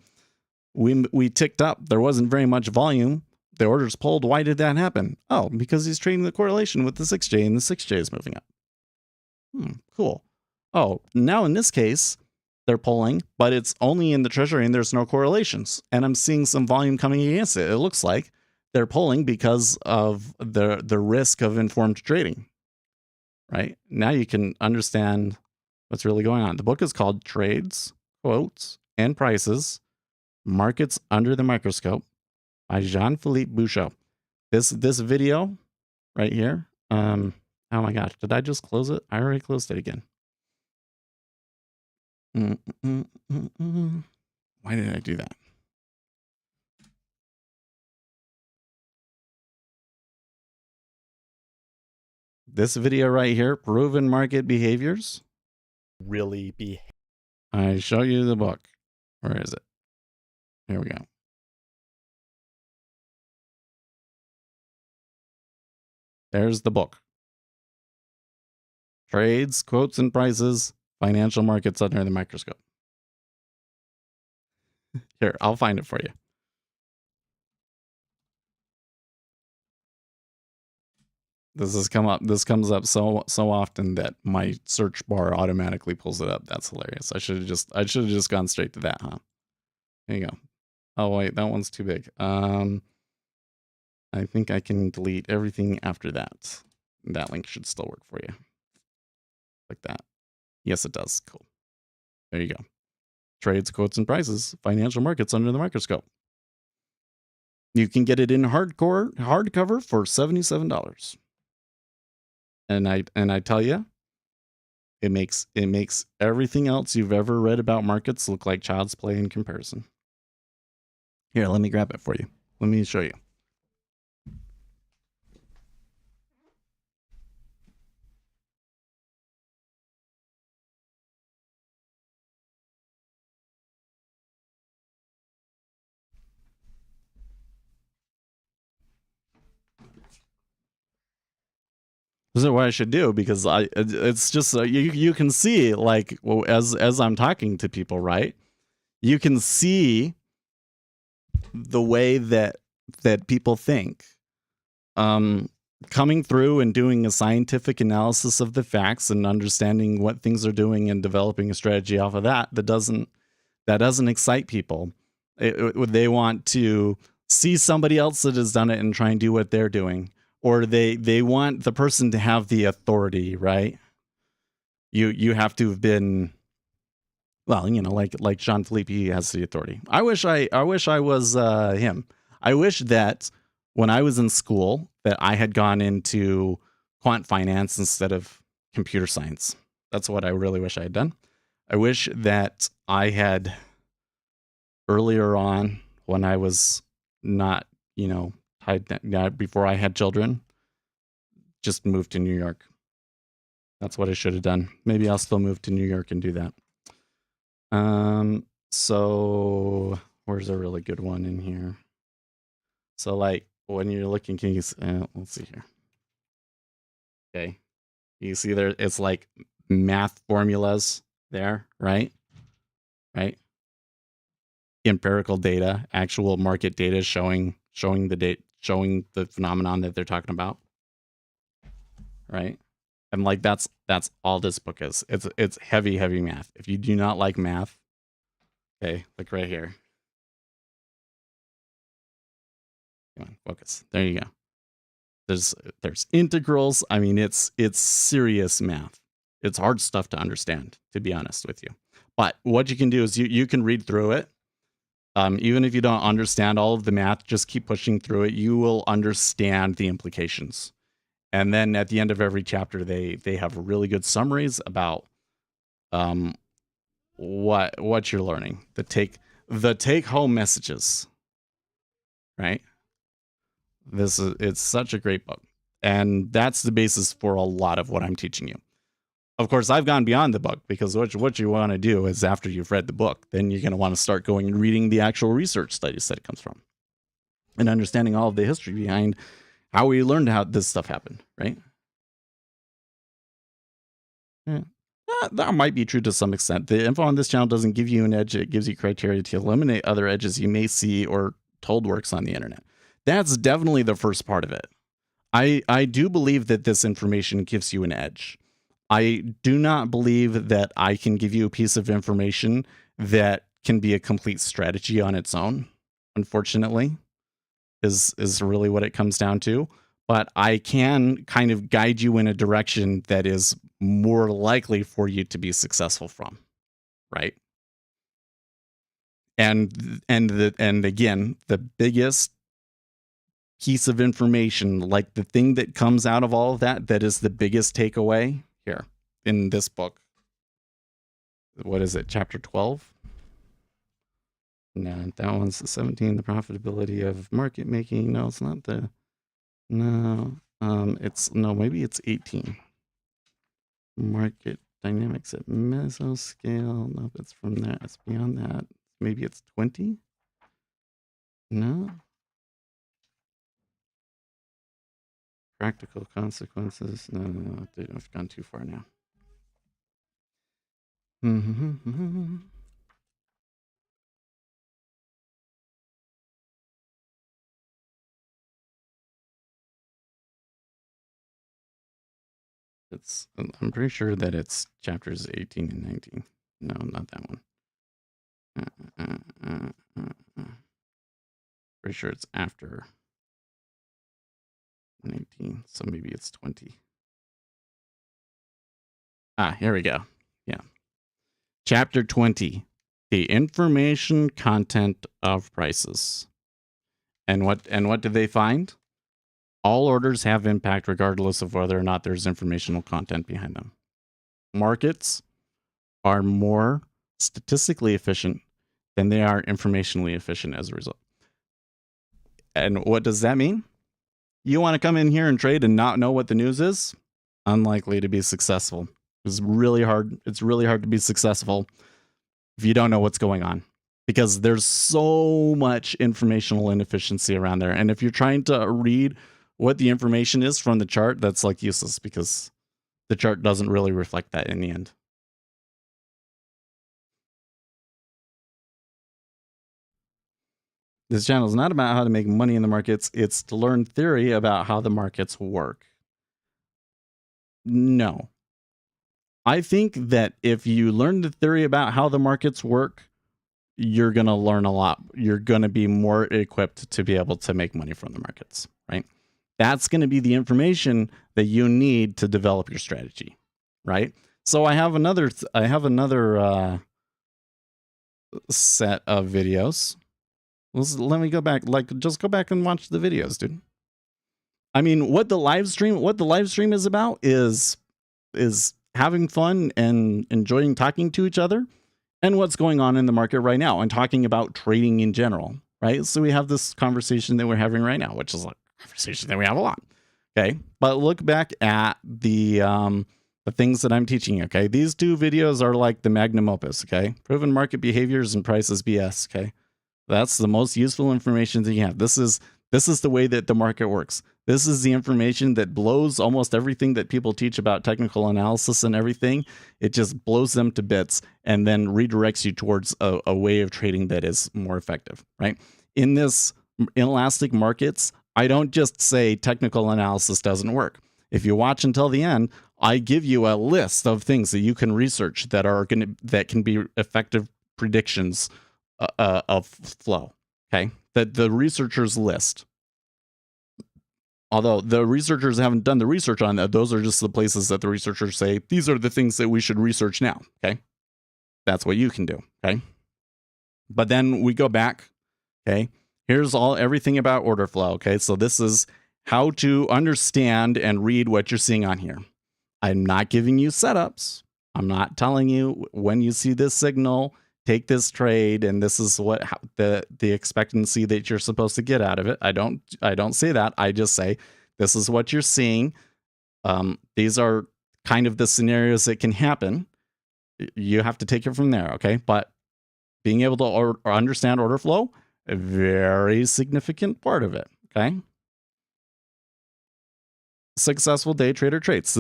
we ticked up. There wasn't very much volume. The orders pulled. Why did that happen? Oh, because he's trading the correlation with the 6J and the 6J is moving up. Cool. Oh, now in this case, they're pulling, but it's only in the treasury and there's no correlations. And I'm seeing some volume coming against it. It looks like they're pulling because of the risk of informed trading, right? Now you can understand what's really going on. The book is called Trades, Quotes, and Prices, Markets Under the Microscope by Jean-Philippe Bouchot. This video right here, oh my gosh, did I just close it? I already closed it again. Why did I do that? This video right here, Proven Market Behaviors. Really be. I show you the book. Where is it? Here we go. There's the book. Trades, Quotes, and Prices, Financial Markets Under the Microscope. Here, I'll find it for you. This comes up so often that my search bar automatically pulls it up. That's hilarious. I should have just gone straight to that, huh? There you go. Oh wait, that one's too big. I think I can delete everything after that. That link should still work for you. Like that. Yes, it does. Cool. There you go. Trades, Quotes, and Prices, Financial Markets Under the Microscope. You can get it in hardcover for $77. And I tell you, it makes everything else you've ever read about markets look like child's play in comparison. Here, let me grab it for you. Let me show you. This is what I should do, because it's just you can see, like, well, as I'm talking to people, right? You can see the way that people think. Coming through and doing a scientific analysis of the facts and understanding what things are doing and developing a strategy off of that doesn't excite people. They want to see somebody else that has done it and try and do what they're doing, or they want the person to have the authority, right? You have to have been, well, like Jean-Philippe, he has the authority. I wish I was him. I wish that when I was in school that I had gone into quant finance instead of computer science. That's what I really wish I had done. I wish that I had earlier on, when I was not, tied before I had children, just moved to New York. That's what I should have done. Maybe I'll still move to New York and do that. So where's a really good one in here? So, like, when you're looking, can you, let's see here. Okay. You see there, it's like math formulas there, right? Right. Empirical data, actual market data showing the phenomenon that they're talking about. Right. And like, that's all this book is. It's heavy math. If you do not like math, okay, look right here. Come on, focus. There you go. There's integrals. I mean, it's serious math. It's hard stuff to understand, to be honest with you. But what you can do is you can read through it. Even if you don't understand all of the math, just keep pushing through it. You will understand the implications. And then at the end of every chapter, they have really good summaries about what you're learning. The take home messages. Right? It's such a great book. And that's the basis for a lot of what I'm teaching you. Of course, I've gone beyond the book, because what you want to do is, after you've read the book, then you're going to want to start going and reading the actual research studies that it comes from, and understanding all of the history behind how we learned how this stuff happened, right? Yeah. That might be true to some extent. The info on this channel doesn't give you an edge. It gives you criteria to eliminate other edges you may see or told works on the internet. That's definitely the first part of it. I do believe that this information gives you an edge. I do not believe that I can give you a piece of information that can be a complete strategy on its own, unfortunately, is really what it comes down to. But I can kind of guide you in a direction that is more likely for you to be successful from, right? And again, the biggest piece of information, like the thing that comes out of all of that is the biggest takeaway here in this book. What is it? Chapter 12? No, that one's 17, the profitability of market making. No, it's not the, no, maybe it's 18. Market dynamics at mesoscale. No, it's from there. It's beyond that. Maybe it's 20. No. Practical consequences. No, I've gone too far now. I'm pretty sure that it's chapters 18 and 19. No, not that one. Pretty sure it's after 19, so maybe it's 20. Here we go. Yeah. Chapter 20, the information content of prices. And what did they find? All orders have impact regardless of whether or not there's informational content behind them. Markets are more statistically efficient than they are informationally efficient as a result. And what does that mean? You want to come in here and trade and not know what the news is? Unlikely to be successful. It's really hard. It's really hard to be successful if you don't know what's going on, because there's so much informational inefficiency around there. And if you're trying to read what the information is from the chart, that's like useless because the chart doesn't really reflect that in the end. This channel is not about how to make money in the markets. It's to learn theory about how the markets work. No. I think that if you learn the theory about how the markets work, you're going to learn a lot. You're going to be more equipped to be able to make money from the markets, right? That's going to be the information that you need to develop your strategy, right? So I have another set of videos. Let me go back. Just go back and watch the videos, dude. I mean, what the live stream is about is having fun and enjoying talking to each other and what's going on in the market right now and talking about trading in general, right? So we have this conversation that we're having right now, which is a conversation that we have a lot. Okay. But look back at the things that I'm teaching. Okay. These two videos are like the magnum opus. Okay. Proven market behaviors and prices BS. Okay. That's the most useful information that you have. This is the way that the market works. This is the information that blows almost everything that people teach about technical analysis and everything. It just blows them to bits and then redirects you towards a way of trading that is more effective, right? In this inelastic markets, I don't just say technical analysis doesn't work. If you watch until the end, I give you a list of things that you can research that can be effective predictions of flow. Okay, that the researchers list. Although the researchers haven't done the research on that, those are just the places that the researchers say, these are the things that we should research now. Okay. That's what you can do. Okay. But then we go back. Okay. Here's everything about order flow. Okay. So this is how to understand and read what you're seeing on here. I'm not giving you setups. I'm not telling you when you see this signal, take this trade, and this is what the expectancy that you're supposed to get out of it. I don't say that. I just say this is what you're seeing. These are kind of the scenarios that can happen. You have to take it from there, okay? But being able to understand order flow, a very significant part of it, okay? Successful day trader traits.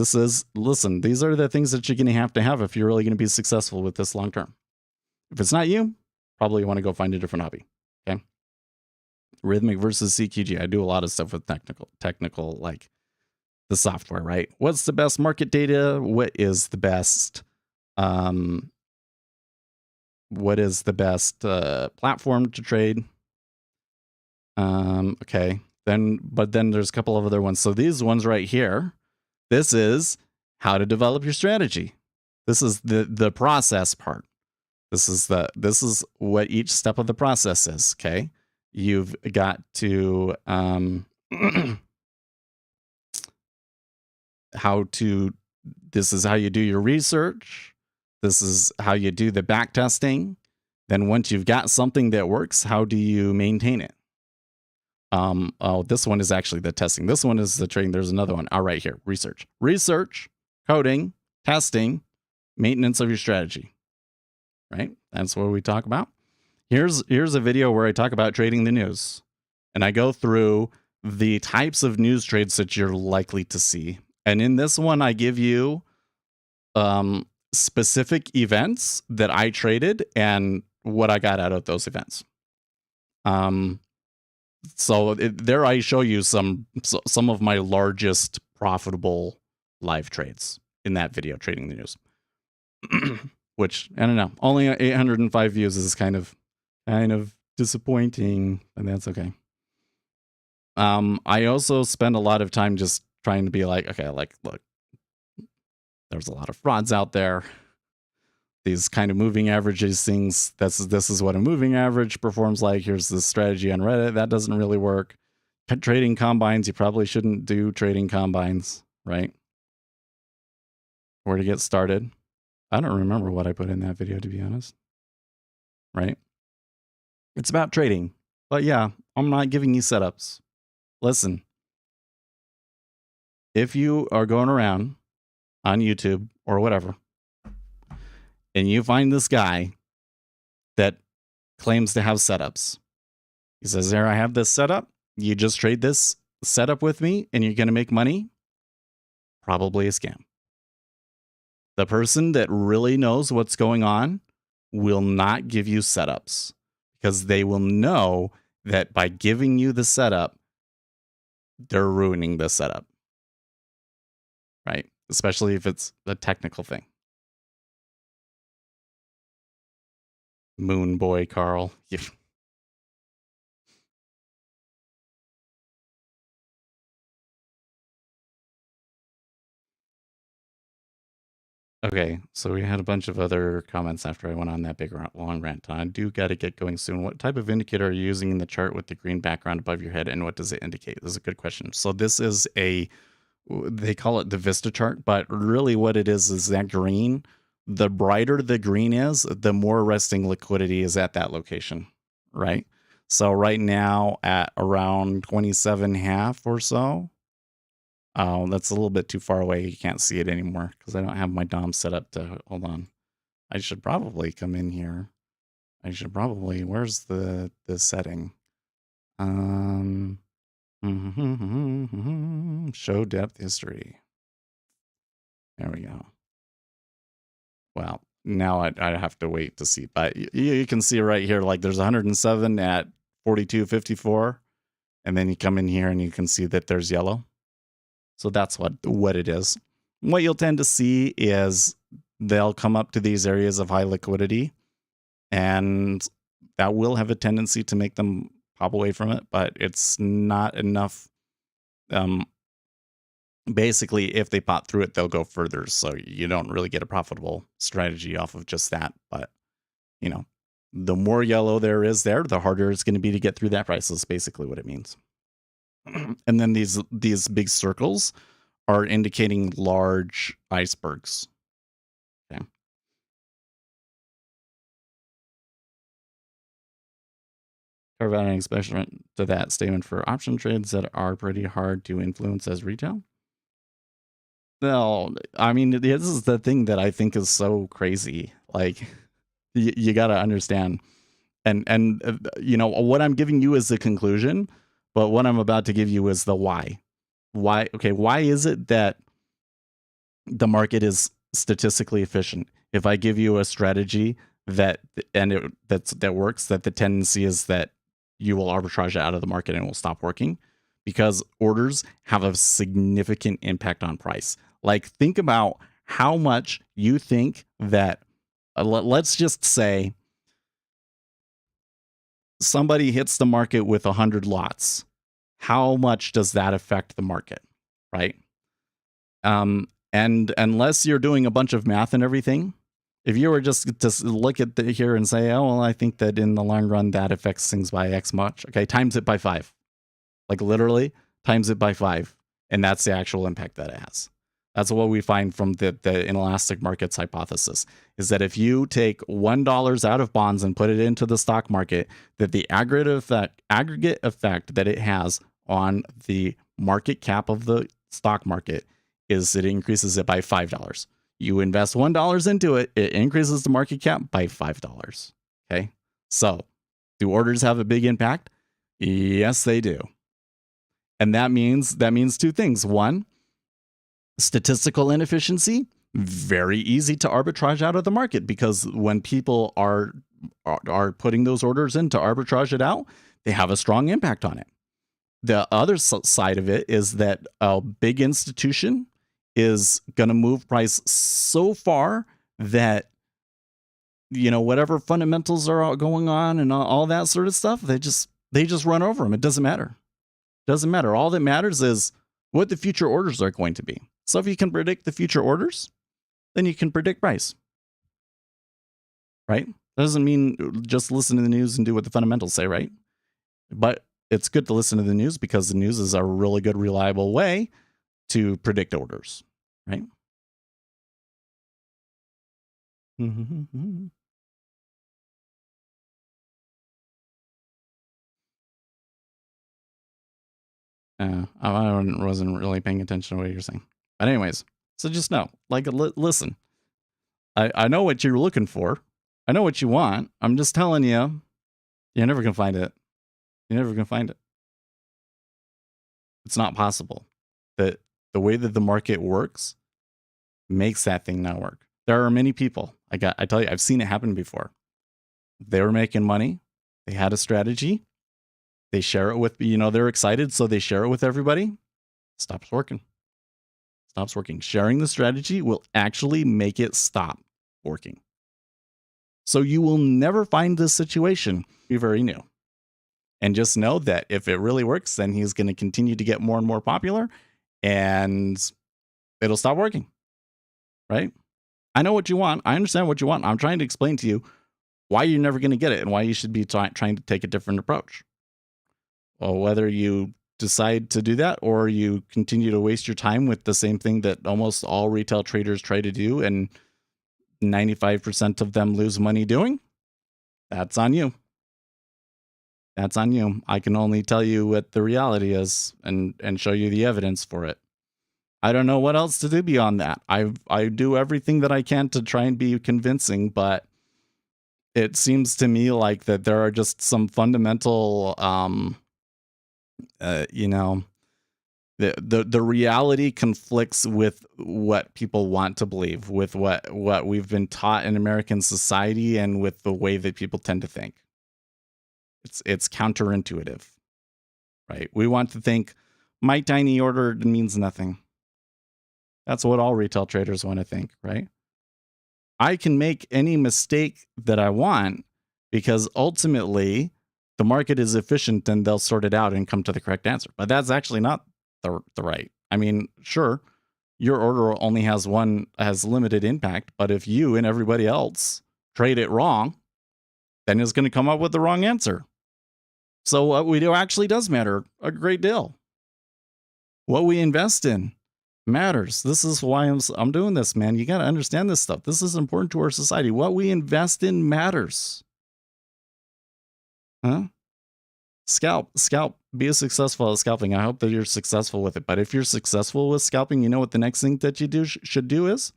Listen, these are the things that you're going to have if you're really going to be successful with this long term. If it's not you, probably you want to go find a different hobby. Okay. Rhythmic versus CQG. I do a lot of stuff with technical, like the software, right? What's the best market data? What is the best platform to trade? Okay. But then there's a couple of other ones. So these ones right here, this is how to develop your strategy. This is the process part. This is what each step of the process is. Okay. You've got to, this is how you do your research. This is how you do the back testing. Then once you've got something that works, how do you maintain it? This one is actually the testing. This one is the trading. There's another one. All right, here. Research, coding, testing, maintenance of your strategy. Right? That's what we talk about. Here's a video where I talk about trading the news. And I go through the types of news trades that you're likely to see. And in this one, I give you specific events that I traded and what I got out of those events. So there I show you some of my largest profitable live trades in that video, trading the news. Which, I don't know, only 805 views is kind of disappointing, and that's okay. I also spend a lot of time just trying to be like, okay, like, look, there's a lot of frauds out there. These kind of moving averages things, this is what a moving average performs like. Here's the strategy on Reddit. That doesn't really work. Trading combines, you probably shouldn't do trading combines, right? Where to get started. I don't remember what I put in that video, to be honest. Right? It's about trading. But yeah, I'm not giving you setups. Listen, if you are going around on YouTube or whatever, and you find this guy that claims to have setups, he says, here, I have this setup. You just trade this set up with me and you're going to make money, probably a scam. The person that really knows what's going on will not give you setups because they will know that by giving you the setup, they're ruining the setup. Right? Especially if it's a technical thing. Moon boy, Carl. Okay, so we had a bunch of other comments after I went on that big long rant. I do got to get going soon. What type of indicator are you using in the chart with the green background above your head, and what does it indicate? This is a good question. So this is they call it the Vista chart, but really what it is that green. The brighter the green is, the more resting liquidity is at that location, right? So right now at around 27.5 or so. Oh, that's a little bit too far away. You can't see it anymore because I don't have my DOM set up to, hold on. I should probably come in here. Where's the setting? Show depth history. There we go. Well, now I have to wait to see, but you can see right here, like there's 107 at 42.54, and then you come in here and you can see that there's yellow. So that's what it is. What you'll tend to see is they'll come up to these areas of high liquidity, and that will have a tendency to make them pop away from it, but it's not enough. Basically, if they pop through it, they'll go further. So you don't really get a profitable strategy off of just that. But, the more yellow there is there, the harder it's going to be to get through that price is basically what it means. And then these big circles are indicating large icebergs. Okay. Carve out an exception to that statement for option trades that are pretty hard to influence as retail. No, I mean, this is the thing that I think is so crazy. Like, you got to understand. And what I'm giving you is the conclusion, but what I'm about to give you is the why. Why is it that the market is statistically efficient? If I give you a strategy that works, that the tendency is that you will arbitrage it out of the market and it will stop working, because orders have a significant impact on price. Like, think about how much you think that, let's just say somebody hits the market with 100 lots. How much does that affect the market, right? And unless you're doing a bunch of math and everything, if you were just to look at here and say, oh, well, I think that in the long run that affects things by X much. Okay, times it by 5. Like, literally times it by 5. And that's the actual impact that it has. That's what we find from the inelastic markets hypothesis, is that if you take $1 out of bonds and put it into the stock market, that the aggregate effect that it has on the market cap of the stock market is it increases it by $5. You invest $1 into it, it increases the market cap by $5. Okay, so do orders have a big impact? Yes, they do. And that means two things. One, statistical inefficiency, very easy to arbitrage out of the market, because when people are putting those orders in to arbitrage it out, they have a strong impact on it. The other side of it is that a big institution is going to move price so far that, whatever fundamentals are going on and all that sort of stuff, they just run over them. It doesn't matter. All that matters is what the future orders are going to be. So if you can predict the future orders, then you can predict price. Right? That doesn't mean just listen to the news and do what the fundamentals say, right? But it's good to listen to the news, because the news is a really good, reliable way to predict orders, right? I wasn't really paying attention to what you're saying. But anyways, so just know, like, listen, I know what you're looking for. I know what you want. I'm just telling you, you're never going to find it. You're never going to find it. It's not possible. The way that the market works makes that thing not work. There are many people. I tell you, I've seen it happen before. They were making money. They had a strategy. They share it with, they're excited, so they share it with everybody. Stops working. Stops working. Sharing the strategy will actually make it stop working. So you will never find this situation be very new. And just know that if it really works, then he's going to continue to get more and more popular and it'll stop working. Right? I know what you want. I understand what you want. I'm trying to explain to you why you're never going to get it and why you should be trying to take a different approach. Well, whether you decide to do that or you continue to waste your time with the same thing that almost all retail traders try to do and 95% of them lose money doing, that's on you. That's on you. I can only tell you what the reality is and show you the evidence for it. I don't know what else to do beyond that. I do everything that I can to try and be convincing, but it seems to me like that there are just some fundamental, the reality conflicts with what people want to believe, with what we've been taught in American society and with the way that people tend to think. It's counterintuitive, right? We want to think my tiny order means nothing. That's what all retail traders want to think, right? I can make any mistake that I want because ultimately the market is efficient and they'll sort it out and come to the correct answer. But that's actually not the right. I mean, sure, your order only has limited impact, but if you and everybody else trade it wrong, then it's going to come up with the wrong answer. So what we do actually does matter a great deal. What we invest in matters. This is why I'm doing this, man. You got to understand this stuff. This is important to our society. What we invest in matters. Huh? Scalp. Be as successful at scalping. I hope that you're successful with it. But if you're successful with scalping, you know what the next thing that you should do is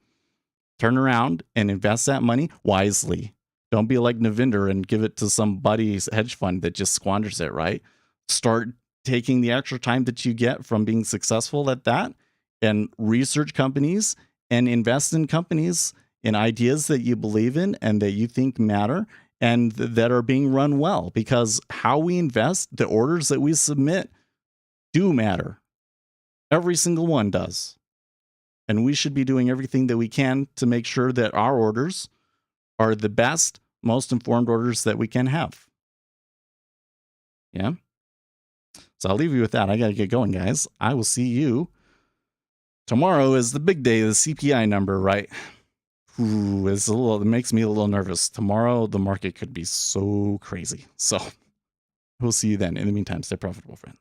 turn around and invest that money wisely. Don't be like Navinder and give it to somebody's hedge fund that just squanders it, right? Start taking the extra time that you get from being successful at that and research companies and invest in companies in ideas that you believe in and that you think matter and that are being run well, because how we invest, the orders that we submit do matter. Every single one does. And we should be doing everything that we can to make sure that our orders are the best, most informed orders that we can have. Yeah. So I'll leave you with that. I got to get going, guys. I will see you. Tomorrow is the big day, the CPI number, right? Ooh, it makes me a little nervous. Tomorrow, the market could be so crazy. So we'll see you then. In the meantime, stay profitable, friends.